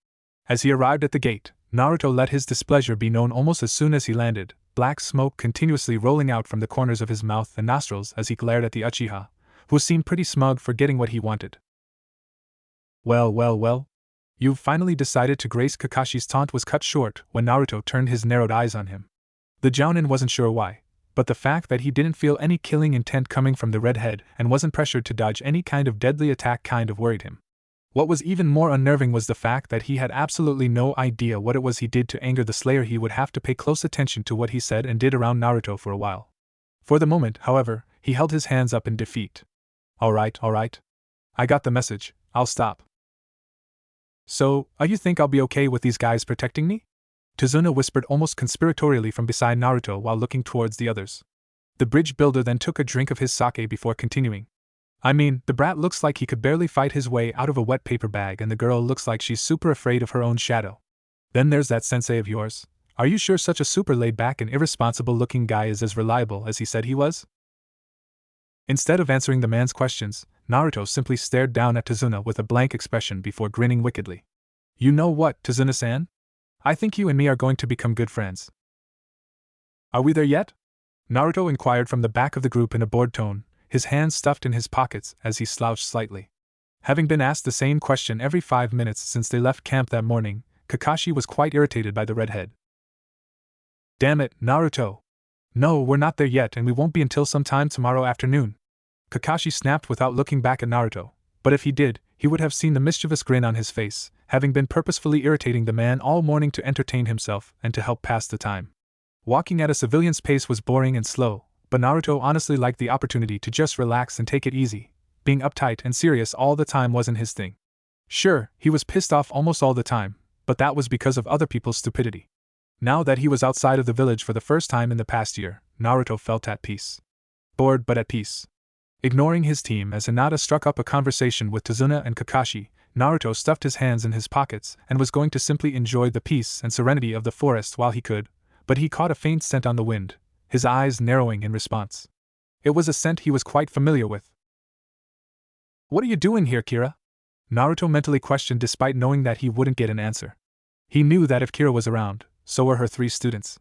[SPEAKER 1] As he arrived at the gate, Naruto let his displeasure be known almost as soon as he landed, black smoke continuously rolling out from the corners of his mouth and nostrils as he glared at the Uchiha, who seemed pretty smug for getting what he wanted. Well. You've finally decided to grace Kakashi's taunt was cut short when Naruto turned his narrowed eyes on him. The Jounin wasn't sure why, but the fact that he didn't feel any killing intent coming from the redhead and wasn't pressured to dodge any kind of deadly attack kind of worried him. What was even more unnerving was the fact that he had absolutely no idea what it was he did to anger the Slayer. He would have to pay close attention to what he said and did around Naruto for a while. For the moment, however, he held his hands up in defeat. Alright. I got the message, I'll stop. So, you think I'll be okay with these guys protecting me? Tazuna whispered almost conspiratorially from beside Naruto while looking towards the others. The bridge builder then took a drink of his sake before continuing. I mean, the brat looks like he could barely fight his way out of a wet paper bag, and the girl looks like she's super afraid of her own shadow. Then there's that sensei of yours. Are you sure such a super laid-back and irresponsible-looking guy is as reliable as he said he was? Instead of answering the man's questions, Naruto simply stared down at Tazuna with a blank expression before grinning wickedly. You know what, Tazuna-san? I think you and me are going to become good friends. Are we there yet? Naruto inquired from the back of the group in a bored tone, his hands stuffed in his pockets as he slouched slightly. Having been asked the same question every 5 minutes since they left camp that morning, Kakashi was quite irritated by the redhead. Damn it, Naruto! No, we're not there yet, and we won't be until sometime tomorrow afternoon. Kakashi snapped without looking back at Naruto, but if he did, he would have seen the mischievous grin on his face, having been purposefully irritating the man all morning to entertain himself and to help pass the time. Walking at a civilian's pace was boring and slow, but Naruto honestly liked the opportunity to just relax and take it easy. Being uptight and serious all the time wasn't his thing. Sure, he was pissed off almost all the time, but that was because of other people's stupidity. Now that he was outside of the village for the first time in the past year, Naruto felt at peace. Bored but at peace. Ignoring his team as Hinata struck up a conversation with Tazuna and Kakashi, Naruto stuffed his hands in his pockets and was going to simply enjoy the peace and serenity of the forest while he could, but he caught a faint scent on the wind, his eyes narrowing in response. It was a scent he was quite familiar with. "What are you doing here, Kira?" Naruto mentally questioned despite knowing that he wouldn't get an answer. He knew that if Kira was around, so were her 3 students.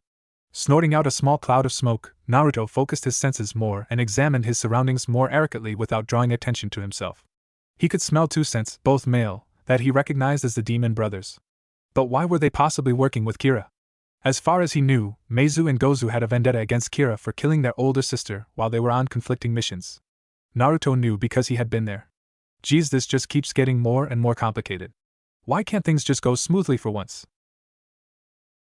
[SPEAKER 1] Snorting out a small cloud of smoke, Naruto focused his senses more and examined his surroundings more accurately without drawing attention to himself. He could smell 2 scents, both male, that he recognized as the demon brothers. But why were they possibly working with Kira? As far as he knew, Meizu and Gozu had a vendetta against Kira for killing their older sister while they were on conflicting missions. Naruto knew because he had been there. Geez, this just keeps getting more and more complicated. Why can't things just go smoothly for once?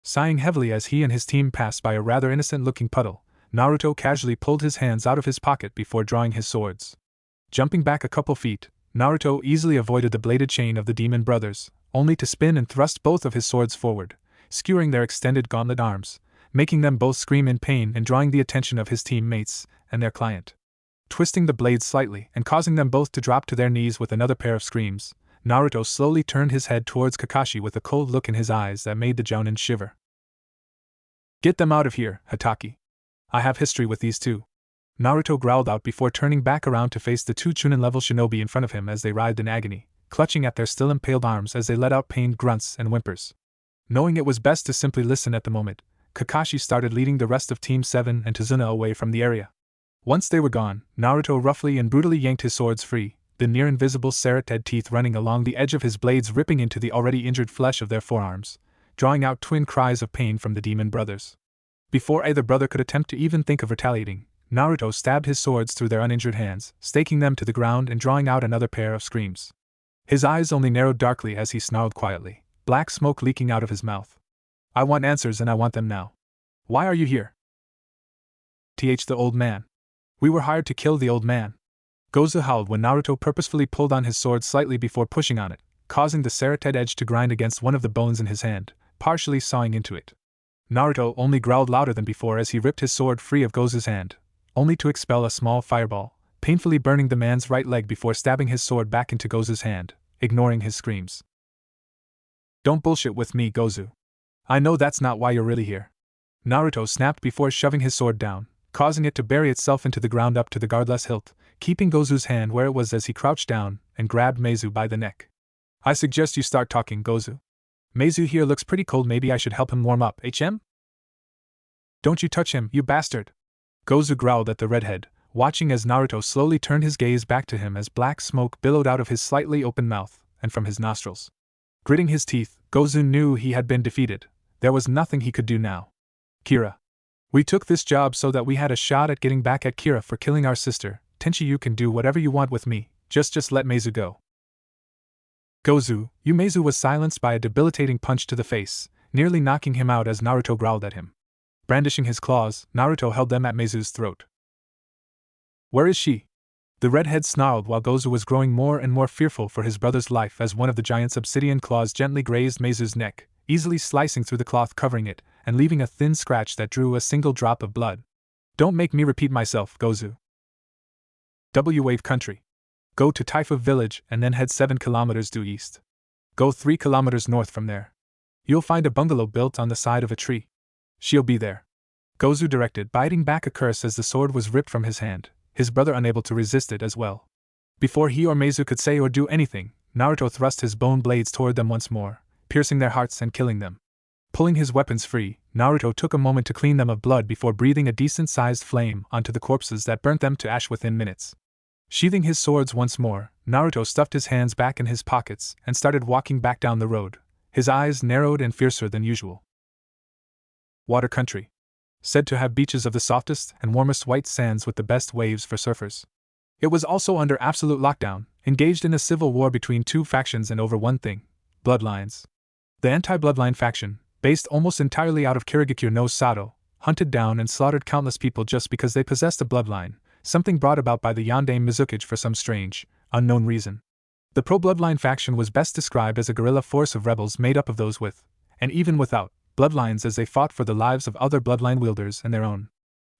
[SPEAKER 1] Sighing heavily as he and his team passed by a rather innocent-looking puddle, Naruto casually pulled his hands out of his pocket before drawing his swords. Jumping back a couple feet, Naruto easily avoided the bladed chain of the demon brothers, only to spin and thrust both of his swords forward, skewering their extended gauntlet arms, making them both scream in pain and drawing the attention of his teammates and their client. Twisting the blades slightly and causing them both to drop to their knees with another pair of screams, Naruto slowly turned his head towards Kakashi with a cold look in his eyes that made the Jounin shiver. "Get them out of here, Hatake. I have history with these 2. Naruto growled out before turning back around to face the 2 Chunin-level shinobi in front of him as they writhed in agony, clutching at their still impaled arms as they let out pained grunts and whimpers. Knowing it was best to simply listen at the moment, Kakashi started leading the rest of Team 7 and Tazuna away from the area. Once they were gone, Naruto roughly and brutally yanked his swords free, the near-invisible serrated teeth running along the edge of his blades ripping into the already injured flesh of their forearms, drawing out twin cries of pain from the demon brothers. Before either brother could attempt to even think of retaliating, Naruto stabbed his swords through their uninjured hands, staking them to the ground and drawing out another pair of screams. His eyes only narrowed darkly as he snarled quietly, black smoke leaking out of his mouth. "I want answers and I want them now. Why are you here?" The old man. "We were hired to kill the old man." Gozu howled when Naruto purposefully pulled on his sword slightly before pushing on it, causing the serrated edge to grind against one of the bones in his hand, partially sawing into it. Naruto only growled louder than before as he ripped his sword free of Gozu's hand, only to expel a small fireball, painfully burning the man's right leg before stabbing his sword back into Gozu's hand, ignoring his screams. "Don't bullshit with me, Gozu. I know that's not why you're really here." Naruto snapped before shoving his sword down, causing it to bury itself into the ground up to the guardless hilt, keeping Gozu's hand where it was as he crouched down and grabbed Meizu by the neck. "I suggest you start talking, Gozu. Meizu here looks pretty cold, maybe I should help him warm up, HM?" "Don't you touch him, you bastard!" Gozu growled at the redhead, watching as Naruto slowly turned his gaze back to him as black smoke billowed out of his slightly open mouth and from his nostrils. Gritting his teeth, Gozu knew he had been defeated. There was nothing he could do now. "Kira. We took this job so that we had a shot at getting back at Kira for killing our sister. Tenchi, you can do whatever you want with me, just let Meizu go." "Gozu, you." Meizu was silenced by a debilitating punch to the face, nearly knocking him out as Naruto growled at him. Brandishing his claws, Naruto held them at Meizu's throat. "Where is she?" The redhead snarled while Gozu was growing more and more fearful for his brother's life as one of the giant's obsidian claws gently grazed Meizu's neck, easily slicing through the cloth covering it, and leaving a thin scratch that drew a single drop of blood. "Don't make me repeat myself, Gozu. W-Wave Country. Go to Taifu Village and then head 7 kilometers due east. Go 3 kilometers north from there. You'll find a bungalow built on the side of a tree. She'll be there," Gozu directed, biting back a curse as the sword was ripped from his hand, his brother unable to resist it as well. Before he or Meizu could say or do anything, Naruto thrust his bone blades toward them once more, piercing their hearts and killing them. Pulling his weapons free, Naruto took a moment to clean them of blood before breathing a decent-sized flame onto the corpses that burnt them to ash within minutes. Sheathing his swords once more, Naruto stuffed his hands back in his pockets and started walking back down the road, his eyes narrowed and fiercer than usual. Water Country. Said to have beaches of the softest and warmest white sands with the best waves for surfers. It was also under absolute lockdown, engaged in a civil war between 2 factions and over one thing: bloodlines. The anti-bloodline faction, based almost entirely out of Kirigakure no Sato, hunted down and slaughtered countless people just because they possessed a bloodline, something brought about by the Yandere Mizukage for some strange, unknown reason. The pro-bloodline faction was best described as a guerrilla force of rebels made up of those with, and even without, bloodlines as they fought for the lives of other bloodline wielders and their own.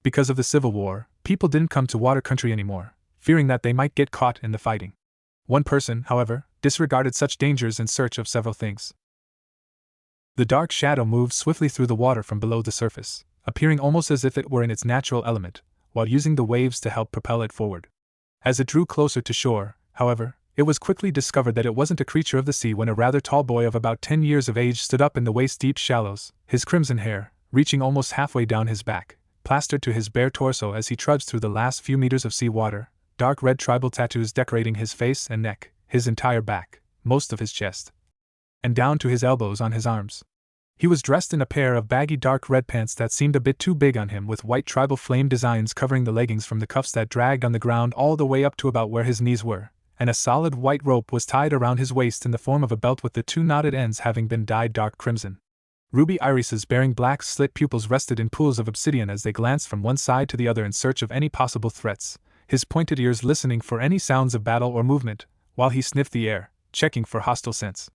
[SPEAKER 1] Because of the Civil War, people didn't come to Water Country anymore, fearing that they might get caught in the fighting. One person, however, disregarded such dangers in search of several things. The dark shadow moved swiftly through the water from below the surface, appearing almost as if it were in its natural element, while using the waves to help propel it forward. As it drew closer to shore, however, it was quickly discovered that it wasn't a creature of the sea when a rather tall boy of about 10 years of age stood up in the waist-deep shallows, his crimson hair, reaching almost halfway down his back, plastered to his bare torso as he trudged through the last few meters of sea water, dark red tribal tattoos decorating his face and neck, his entire back, most of his chest, and down to his elbows on his arms. He was dressed in a pair of baggy dark red pants that seemed a bit too big on him, with white tribal flame designs covering the leggings from the cuffs that dragged on the ground all the way up to about where his knees were, and a solid white rope was tied around his waist in the form of a belt with the two knotted ends having been dyed dark crimson. Ruby irises bearing black slit pupils rested in pools of obsidian as they glanced from one side to the other in search of any possible threats, his pointed ears listening for any sounds of battle or movement, while he sniffed the air, checking for hostile scents.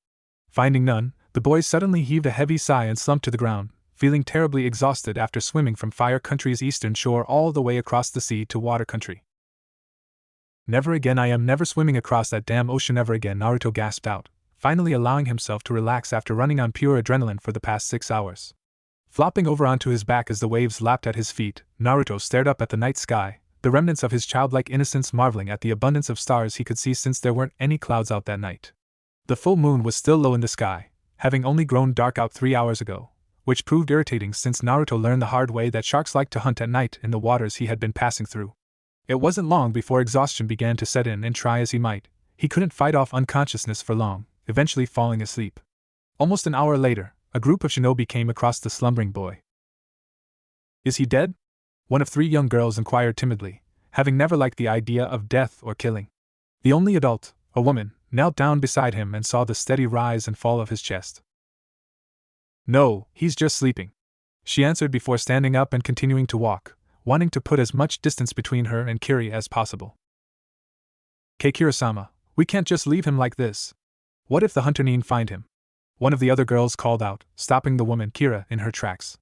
[SPEAKER 1] Finding none, the boy suddenly heaved a heavy sigh and slumped to the ground, feeling terribly exhausted after swimming from Fire Country's eastern shore all the way across the sea to Water Country. Never again, I am never swimming across that damn ocean ever again, Naruto gasped out, finally allowing himself to relax after running on pure adrenaline for the past 6 hours. Flopping over onto his back as the waves lapped at his feet, Naruto stared up at the night sky, the remnants of his childlike innocence marveling at the abundance of stars he could see since there weren't any clouds out that night. The full moon was still low in the sky, having only grown dark out 3 hours ago, which proved irritating since Naruto learned the hard way that sharks like to hunt at night in the waters he had been passing through. It wasn't long before exhaustion began to set in, and try as he might, he couldn't fight off unconsciousness for long, eventually falling asleep. Almost an hour later, a group of shinobi came across the slumbering boy. "Is he dead?" one of 3 young girls inquired timidly, having never liked the idea of death or killing. The only adult, a woman, knelt down beside him and saw the steady rise and fall of his chest. "No, he's just sleeping," she answered before standing up and continuing to walk, wanting to put as much distance between her and Kiri as possible. "Kira-sama, we can't just leave him like this. What if the hunter Nin find him?" one of the other girls called out, stopping the woman Kira in her tracks.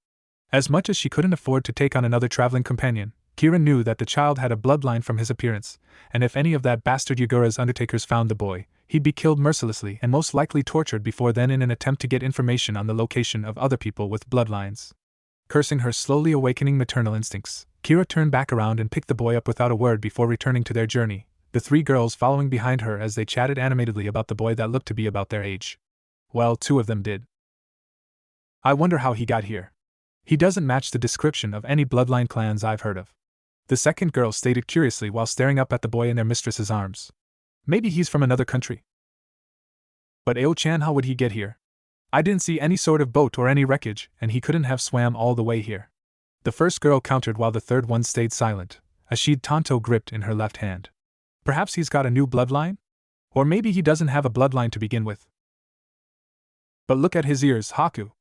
[SPEAKER 1] As much as she couldn't afford to take on another traveling companion, Kira knew that the child had a bloodline from his appearance, and if any of that bastard Yagura's undertakers found the boy, he'd be killed mercilessly and most likely tortured before then in an attempt to get information on the location of other people with bloodlines. Cursing her slowly awakening maternal instincts, Kira turned back around and picked the boy up without a word before returning to their journey, the 3 girls following behind her as they chatted animatedly about the boy that looked to be about their age. Well, 2 of them did. "I wonder how he got here. He doesn't match the description of any bloodline clans I've heard of," the second girl stated curiously while staring up at the boy in their mistress's arms. "Maybe he's from another country." "But Ao-chan, how would he get here? I didn't see any sort of boat or any wreckage, and he couldn't have swam all the way here," the first girl countered while the third one stayed silent, a sheath tanto gripped in her left hand. "Perhaps he's got a new bloodline? Or maybe he doesn't have a bloodline to begin with." "But look at his ears, Haku.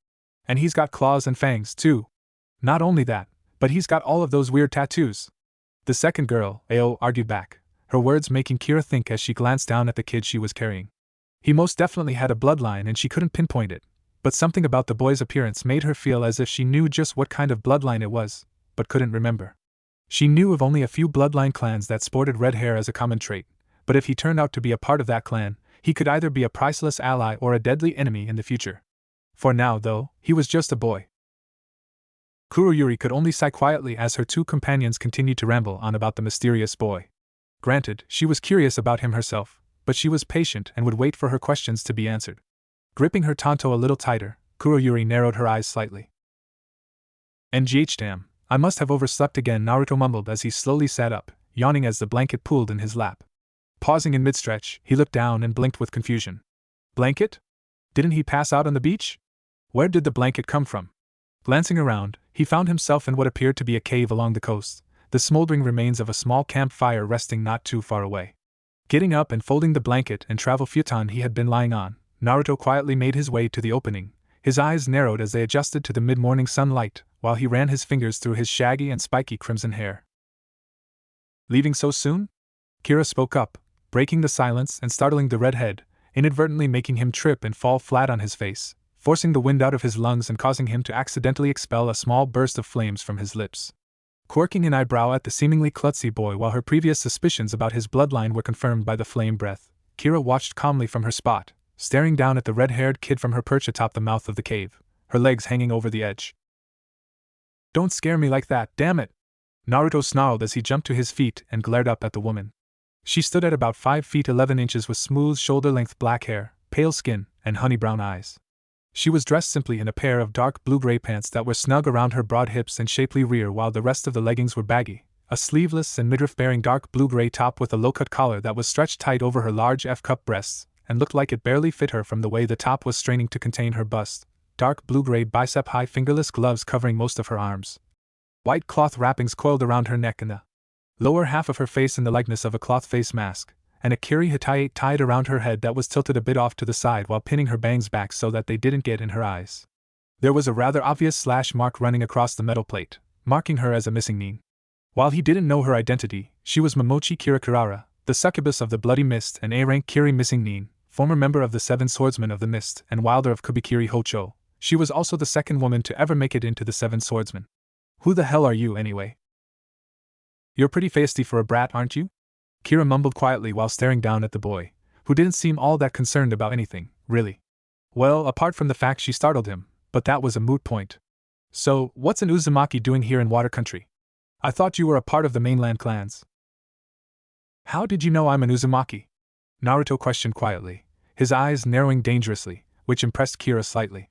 [SPEAKER 1] And he's got claws and fangs, too. Not only that, but he's got all of those weird tattoos," the second girl, Ao, argued back, her words making Kira think as she glanced down at the kid she was carrying. He most definitely had a bloodline and she couldn't pinpoint it, but something about the boy's appearance made her feel as if she knew just what kind of bloodline it was, but couldn't remember. She knew of only a few bloodline clans that sported red hair as a common trait, but if he turned out to be a part of that clan, he could either be a priceless ally or a deadly enemy in the future. For now, though, he was just a boy. Kuroyuri could only sigh quietly as her 2 companions continued to ramble on about the mysterious boy. Granted, she was curious about him herself, but she was patient and would wait for her questions to be answered. Gripping her tanto a little tighter, Kuroyuri narrowed her eyes slightly. "NGH, damn, I must have overslept again," Naruto mumbled as he slowly sat up, yawning as the blanket pooled in his lap. Pausing in mid-stretch, he looked down and blinked with confusion. "Blanket? Didn't he pass out on the beach? Where did the blanket come from?" Glancing around, he found himself in what appeared to be a cave along the coast, the smoldering remains of a small campfire resting not too far away. Getting up and folding the blanket and travel futon he had been lying on, Naruto quietly made his way to the opening, his eyes narrowed as they adjusted to the mid-morning sunlight, while he ran his fingers through his shaggy and spiky crimson hair. "Leaving so soon?" Kira spoke up, breaking the silence and startling the redhead, inadvertently making him trip and fall flat on his face, forcing the wind out of his lungs and causing him to accidentally expel a small burst of flames from his lips. Quirking an eyebrow at the seemingly klutzy boy while her previous suspicions about his bloodline were confirmed by the flame breath, Kira watched calmly from her spot, staring down at the red-haired kid from her perch atop the mouth of the cave, her legs hanging over the edge. "Don't scare me like that, damn it!" Naruto snarled as he jumped to his feet and glared up at the woman. She stood at about 5 feet 11 inches with smooth shoulder-length black hair, pale skin, and honey-brown eyes. She was dressed simply in a pair of dark blue-gray pants that were snug around her broad hips and shapely rear, while the rest of the leggings were baggy, a sleeveless and midriff-bearing dark blue-gray top with a low-cut collar that was stretched tight over her large F-cup breasts, and looked like it barely fit her from the way the top was straining to contain her bust, dark blue-gray bicep-high fingerless gloves covering most of her arms. White cloth wrappings coiled around her neck and the lower half of her face in the likeness of a cloth face mask, and a kiri hataye tied around her head that was tilted a bit off to the side while pinning her bangs back so that they didn't get in her eyes. There was a rather obvious slash mark running across the metal plate, marking her as a missing nin. While he didn't know her identity, she was Momochi Kirikurara, the succubus of the Bloody Mist and A-rank Kiri missing nin, former member of the Seven Swordsmen of the Mist and wielder of Kubikiri Hocho. She was also the second woman to ever make it into the Seven Swordsmen. "Who the hell are you, anyway? You're pretty feisty for a brat, aren't you?" Kira mumbled quietly while staring down at the boy, who didn't seem all that concerned about anything, really. Well, apart from the fact she startled him, but that was a moot point. "So, what's an Uzumaki doing here in Water Country? I thought you were a part of the mainland clans." "How did you know I'm an Uzumaki?" Naruto questioned quietly, his eyes narrowing dangerously, which impressed Kira slightly.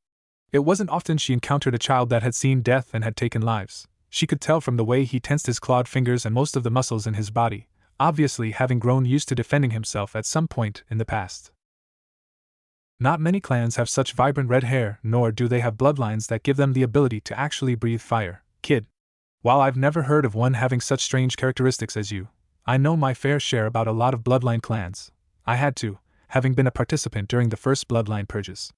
[SPEAKER 1] It wasn't often she encountered a child that had seen death and had taken lives. She could tell from the way he tensed his clawed fingers and most of the muscles in his body, obviously having grown used to defending himself at some point in the past. Not many clans have such vibrant red hair, nor do they have bloodlines that give them the ability to actually breathe fire, kid. While I've never heard of one having such strange characteristics as you, I know my fair share about a lot of bloodline clans. I had to, having been a participant during the first bloodline purges.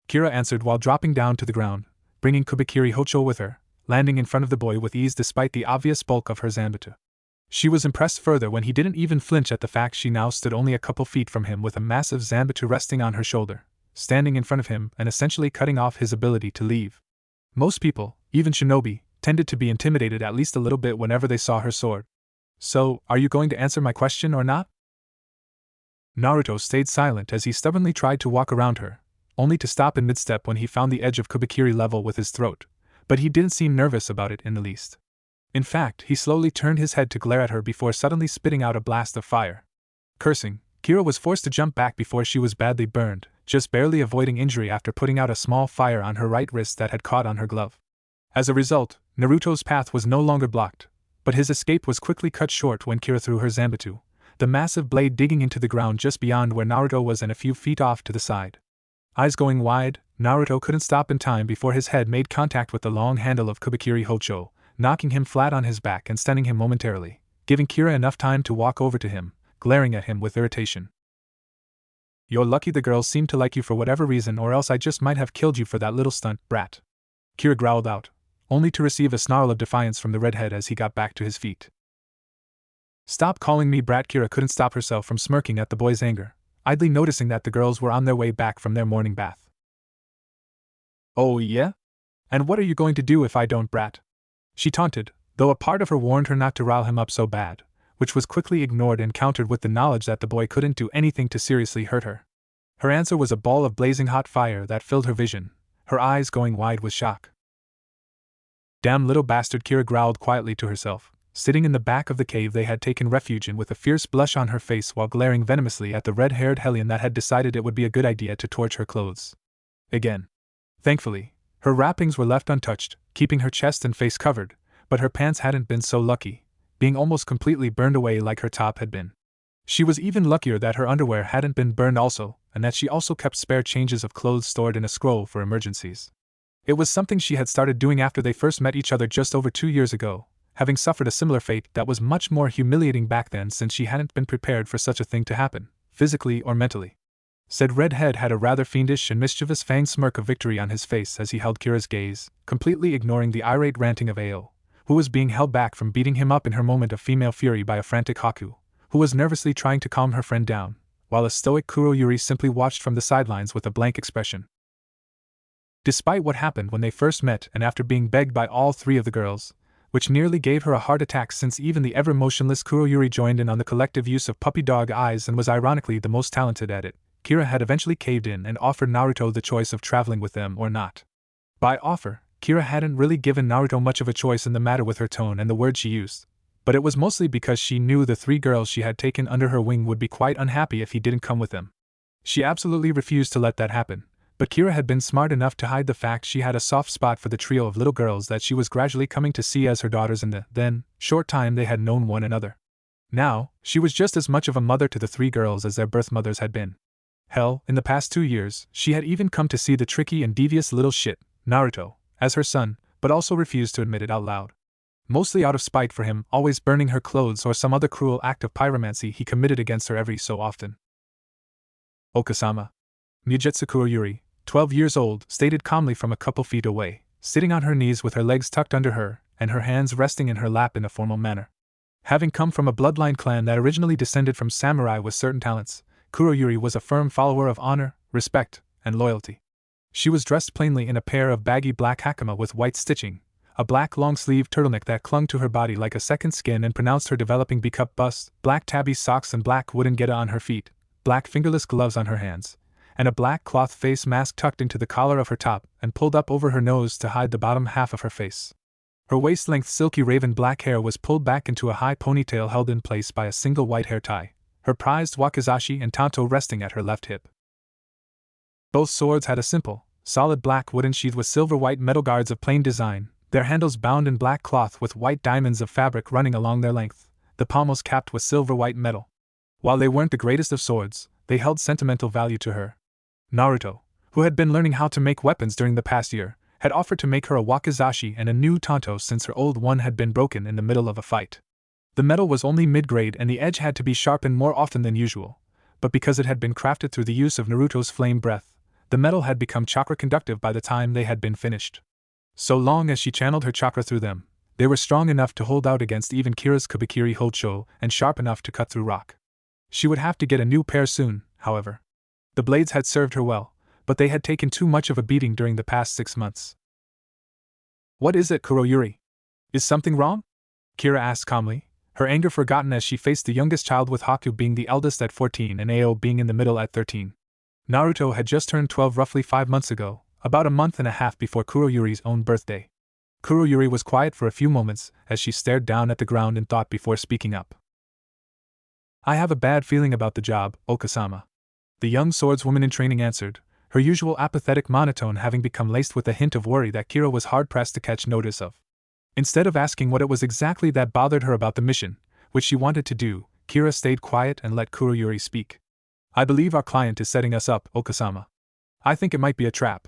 [SPEAKER 1] Kira answered while dropping down to the ground, bringing Kubikiri Hocho with her, landing in front of the boy with ease despite the obvious bulk of her Zanbatsu. She was impressed further when he didn't even flinch at the fact she now stood only a couple feet from him with a massive Zanbatsu resting on her shoulder, standing in front of him and essentially cutting off his ability to leave. Most people, even shinobi, tended to be intimidated at least a little bit whenever they saw her sword. "So, are you going to answer my question or not?" Naruto stayed silent as he stubbornly tried to walk around her, only to stop in mid-step when he found the edge of Kubikiri level with his throat, but he didn't seem nervous about it in the least. In fact, he slowly turned his head to glare at her before suddenly spitting out a blast of fire. Cursing, Kira was forced to jump back before she was badly burned, just barely avoiding injury after putting out a small fire on her right wrist that had caught on her glove. As a result, Naruto's path was no longer blocked, but his escape was quickly cut short when Kira threw her Zanbatsu, the massive blade digging into the ground just beyond where Naruto was and a few feet off to the side. Eyes going wide, Naruto couldn't stop in time before his head made contact with the long handle of Kubikiri Hocho, knocking him flat on his back and stunning him momentarily, giving Kira enough time to walk over to him, glaring at him with irritation. "You're lucky the girls seem to like you for whatever reason, or else I just might have killed you for that little stunt, brat," Kira growled out, only to receive a snarl of defiance from the redhead as he got back to his feet. "Stop calling me brat." Kira couldn't stop herself from smirking at the boy's anger, idly noticing that the girls were on their way back from their morning bath. "Oh yeah? And what are you going to do if I don't, brat?" she taunted, though a part of her warned her not to rile him up so bad, which was quickly ignored and countered with the knowledge that the boy couldn't do anything to seriously hurt her. Her answer was a ball of blazing hot fire that filled her vision, her eyes going wide with shock. "Damn little bastard," Kira growled quietly to herself, sitting in the back of the cave they had taken refuge in with a fierce blush on her face while glaring venomously at the red-haired hellion that had decided it would be a good idea to torch her clothes. Again. Thankfully, her wrappings were left untouched, keeping her chest and face covered, but her pants hadn't been so lucky, being almost completely burned away like her top had been. She was even luckier that her underwear hadn't been burned also, and that she also kept spare changes of clothes stored in a scroll for emergencies. It was something she had started doing after they first met each other just over 2 years ago, having suffered a similar fate that was much more humiliating back then since she hadn't been prepared for such a thing to happen, physically or mentally. Said redhead had a rather fiendish and mischievous fanged smirk of victory on his face as he held Kira's gaze, completely ignoring the irate ranting of Ao, who was being held back from beating him up in her moment of female fury by a frantic Haku, who was nervously trying to calm her friend down, while a stoic Kuroyuri simply watched from the sidelines with a blank expression. Despite what happened when they first met and after being begged by all three of the girls, which nearly gave her a heart attack since even the ever-motionless Kuroyuri joined in on the collective use of puppy dog eyes and was ironically the most talented at it, Kira had eventually caved in and offered Naruto the choice of traveling with them or not. By offer, Kira hadn't really given Naruto much of a choice in the matter with her tone and the words she used, but it was mostly because she knew the three girls she had taken under her wing would be quite unhappy if he didn't come with them. She absolutely refused to let that happen, but Kira had been smart enough to hide the fact she had a soft spot for the trio of little girls that she was gradually coming to see as her daughters in the, then, short time they had known one another. Now, she was just as much of a mother to the three girls as their birth mothers had been. Hell, in the past 2 years, she had even come to see the tricky and devious little shit, Naruto, as her son, but also refused to admit it out loud. Mostly out of spite for him always burning her clothes or some other cruel act of pyromancy he committed against her every so often. Okasama. Miugetsu Kuroyuri, 12 years old, stated calmly from a couple feet away, sitting on her knees with her legs tucked under her, and her hands resting in her lap in a formal manner. Having come from a bloodline clan that originally descended from samurai with certain talents, Kuroyuri was a firm follower of honor, respect, and loyalty. She was dressed plainly in a pair of baggy black hakama with white stitching, a black long-sleeved turtleneck that clung to her body like a second skin and pronounced her developing B-cup bust, black tabby socks and black wooden geta on her feet, black fingerless gloves on her hands, and a black cloth face mask tucked into the collar of her top and pulled up over her nose to hide the bottom half of her face. Her waist-length silky raven black hair was pulled back into a high ponytail held in place by a single white hair tie, her prized wakizashi and tanto resting at her left hip. Both swords had a simple, solid black wooden sheath with silver-white metal guards of plain design, their handles bound in black cloth with white diamonds of fabric running along their length, the pommels capped with silver-white metal. While they weren't the greatest of swords, they held sentimental value to her. Naruto, who had been learning how to make weapons during the past year, had offered to make her a wakizashi and a new tanto since her old one had been broken in the middle of a fight. The metal was only mid-grade and the edge had to be sharpened more often than usual, but because it had been crafted through the use of Naruto's flame breath, the metal had become chakra conductive by the time they had been finished. So long as she channeled her chakra through them, they were strong enough to hold out against even Kira's Kubikiri Hocho and sharp enough to cut through rock. She would have to get a new pair soon, however. The blades had served her well, but they had taken too much of a beating during the past 6 months. "What is it, Kuroyuri? Is something wrong?" Kira asked calmly, her anger forgotten as she faced the youngest child with Haku being the eldest at 14 and Ao being in the middle at 13. Naruto had just turned 12 roughly 5 months ago, about a month and a half before Kuroyuri's own birthday. Kuroyuri was quiet for a few moments as she stared down at the ground in thought before speaking up. "I have a bad feeling about the job, Okasama," the young swordswoman in training answered, her usual apathetic monotone having become laced with a hint of worry that Kira was hard-pressed to catch notice of. Instead of asking what it was exactly that bothered her about the mission, which she wanted to do, Kira stayed quiet and let Kuroyuri speak. "I believe our client is setting us up, Okasama. I think it might be a trap."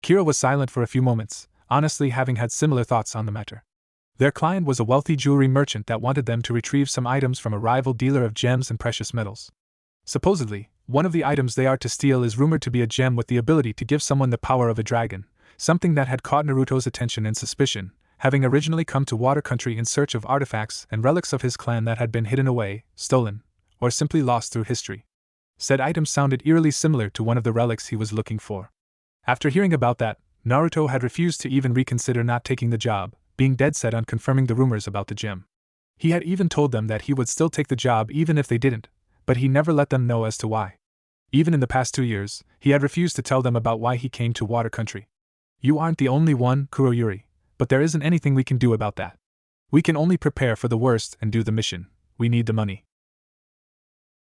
[SPEAKER 1] Kira was silent for a few moments, honestly having had similar thoughts on the matter. Their client was a wealthy jewelry merchant that wanted them to retrieve some items from a rival dealer of gems and precious metals. Supposedly, one of the items they are to steal is rumored to be a gem with the ability to give someone the power of a dragon, something that had caught Naruto's attention and suspicion, having originally come to Water Country in search of artifacts and relics of his clan that had been hidden away, stolen, or simply lost through history. Said item sounded eerily similar to one of the relics he was looking for. After hearing about that, Naruto had refused to even reconsider not taking the job, being dead set on confirming the rumors about the gem. He had even told them that he would still take the job even if they didn't, but he never let them know as to why. Even in the past 2 years, he had refused to tell them about why he came to Water Country. "You aren't the only one, Kuroyuri, but there isn't anything we can do about that. We can only prepare for the worst and do the mission. We need the money."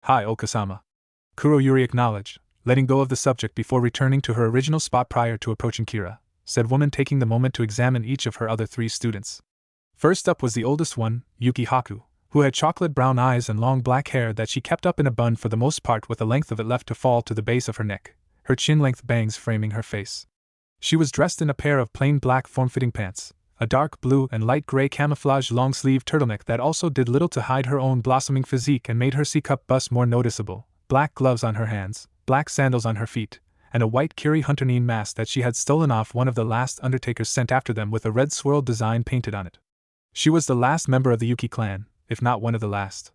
[SPEAKER 1] "Hi, Okasama," Kuroyuri acknowledged, letting go of the subject before returning to her original spot prior to approaching Kira, said woman taking the moment to examine each of her other 3 students. First up was the oldest one, Yuki Haku, who had chocolate brown eyes and long black hair that she kept up in a bun for the most part with a length of it left to fall to the base of her neck, her chin-length bangs framing her face. She was dressed in a pair of plain black form-fitting pants, a dark blue and light gray camouflage long-sleeved turtleneck that also did little to hide her own blossoming physique and made her C-cup bust more noticeable, black gloves on her hands, black sandals on her feet, and a white Kiri Hunternine mask that she had stolen off one of the last undertakers sent after them with a red swirl design painted on it. She was the last member of the Yuki clan, if not one of the last.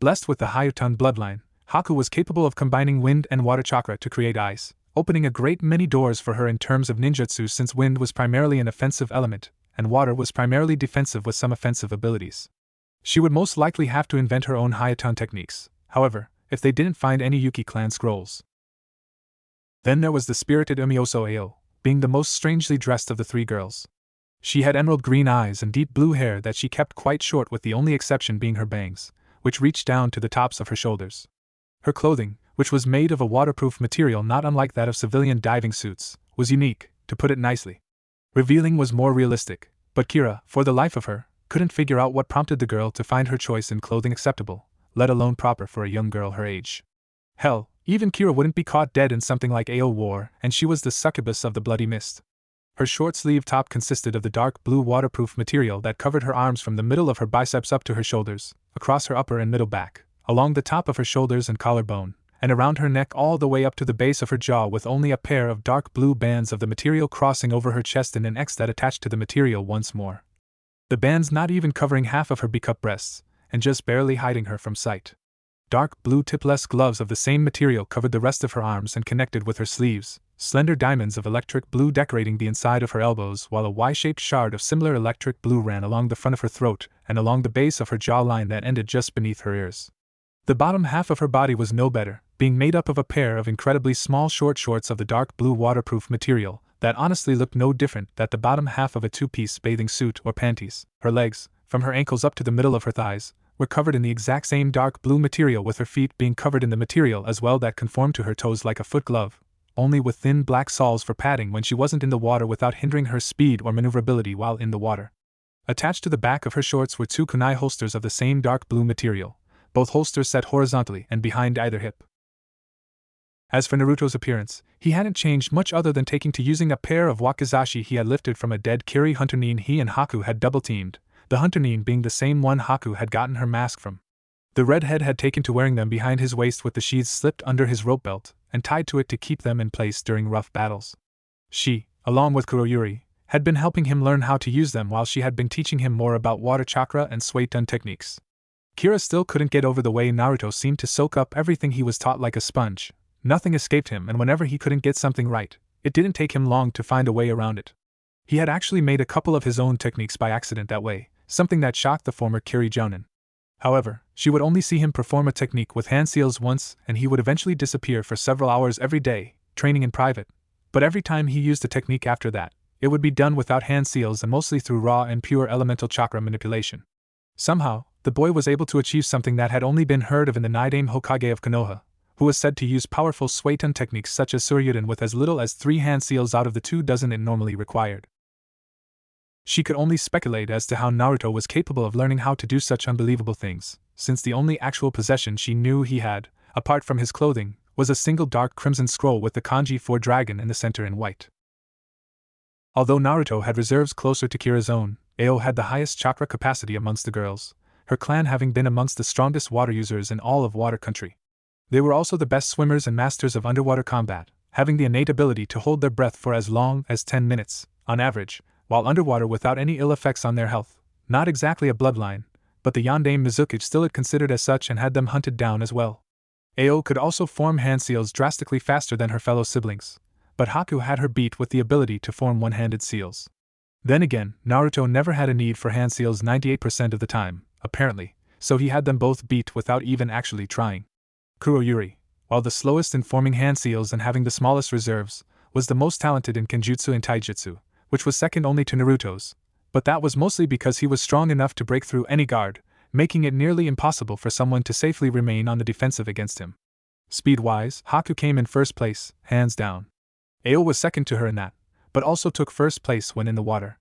[SPEAKER 1] Blessed with the Hayutan bloodline, Haku was capable of combining wind and water chakra to create ice, opening a great many doors for her in terms of ninjutsu, since wind was primarily an offensive element, and water was primarily defensive with some offensive abilities. She would most likely have to invent her own Hayaton techniques, however, if they didn't find any Yuki clan scrolls. Then there was the spirited Umioso Ao, being the most strangely dressed of the three girls. She had emerald green eyes and deep blue hair that she kept quite short, with the only exception being her bangs, which reached down to the tops of her shoulders. Her clothing, which was made of a waterproof material not unlike that of civilian diving suits, was unique, to put it nicely. Revealing was more realistic, but Kira, for the life of her, couldn't figure out what prompted the girl to find her choice in clothing acceptable, let alone proper for a young girl her age. Hell, even Kira wouldn't be caught dead in something like Ao wore, and she was the succubus of the bloody mist. Her short-sleeved top consisted of the dark blue waterproof material that covered her arms from the middle of her biceps up to her shoulders, across her upper and middle back, along the top of her shoulders and collarbone, and around her neck all the way up to the base of her jaw, with only a pair of dark blue bands of the material crossing over her chest in an X that attached to the material once more. The bands not even covering half of her B-cup breasts, and just barely hiding her from sight. Dark blue tipless gloves of the same material covered the rest of her arms and connected with her sleeves, slender diamonds of electric blue decorating the inside of her elbows, while a Y-shaped shard of similar electric blue ran along the front of her throat and along the base of her jawline that ended just beneath her ears. The bottom half of her body was no better, being made up of a pair of incredibly small short shorts of the dark blue waterproof material that honestly looked no different than the bottom half of a two-piece bathing suit or panties. Her legs, from her ankles up to the middle of her thighs, were covered in the exact same dark blue material, with her feet being covered in the material as well that conformed to her toes like a foot glove, only with thin black soles for padding when she wasn't in the water without hindering her speed or maneuverability while in the water. Attached to the back of her shorts were two kunai holsters of the same dark blue material, both holsters set horizontally and behind either hip. As for Naruto's appearance, he hadn't changed much other than taking to using a pair of wakizashi he had lifted from a dead Kiri hunter Nin he and Haku had double-teamed, the hunter Nin being the same one Haku had gotten her mask from. The redhead had taken to wearing them behind his waist with the sheaths slipped under his rope belt and tied to it to keep them in place during rough battles. She, along with Kuroyuri, had been helping him learn how to use them while she had been teaching him more about water chakra and Suiton techniques. Kira still couldn't get over the way Naruto seemed to soak up everything he was taught like a sponge. Nothing escaped him, and whenever he couldn't get something right, it didn't take him long to find a way around it. He had actually made a couple of his own techniques by accident that way, something that shocked the former Kiri Jounin. However, she would only see him perform a technique with hand seals once, and he would eventually disappear for several hours every day, training in private. But every time he used a technique after that, it would be done without hand seals and mostly through raw and pure elemental chakra manipulation. Somehow, the boy was able to achieve something that had only been heard of in the Nidaime Hokage of Konoha, who was said to use powerful Suiton techniques such as Suryuden with as little as 3 hand seals out of the 24 it normally required. She could only speculate as to how Naruto was capable of learning how to do such unbelievable things, since the only actual possession she knew he had, apart from his clothing, was a single dark crimson scroll with the kanji for dragon in the center in white. Although Naruto had reserves closer to Kira's own, Ao had the highest chakra capacity amongst the girls, her clan having been amongst the strongest water users in all of Water Country. They were also the best swimmers and masters of underwater combat, having the innate ability to hold their breath for as long as 10 minutes, on average, while underwater without any ill effects on their health. Not exactly a bloodline, but the Yondaime Mizukage still had considered as such and had them hunted down as well. Ao could also form hand seals drastically faster than her fellow siblings, but Haku had her beat with the ability to form one-handed seals. Then again, Naruto never had a need for hand seals 98% of the time, apparently, so he had them both beat without even actually trying. Kuroyuri, while the slowest in forming hand seals and having the smallest reserves, was the most talented in Kenjutsu and Taijutsu, which was second only to Naruto's, but that was mostly because he was strong enough to break through any guard, making it nearly impossible for someone to safely remain on the defensive against him. Speed-wise, Haku came in first place, hands down. Ao was second to her in that, but also took first place when in the water.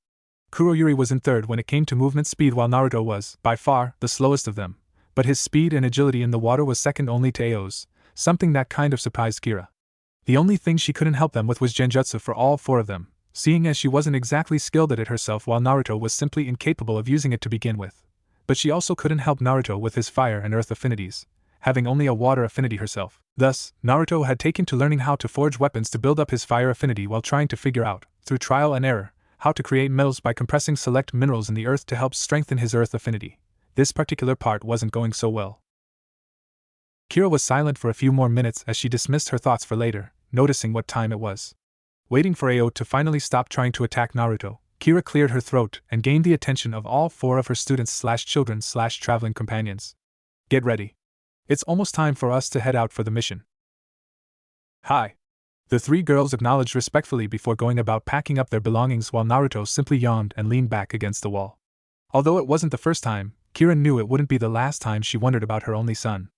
[SPEAKER 1] Kuroyuri was in third when it came to movement speed, while Naruto was, by far, the slowest of them, but his speed and agility in the water was second only to Ao's, something that kind of surprised Kira. The only thing she couldn't help them with was genjutsu for all 4 of them, seeing as she wasn't exactly skilled at it herself while Naruto was simply incapable of using it to begin with. But she also couldn't help Naruto with his fire and earth affinities, having only a water affinity herself. Thus, Naruto had taken to learning how to forge weapons to build up his fire affinity while trying to figure out, through trial and error, how to create metals by compressing select minerals in the earth to help strengthen his earth affinity. This particular part wasn't going so well. Kira was silent for a few more minutes as she dismissed her thoughts for later, noticing what time it was. Waiting for Ao to finally stop trying to attack Naruto, Kira cleared her throat and gained the attention of all 4 of her students/children/traveling companions. Get ready. It's almost time for us to head out for the mission. Hi. The 3 girls acknowledged respectfully before going about packing up their belongings while Naruto simply yawned and leaned back against the wall. Although it wasn't the first time, Kira knew it wouldn't be the last time she wondered about her only son.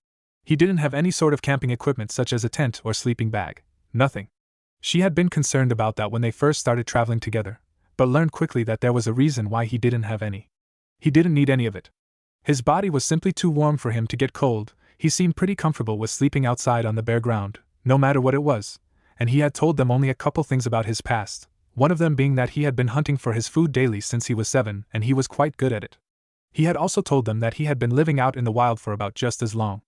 [SPEAKER 1] He didn't have any sort of camping equipment such as a tent or sleeping bag. Nothing. She had been concerned about that when they first started traveling together, but learned quickly that there was a reason why he didn't have any. He didn't need any of it. His body was simply too warm for him to get cold. He seemed pretty comfortable with sleeping outside on the bare ground, no matter what it was, and he had told them only a couple things about his past, one of them being that he had been hunting for his food daily since he was 7 and he was quite good at it. He had also told them that he had been living out in the wild for about just as long.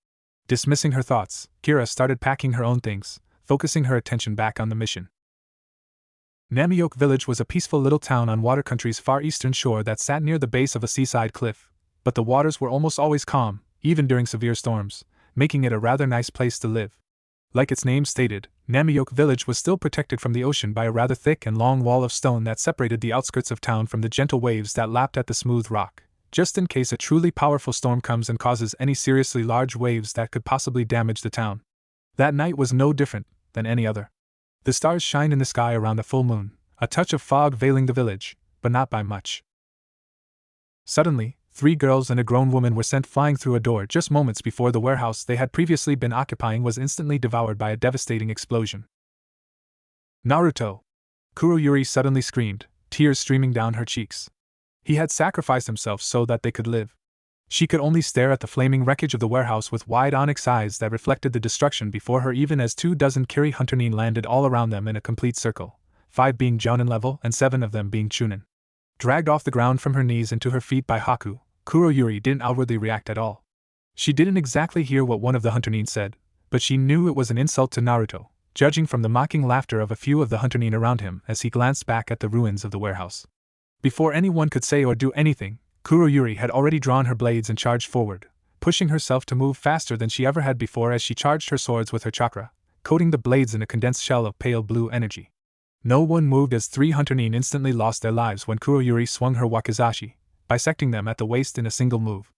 [SPEAKER 1] Dismissing her thoughts, Kira started packing her own things, focusing her attention back on the mission. Namioke Village was a peaceful little town on Water Country's far eastern shore that sat near the base of a seaside cliff, but the waters were almost always calm, even during severe storms, making it a rather nice place to live. Like its name stated, Namioke Village was still protected from the ocean by a rather thick and long wall of stone that separated the outskirts of town from the gentle waves that lapped at the smooth rock, just in case a truly powerful storm comes and causes any seriously large waves that could possibly damage the town. That night was no different than any other. The stars shined in the sky around the full moon, a touch of fog veiling the village, but not by much. Suddenly, 3 girls and a grown woman were sent flying through a door just moments before the warehouse they had previously been occupying was instantly devoured by a devastating explosion. Naruto! Kuroyuri suddenly screamed, tears streaming down her cheeks. He had sacrificed himself so that they could live. She could only stare at the flaming wreckage of the warehouse with wide onyx eyes that reflected the destruction before her even as 24 Kiri Hunternin landed all around them in a complete circle, 5 being Jounin level and 7 of them being Chunin. Dragged off the ground from her knees and to her feet by Haku, Kuroyuri didn't outwardly react at all. She didn't exactly hear what one of the Hunternin said, but she knew it was an insult to Naruto, judging from the mocking laughter of a few of the Hunternin around him as he glanced back at the ruins of the warehouse. Before anyone could say or do anything, Kuroyuri had already drawn her blades and charged forward, pushing herself to move faster than she ever had before as she charged her swords with her chakra, coating the blades in a condensed shell of pale blue energy. No one moved as 3 Hunternin instantly lost their lives when Kuroyuri swung her wakizashi, bisecting them at the waist in a single move.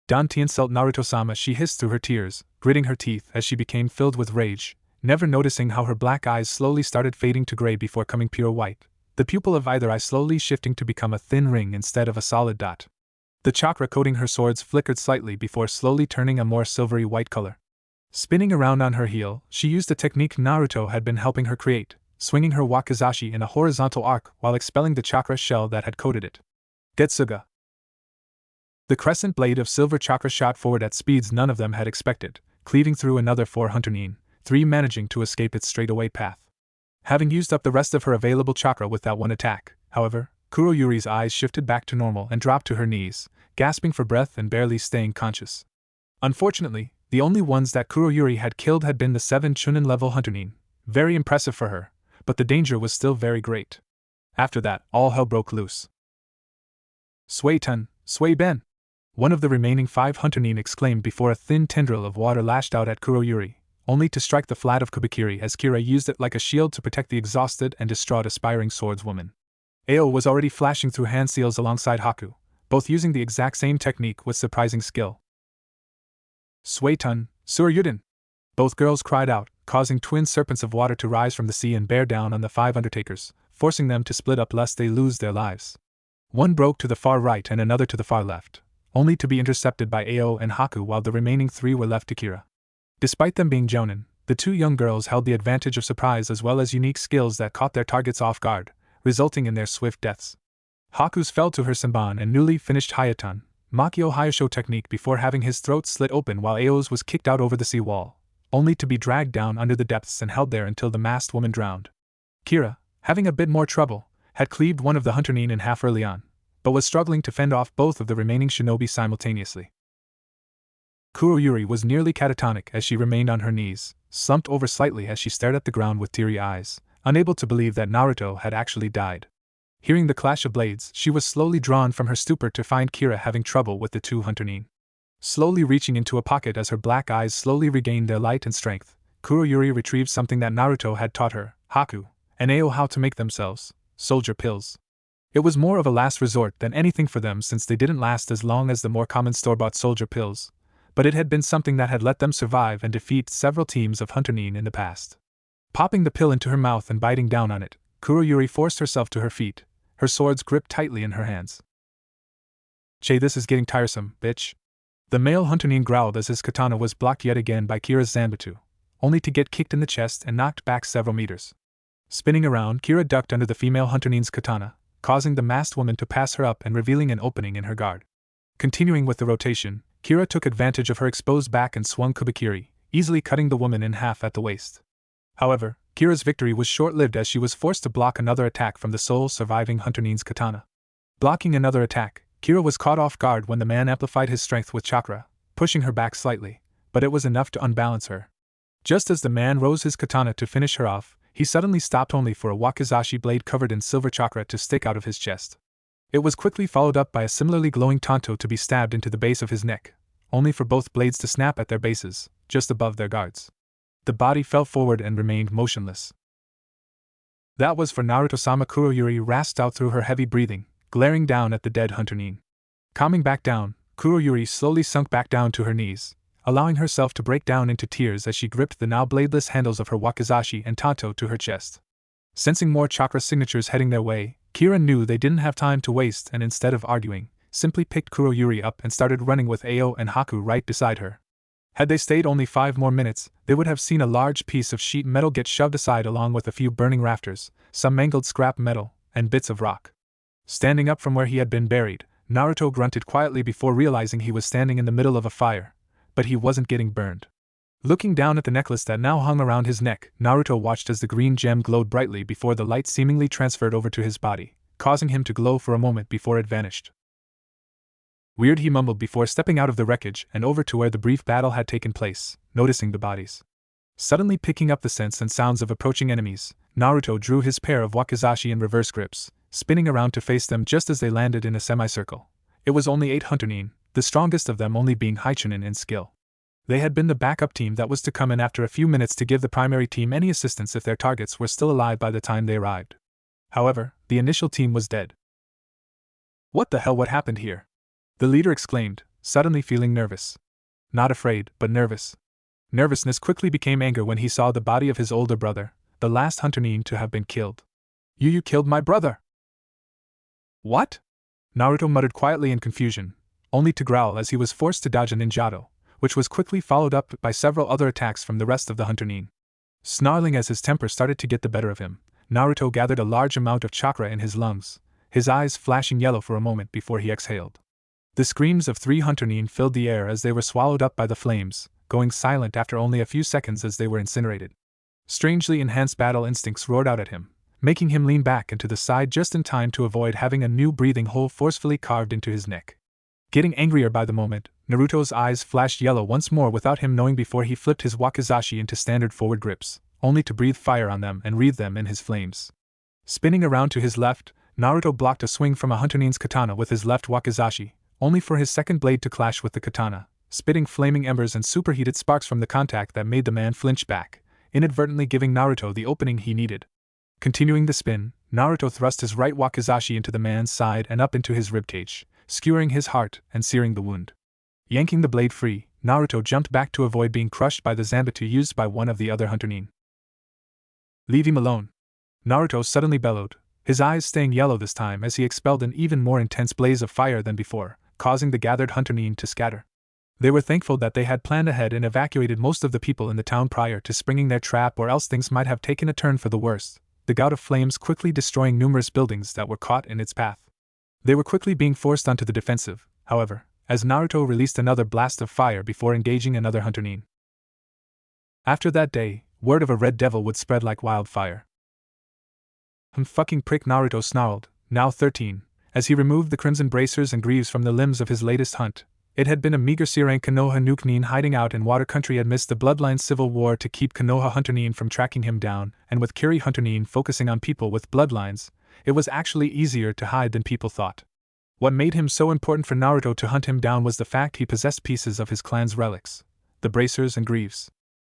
[SPEAKER 1] Don't insult Naruto-sama, she hissed through her tears, gritting her teeth as she became filled with rage, never noticing how her black eyes slowly started fading to gray before coming pure white, the pupil of either eye slowly shifting to become a thin ring instead of a solid dot. The chakra coating her swords flickered slightly before slowly turning a more silvery white color. Spinning around on her heel, she used a technique Naruto had been helping her create, swinging her wakizashi in a horizontal arc while expelling the chakra shell that had coated it. Getsuga! The crescent blade of silver chakra shot forward at speeds none of them had expected, cleaving through another 4 Hunternin, 3 managing to escape its straightaway path. Having used up the rest of her available chakra with that one attack, however, Kuroyuri's eyes shifted back to normal and dropped to her knees, gasping for breath and barely staying conscious. Unfortunately, the only ones that Kuroyuri had killed had been the 7 Chunin level Hunternin, very impressive for her, but the danger was still very great. After that, all hell broke loose. Sway-tun, Sway-ben! One of the remaining 5 Hunternin exclaimed before a thin tendril of water lashed out at Kuroyuri, only to strike the flat of Kubikiri as Kira used it like a shield to protect the exhausted and distraught aspiring swordswoman. Ao was already flashing through hand seals alongside Haku, both using the exact same technique with surprising skill. Sway-tun, Suryuden! Both girls cried out, causing twin serpents of water to rise from the sea and bear down on the 5 undertakers, forcing them to split up lest they lose their lives. One broke to the far right and another to the far left, only to be intercepted by Ao and Haku while the remaining 3 were left to Kira. Despite them being Jounin, the 2 young girls held the advantage of surprise as well as unique skills that caught their targets off guard, resulting in their swift deaths. Haku's fell to her Senban and newly finished Hayatan, Makio Hayasho technique before having his throat slit open while Ao's was kicked out over the seawall, only to be dragged down under the depths and held there until the masked woman drowned. Kira, having a bit more trouble, had cleaved one of the Hunternin in half early on, but was struggling to fend off both of the remaining shinobi simultaneously. Kuroyuri was nearly catatonic as she remained on her knees, slumped over slightly as she stared at the ground with teary eyes, unable to believe that Naruto had actually died. Hearing the clash of blades, she was slowly drawn from her stupor to find Kira having trouble with the 2 Hunternin. Slowly reaching into a pocket as her black eyes slowly regained their light and strength, Kuroyuri retrieved something that Naruto had taught her, Haku, and Ao how to make themselves, soldier pills. It was more of a last resort than anything for them since they didn't last as long as the more common store-bought soldier pills, but it had been something that had let them survive and defeat several teams of Hunter Nin in the past. Popping the pill into her mouth and biting down on it, Kuroyuri forced herself to her feet, her swords gripped tightly in her hands. "Che, this is getting tiresome, bitch." The male Hunter Nin growled as his katana was blocked yet again by Kira's Zanbatsu, only to get kicked in the chest and knocked back several meters. Spinning around, Kira ducked under the female Hunter Nin's katana, causing the masked woman to pass her up and revealing an opening in her guard. Continuing with the rotation, Kira took advantage of her exposed back and swung Kubikiri, easily cutting the woman in half at the waist. However, Kira's victory was short-lived as she was forced to block another attack from the sole surviving Hunter Nin's katana. Blocking another attack, Kira was caught off guard when the man amplified his strength with chakra, pushing her back slightly, but it was enough to unbalance her. Just as the man rose his katana to finish her off, he suddenly stopped only for a wakizashi blade covered in silver chakra to stick out of his chest. It was quickly followed up by a similarly glowing tanto to be stabbed into the base of his neck, only for both blades to snap at their bases, just above their guards. The body fell forward and remained motionless. That was for Naruto-sama. Kuroyuri rasped out through her heavy breathing, glaring down at the dead Hunter Nin. Calming back down, Kuroyuri slowly sunk back down to her knees, allowing herself to break down into tears as she gripped the now bladeless handles of her wakizashi and tanto to her chest. Sensing more chakra signatures heading their way, Kira knew they didn't have time to waste and instead of arguing, simply picked Kuroyuri up and started running with Ao and Haku right beside her. Had they stayed only 5 more minutes, they would have seen a large piece of sheet metal get shoved aside along with a few burning rafters, some mangled scrap metal, and bits of rock. Standing up from where he had been buried, Naruto grunted quietly before realizing he was standing in the middle of a fire, but he wasn't getting burned. Looking down at the necklace that now hung around his neck, Naruto watched as the green gem glowed brightly before the light seemingly transferred over to his body, causing him to glow for a moment before it vanished. "Weird," he mumbled before stepping out of the wreckage and over to where the brief battle had taken place, noticing the bodies. Suddenly picking up the scents and sounds of approaching enemies, Naruto drew his pair of wakizashi in reverse grips, spinning around to face them just as they landed in a semicircle. It was only 8 Hunter Nin, the strongest of them only being Haichunin in skill. They had been the backup team that was to come in after a few minutes to give the primary team any assistance if their targets were still alive by the time they arrived. However, the initial team was dead. "What the hell, what happened here?" the leader exclaimed, suddenly feeling nervous. Not afraid, but nervous. Nervousness quickly became anger when he saw the body of his older brother, the last Hunter Nin to have been killed. You killed my brother!" "What?" Naruto muttered quietly in confusion, only to growl as he was forced to dodge a ninjato, which was quickly followed up by several other attacks from the rest of the Hunter Nin. Snarling as his temper started to get the better of him, Naruto gathered a large amount of chakra in his lungs, his eyes flashing yellow for a moment before he exhaled. The screams of 3 Hunter Nin filled the air as they were swallowed up by the flames, going silent after only a few seconds as they were incinerated. Strangely enhanced battle instincts roared out at him, making him lean back and to the side just in time to avoid having a new breathing hole forcefully carved into his neck. Getting angrier by the moment, Naruto's eyes flashed yellow once more without him knowing before he flipped his wakizashi into standard forward grips, only to breathe fire on them and wreathe them in his flames. Spinning around to his left, Naruto blocked a swing from a Hunter Nin's katana with his left wakizashi, only for his second blade to clash with the katana, spitting flaming embers and superheated sparks from the contact that made the man flinch back, inadvertently giving Naruto the opening he needed. Continuing the spin, Naruto thrust his right wakizashi into the man's side and up into his ribcage, skewering his heart and searing the wound. Yanking the blade free, Naruto jumped back to avoid being crushed by the Zanbatsu used by one of the other Hunter Nin. "Leave him alone!" Naruto suddenly bellowed, his eyes staying yellow this time as he expelled an even more intense blaze of fire than before, causing the gathered Hunter Nin to scatter. They were thankful that they had planned ahead and evacuated most of the people in the town prior to springing their trap, or else things might have taken a turn for the worst, the gout of flames quickly destroying numerous buildings that were caught in its path. They were quickly being forced onto the defensive, however, as Naruto released another blast of fire before engaging another Hunter Nin. After that day, word of a red devil would spread like wildfire. Fucking prick, Naruto snarled, now 13, as he removed the crimson bracers and greaves from the limbs of his latest hunt. It had been a meager Sirang Konoha Nuke Nin hiding out in water country amidst the bloodline civil war to keep Konoha Hunter Nin from tracking him down, and with Kiri Hunter Nin focusing on people with bloodlines, it was actually easier to hide than people thought. What made him so important for Naruto to hunt him down was the fact he possessed pieces of his clan's relics, the bracers and greaves.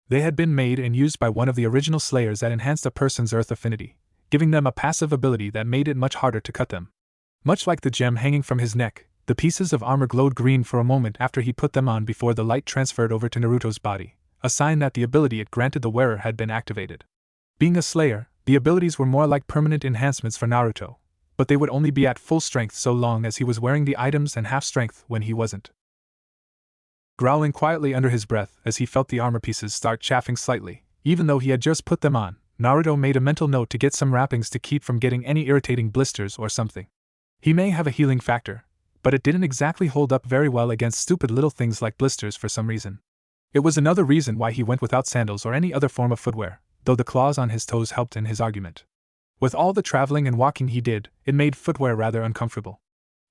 [SPEAKER 1] They had been made and used by one of the original slayers that enhanced a person's earth affinity, giving them a passive ability that made it much harder to cut them. Much like the gem hanging from his neck, the pieces of armor glowed green for a moment after he put them on before the light transferred over to Naruto's body, a sign that the ability it granted the wearer had been activated. Being a slayer, the abilities were more like permanent enhancements for Naruto, but they would only be at full strength so long as he was wearing the items and half strength when he wasn't. Growling quietly under his breath as he felt the armor pieces start chafing slightly, even though he had just put them on, Naruto made a mental note to get some wrappings to keep from getting any irritating blisters or something. He may have a healing factor, but it didn't exactly hold up very well against stupid little things like blisters for some reason. It was another reason why he went without sandals or any other form of footwear, though the claws on his toes helped in his argument. With all the traveling and walking he did, it made footwear rather uncomfortable.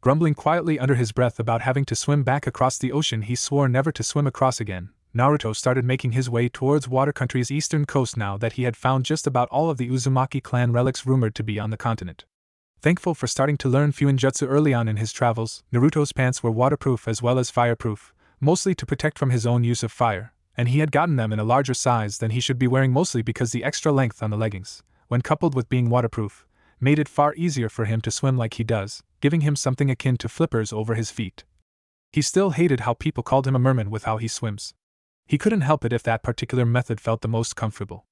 [SPEAKER 1] Grumbling quietly under his breath about having to swim back across the ocean he swore never to swim across again, Naruto started making his way towards Water Country's eastern coast now that he had found just about all of the Uzumaki clan relics rumored to be on the continent. Thankful for starting to learn Fuinjutsu early on in his travels, Naruto's pants were waterproof as well as fireproof, mostly to protect from his own use of fire, and he had gotten them in a larger size than he should be wearing mostly because the extra length on the leggings, when coupled with being waterproof, made it far easier for him to swim like he does, giving him something akin to flippers over his feet. He still hated how people called him a merman with how he swims. He couldn't help it if that particular method felt the most comfortable.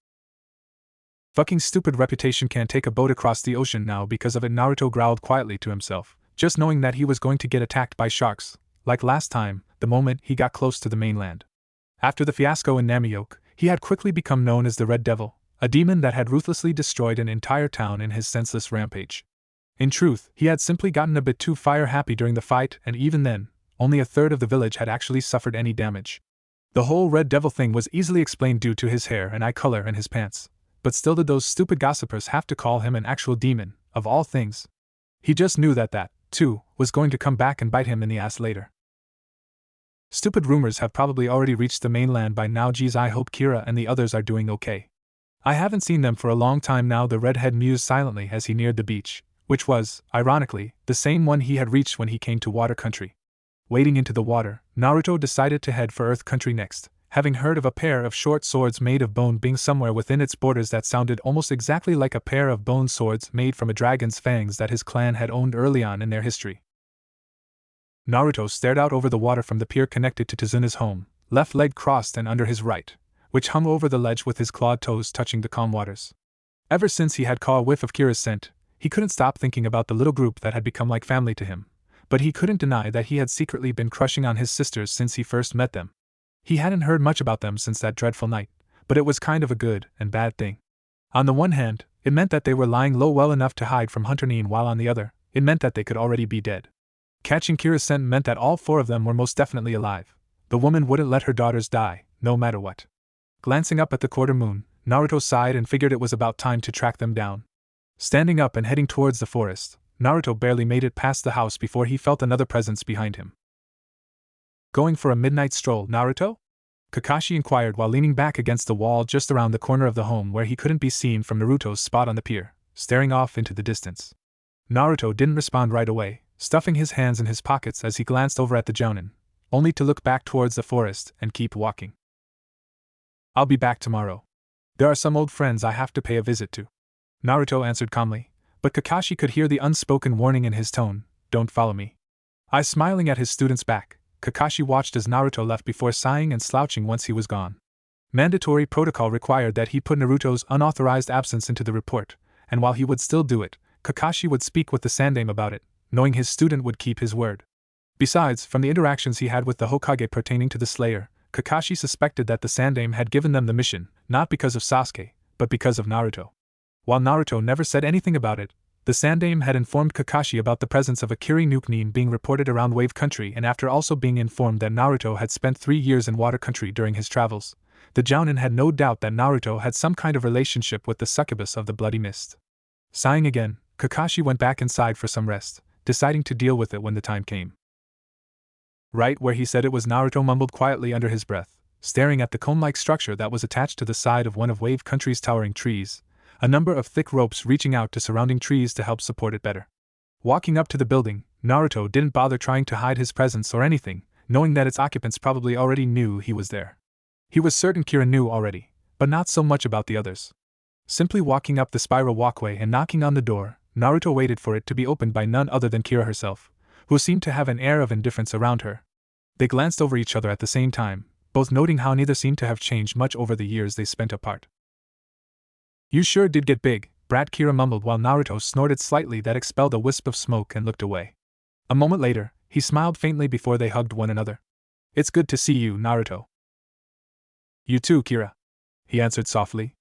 [SPEAKER 1] Fucking stupid reputation can't take a boat across the ocean now because of it, Naruto growled quietly to himself, just knowing that he was going to get attacked by sharks, like last time, the moment he got close to the mainland. After the fiasco in Namioke, he had quickly become known as the Red Devil, a demon that had ruthlessly destroyed an entire town in his senseless rampage. In truth, he had simply gotten a bit too fire-happy during the fight, and even then, only a third of the village had actually suffered any damage. The whole Red Devil thing was easily explained due to his hair and eye color and his pants, but still did those stupid gossipers have to call him an actual demon, of all things. He just knew that, too, was going to come back and bite him in the ass later. Stupid rumors have probably already reached the mainland by now. Geez, I hope Kira and the others are doing okay. I haven't seen them for a long time now, the redhead mused silently as he neared the beach, which was, ironically, the same one he had reached when he came to Water Country. Wading into the water, Naruto decided to head for Earth Country next, having heard of a pair of short swords made of bone being somewhere within its borders that sounded almost exactly like a pair of bone swords made from a dragon's fangs that his clan had owned early on in their history. Naruto stared out over the water from the pier connected to Tazuna's home, left leg crossed and under his right, which hung over the ledge with his clawed toes touching the calm waters. Ever since he had caught a whiff of Kira's scent, he couldn't stop thinking about the little group that had become like family to him, but he couldn't deny that he had secretly been crushing on his sisters since he first met them. He hadn't heard much about them since that dreadful night, but it was kind of a good and bad thing. On the one hand, it meant that they were lying low well enough to hide from Hunter Neen, while on the other, it meant that they could already be dead. Catching Kira's scent meant that all four of them were most definitely alive. The woman wouldn't let her daughters die, no matter what. Glancing up at the quarter moon, Naruto sighed and figured it was about time to track them down. Standing up and heading towards the forest, Naruto barely made it past the house before he felt another presence behind him. Going for a midnight stroll, Naruto? Kakashi inquired while leaning back against the wall just around the corner of the home where he couldn't be seen from Naruto's spot on the pier, staring off into the distance. Naruto didn't respond right away, stuffing his hands in his pockets as he glanced over at the Jounin, only to look back towards the forest and keep walking. I'll be back tomorrow. There are some old friends I have to pay a visit to. Naruto answered calmly, but Kakashi could hear the unspoken warning in his tone, don't follow me. Eyes smiling at his student's back, Kakashi watched as Naruto left before sighing and slouching once he was gone. Mandatory protocol required that he put Naruto's unauthorized absence into the report, and while he would still do it, Kakashi would speak with the Sandaime about it, knowing his student would keep his word. Besides, from the interactions he had with the Hokage pertaining to the Slayer, Kakashi suspected that the Sandaime had given them the mission, not because of Sasuke, but because of Naruto. While Naruto never said anything about it, the Sandaime had informed Kakashi about the presence of a Kiri nuke Nin being reported around Wave Country, and after also being informed that Naruto had spent 3 years in Water Country during his travels, the Jounin had no doubt that Naruto had some kind of relationship with the succubus of the Bloody Mist. Sighing again, Kakashi went back inside for some rest, deciding to deal with it when the time came. Right where he said it was, Naruto mumbled quietly under his breath, staring at the cone-like structure that was attached to the side of one of Wave Country's towering trees, a number of thick ropes reaching out to surrounding trees to help support it better. Walking up to the building, Naruto didn't bother trying to hide his presence or anything, knowing that its occupants probably already knew he was there. He was certain Kira knew already, but not so much about the others. Simply walking up the spiral walkway and knocking on the door, Naruto waited for it to be opened by none other than Kira herself, who seemed to have an air of indifference around her. They glanced over each other at the same time, both noting how neither seemed to have changed much over the years they spent apart. "You sure did get big," Brat Kira mumbled while Naruto snorted slightly that expelled a wisp of smoke and looked away. A moment later, he smiled faintly before they hugged one another. "It's good to see you, Naruto." "You too, Kira," he answered softly.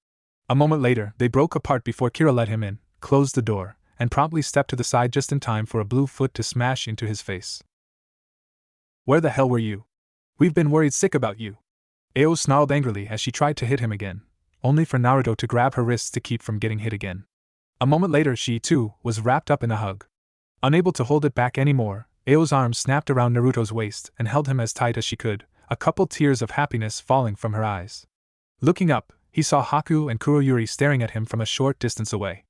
[SPEAKER 1] A moment later, they broke apart before Kira let him in, closed the door, and promptly stepped to the side just in time for a blue foot to smash into his face. "Where the hell were you? We've been worried sick about you." Ao snarled angrily as she tried to hit him again, only for Naruto to grab her wrists to keep from getting hit again. A moment later she, too, was wrapped up in a hug. Unable to hold it back anymore, Ao's arms snapped around Naruto's waist and held him as tight as she could, a couple tears of happiness falling from her eyes. Looking up, he saw Haku and Kuroyuri staring at him from a short distance away.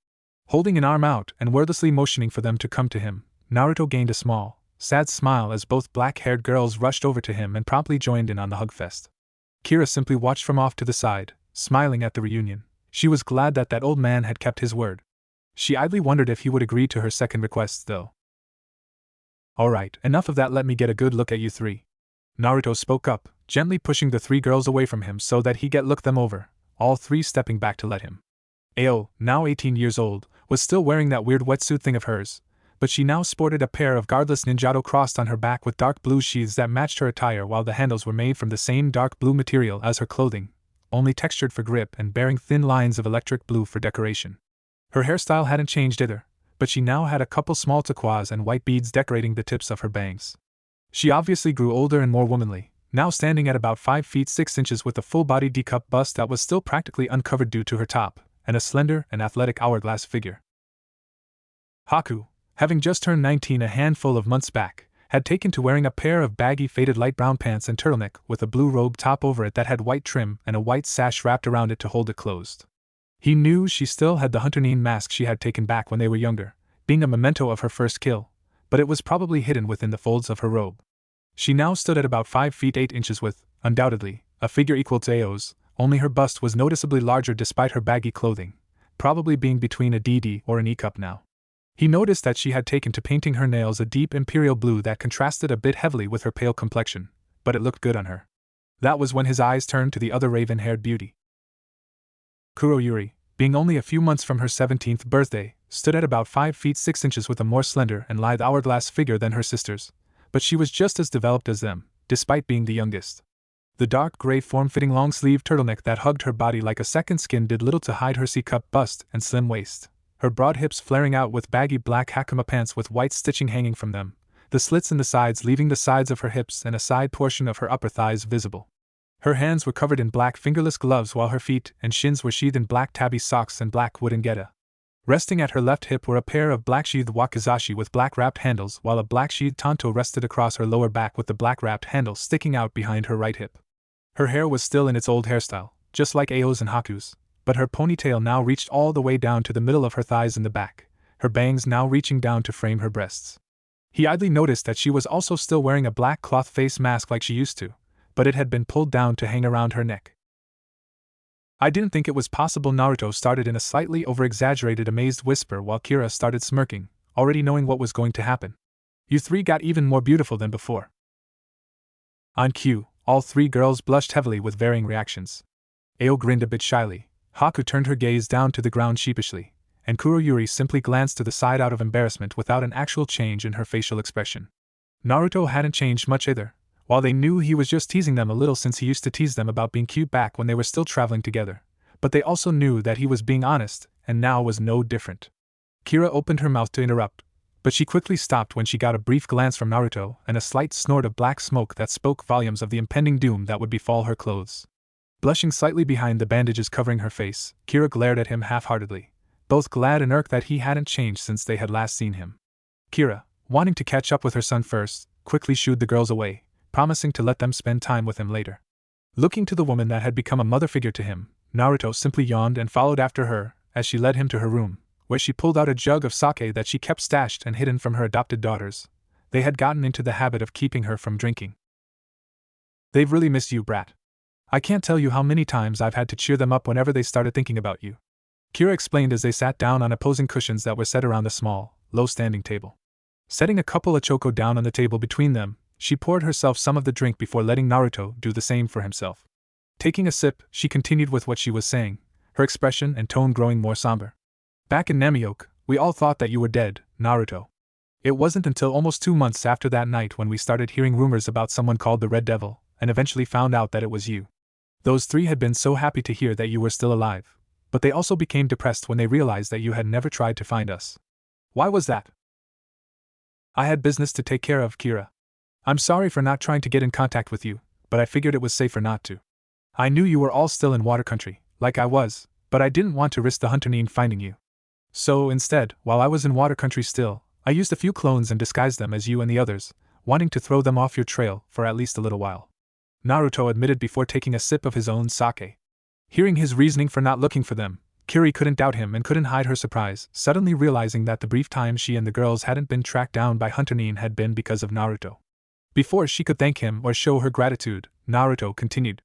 [SPEAKER 1] Holding an arm out and wordlessly motioning for them to come to him, Naruto gained a small, sad smile as both black-haired girls rushed over to him and promptly joined in on the hugfest. Kira simply watched from off to the side, smiling at the reunion. She was glad that old man had kept his word. She idly wondered if he would agree to her second request, though. "Alright, enough of that, let me get a good look at you three." Naruto spoke up, gently pushing the three girls away from him so that he could look them over, all three stepping back to let him. Ao, now 18 years old, was still wearing that weird wetsuit thing of hers, but she now sported a pair of guardless ninjato crossed on her back with dark blue sheaths that matched her attire, while the handles were made from the same dark blue material as her clothing, only textured for grip and bearing thin lines of electric blue for decoration. Her hairstyle hadn't changed either, but she now had a couple small turquoise and white beads decorating the tips of her bangs. She obviously grew older and more womanly, now standing at about 5 feet 6 inches with a full-body D-cup bust that was still practically uncovered due to her top, and a slender and athletic hourglass figure. Haku, having just turned 19 a handful of months back, had taken to wearing a pair of baggy faded light brown pants and turtleneck with a blue robe top over it that had white trim and a white sash wrapped around it to hold it closed. He knew she still had the Hunter-Nine mask she had taken back when they were younger, being a memento of her first kill, but it was probably hidden within the folds of her robe. She now stood at about 5 feet 8 inches with, undoubtedly, a figure equal to Ao's, only her bust was noticeably larger despite her baggy clothing, probably being between a DD or an E-cup now. He noticed that she had taken to painting her nails a deep imperial blue that contrasted a bit heavily with her pale complexion, but it looked good on her. That was when his eyes turned to the other raven-haired beauty. Kuroyuri, being only a few months from her 17th birthday, stood at about 5 feet 6 inches with a more slender and lithe hourglass figure than her sisters, but she was just as developed as them, despite being the youngest. The dark gray form-fitting long-sleeved turtleneck that hugged her body like a second skin did little to hide her C-cup bust and slim waist, her broad hips flaring out with baggy black hakama pants with white stitching hanging from them, the slits in the sides leaving the sides of her hips and a side portion of her upper thighs visible. Her hands were covered in black fingerless gloves while her feet and shins were sheathed in black tabby socks and black wooden geta. Resting at her left hip were a pair of black-sheathed wakizashi with black-wrapped handles, while a black-sheathed tanto rested across her lower back with the black-wrapped handle sticking out behind her right hip. Her hair was still in its old hairstyle, just like Ao's and Haku's, but her ponytail now reached all the way down to the middle of her thighs in the back, her bangs now reaching down to frame her breasts. He idly noticed that she was also still wearing a black cloth face mask like she used to, but it had been pulled down to hang around her neck. "I didn't think it was possible," Naruto started in a slightly over-exaggerated amazed whisper while Kira started smirking, already knowing what was going to happen. "You three got even more beautiful than before." On cue, all three girls blushed heavily with varying reactions. Ao grinned a bit shyly, Haku turned her gaze down to the ground sheepishly, and Kuroyuri simply glanced to the side out of embarrassment without an actual change in her facial expression. Naruto hadn't changed much either. While they knew he was just teasing them a little since he used to tease them about being cute back when they were still traveling together, but they also knew that he was being honest, and now was no different. Kira opened her mouth to interrupt, but she quickly stopped when she got a brief glance from Naruto and a slight snort of black smoke that spoke volumes of the impending doom that would befall her clothes. Blushing slightly behind the bandages covering her face, Kira glared at him half-heartedly, both glad and irked that he hadn't changed since they had last seen him. Kira, wanting to catch up with her son first, quickly shooed the girls away, promising to let them spend time with him later. Looking to the woman that had become a mother figure to him, Naruto simply yawned and followed after her as she led him to her room, where she pulled out a jug of sake that she kept stashed and hidden from her adopted daughters. They had gotten into the habit of keeping her from drinking. "They've really missed you, brat. I can't tell you how many times I've had to cheer them up whenever they started thinking about you," Kira explained as they sat down on opposing cushions that were set around the small, low-standing table. Setting a couple of choco down on the table between them, she poured herself some of the drink before letting Naruto do the same for himself. Taking a sip, she continued with what she was saying, her expression and tone growing more somber. "Back in Namioke, we all thought that you were dead, Naruto. It wasn't until almost 2 months after that night when we started hearing rumors about someone called the Red Devil, and eventually found out that it was you. Those three had been so happy to hear that you were still alive, but they also became depressed when they realized that you had never tried to find us. Why was that?" "I had business to take care of, Kira. I'm sorry for not trying to get in contact with you, but I figured it was safer not to. I knew you were all still in water country, like I was, but I didn't want to risk the Hunterine finding you. So, instead, while I was in water country still, I used a few clones and disguised them as you and the others, wanting to throw them off your trail for at least a little while," Naruto admitted before taking a sip of his own sake. Hearing his reasoning for not looking for them, Kiri couldn't doubt him and couldn't hide her surprise, suddenly realizing that the brief time she and the girls hadn't been tracked down by Hunterine had been because of Naruto. Before she could thank him or show her gratitude, Naruto continued.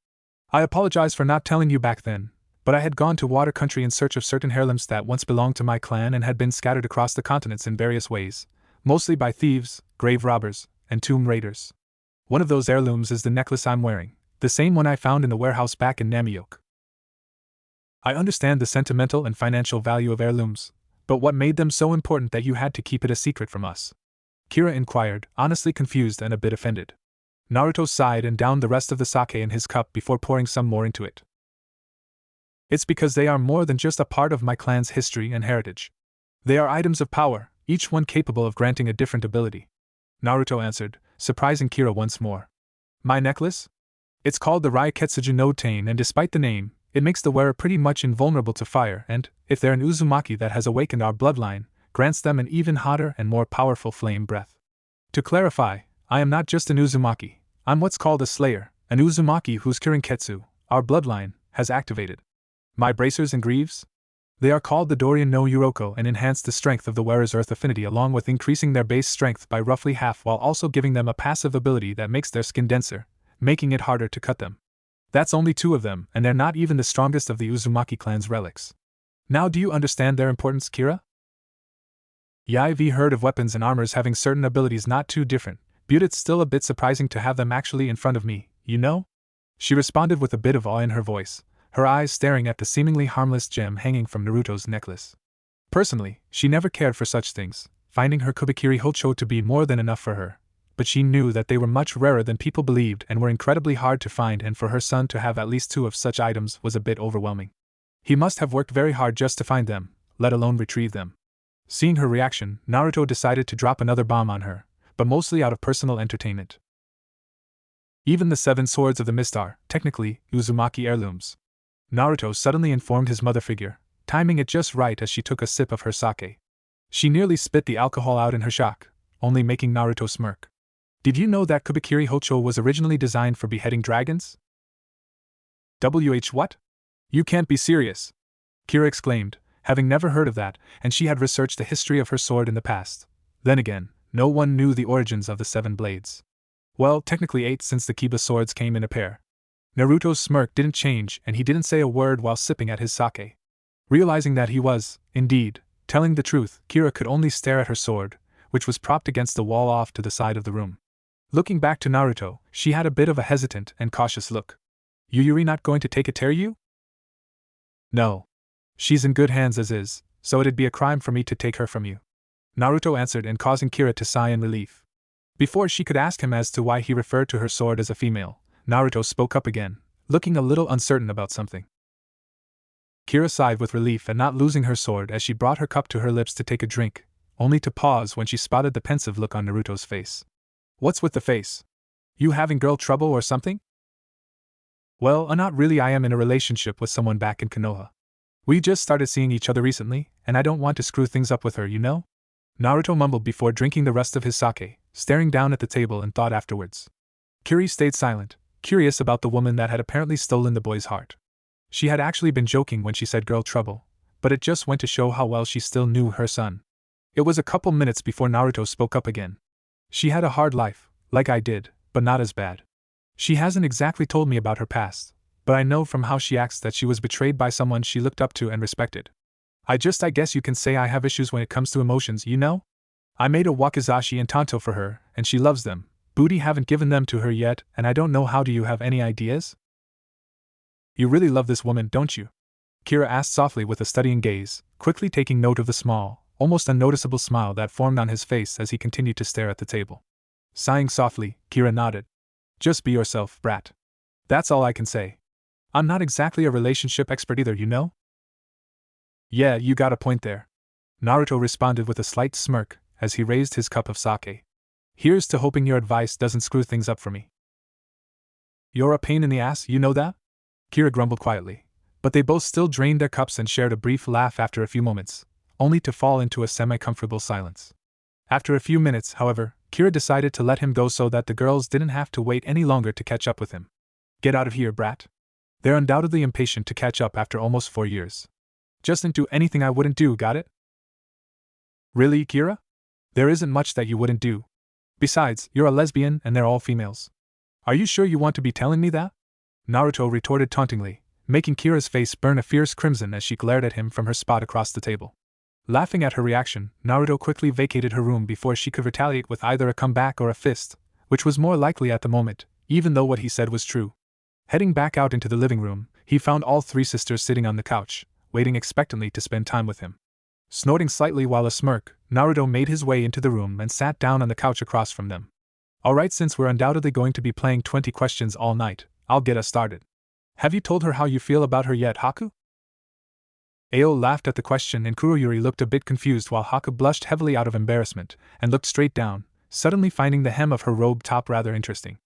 [SPEAKER 1] "I apologize for not telling you back then, but I had gone to water country in search of certain heirlooms that once belonged to my clan and had been scattered across the continents in various ways, mostly by thieves, grave robbers, and tomb raiders. One of those heirlooms is the necklace I'm wearing, the same one I found in the warehouse back in Namioke. I understand the sentimental and financial value of heirlooms, but what made them so important that you had to keep it a secret from us?" Kira inquired, honestly confused and a bit offended. Naruto sighed and downed the rest of the sake in his cup before pouring some more into it. "It's because they are more than just a part of my clan's history and heritage. They are items of power, each one capable of granting a different ability," Naruto answered, surprising Kira once more. "My necklace? It's called the Raiketsuju no Tain, and despite the name, it makes the wearer pretty much invulnerable to fire and, if they're an Uzumaki that has awakened our bloodline, grants them an even hotter and more powerful flame breath. To clarify, I am not just an Uzumaki, I'm what's called a Slayer, an Uzumaki whose Kirinketsu, our bloodline, has activated. My bracers and greaves? They are called the Dorian no Yuroko and enhance the strength of the wearer's earth affinity along with increasing their base strength by roughly half while also giving them a passive ability that makes their skin denser, making it harder to cut them. That's only 2 of them, and they're not even the strongest of the Uzumaki clan's relics. Now do you understand their importance, Kira?" Yeah, I've heard of weapons and armors having certain abilities not too different, but it's still a bit surprising to have them actually in front of me, you know? She responded with a bit of awe in her voice, her eyes staring at the seemingly harmless gem hanging from Naruto's necklace. Personally, she never cared for such things, finding her Kubikiri Hocho to be more than enough for her, but she knew that they were much rarer than people believed and were incredibly hard to find, and for her son to have at least 2 of such items was a bit overwhelming. He must have worked very hard just to find them, let alone retrieve them. Seeing her reaction, Naruto decided to drop another bomb on her, but mostly out of personal entertainment. Even the 7 swords of the mist are, technically, Uzumaki heirlooms. Naruto suddenly informed his mother figure, timing it just right as she took a sip of her sake. She nearly spit the alcohol out in her shock, only making Naruto smirk. "Did you know that Kubikiri Hocho was originally designed for beheading dragons?" What? You can't be serious!" Kira exclaimed, having never heard of that, and she had researched the history of her sword in the past. Then again, no one knew the origins of the 7 blades. Well, technically 8 since the Kiba swords came in a pair. Naruto's smirk didn't change and he didn't say a word while sipping at his sake. Realizing that he was, indeed, telling the truth, Kira could only stare at her sword, which was propped against the wall off to the side of the room. Looking back to Naruto, she had a bit of a hesitant and cautious look. "Yuri not going to take it tear you?" "No. She's in good hands as is, so it'd be a crime for me to take her from you," Naruto answered, and causing Kira to sigh in relief. Before she could ask him as to why he referred to her sword as a female, Naruto spoke up again, looking a little uncertain about something. Kira sighed with relief at not losing her sword as she brought her cup to her lips to take a drink, only to pause when she spotted the pensive look on Naruto's face. "What's with the face? You having girl trouble or something?" "Well, not really. I am in a relationship with someone back in Konoha. We just started seeing each other recently, and I don't want to screw things up with her, you know?" Naruto mumbled before drinking the rest of his sake, staring down at the table in thought afterwards. Kiri stayed silent, curious about the woman that had apparently stolen the boy's heart. She had actually been joking when she said girl trouble, but it just went to show how well she still knew her son. It was a couple minutes before Naruto spoke up again. "She had a hard life, like I did, but not as bad. She hasn't exactly told me about her past, but I know from how she acts that she was betrayed by someone she looked up to and respected. I guess you can say I have issues when it comes to emotions, you know? I made a wakizashi and tanto for her, and she loves them. Booty haven't given them to her yet, and I don't know how. Do you have any ideas? You really love this woman, don't you? Kira asked softly with a studying gaze, quickly taking note of the small, almost unnoticeable smile that formed on his face as he continued to stare at the table. Sighing softly, Kira nodded. Just be yourself, brat. That's all I can say. I'm not exactly a relationship expert either, you know? Yeah, you got a point there. Naruto responded with a slight smirk as he raised his cup of sake. Here's to hoping your advice doesn't screw things up for me. You're a pain in the ass, you know that? Kira grumbled quietly, but they both still drained their cups and shared a brief laugh after a few moments, only to fall into a semi-comfortable silence. After a few minutes, however, Kira decided to let him go so that the girls didn't have to wait any longer to catch up with him. Get out of here, brat. They're undoubtedly impatient to catch up after almost 4 years. Just didn't do anything I wouldn't do, got it? Really, Kira? There isn't much that you wouldn't do. Besides, you're a lesbian and they're all females. Are you sure you want to be telling me that? Naruto retorted tauntingly, making Kira's face burn a fierce crimson as she glared at him from her spot across the table. Laughing at her reaction, Naruto quickly vacated her room before she could retaliate with either a comeback or a fist, which was more likely at the moment, even though what he said was true. Heading back out into the living room, he found all 3 sisters sitting on the couch, waiting expectantly to spend time with him. Snorting slightly while a smirk, Naruto made his way into the room and sat down on the couch across from them. Alright, since we're undoubtedly going to be playing 20 questions all night, I'll get us started. Have you told her how you feel about her yet, Haku? Ao laughed at the question and Kuroyuri looked a bit confused while Haku blushed heavily out of embarrassment and looked straight down, suddenly finding the hem of her robe top rather interesting.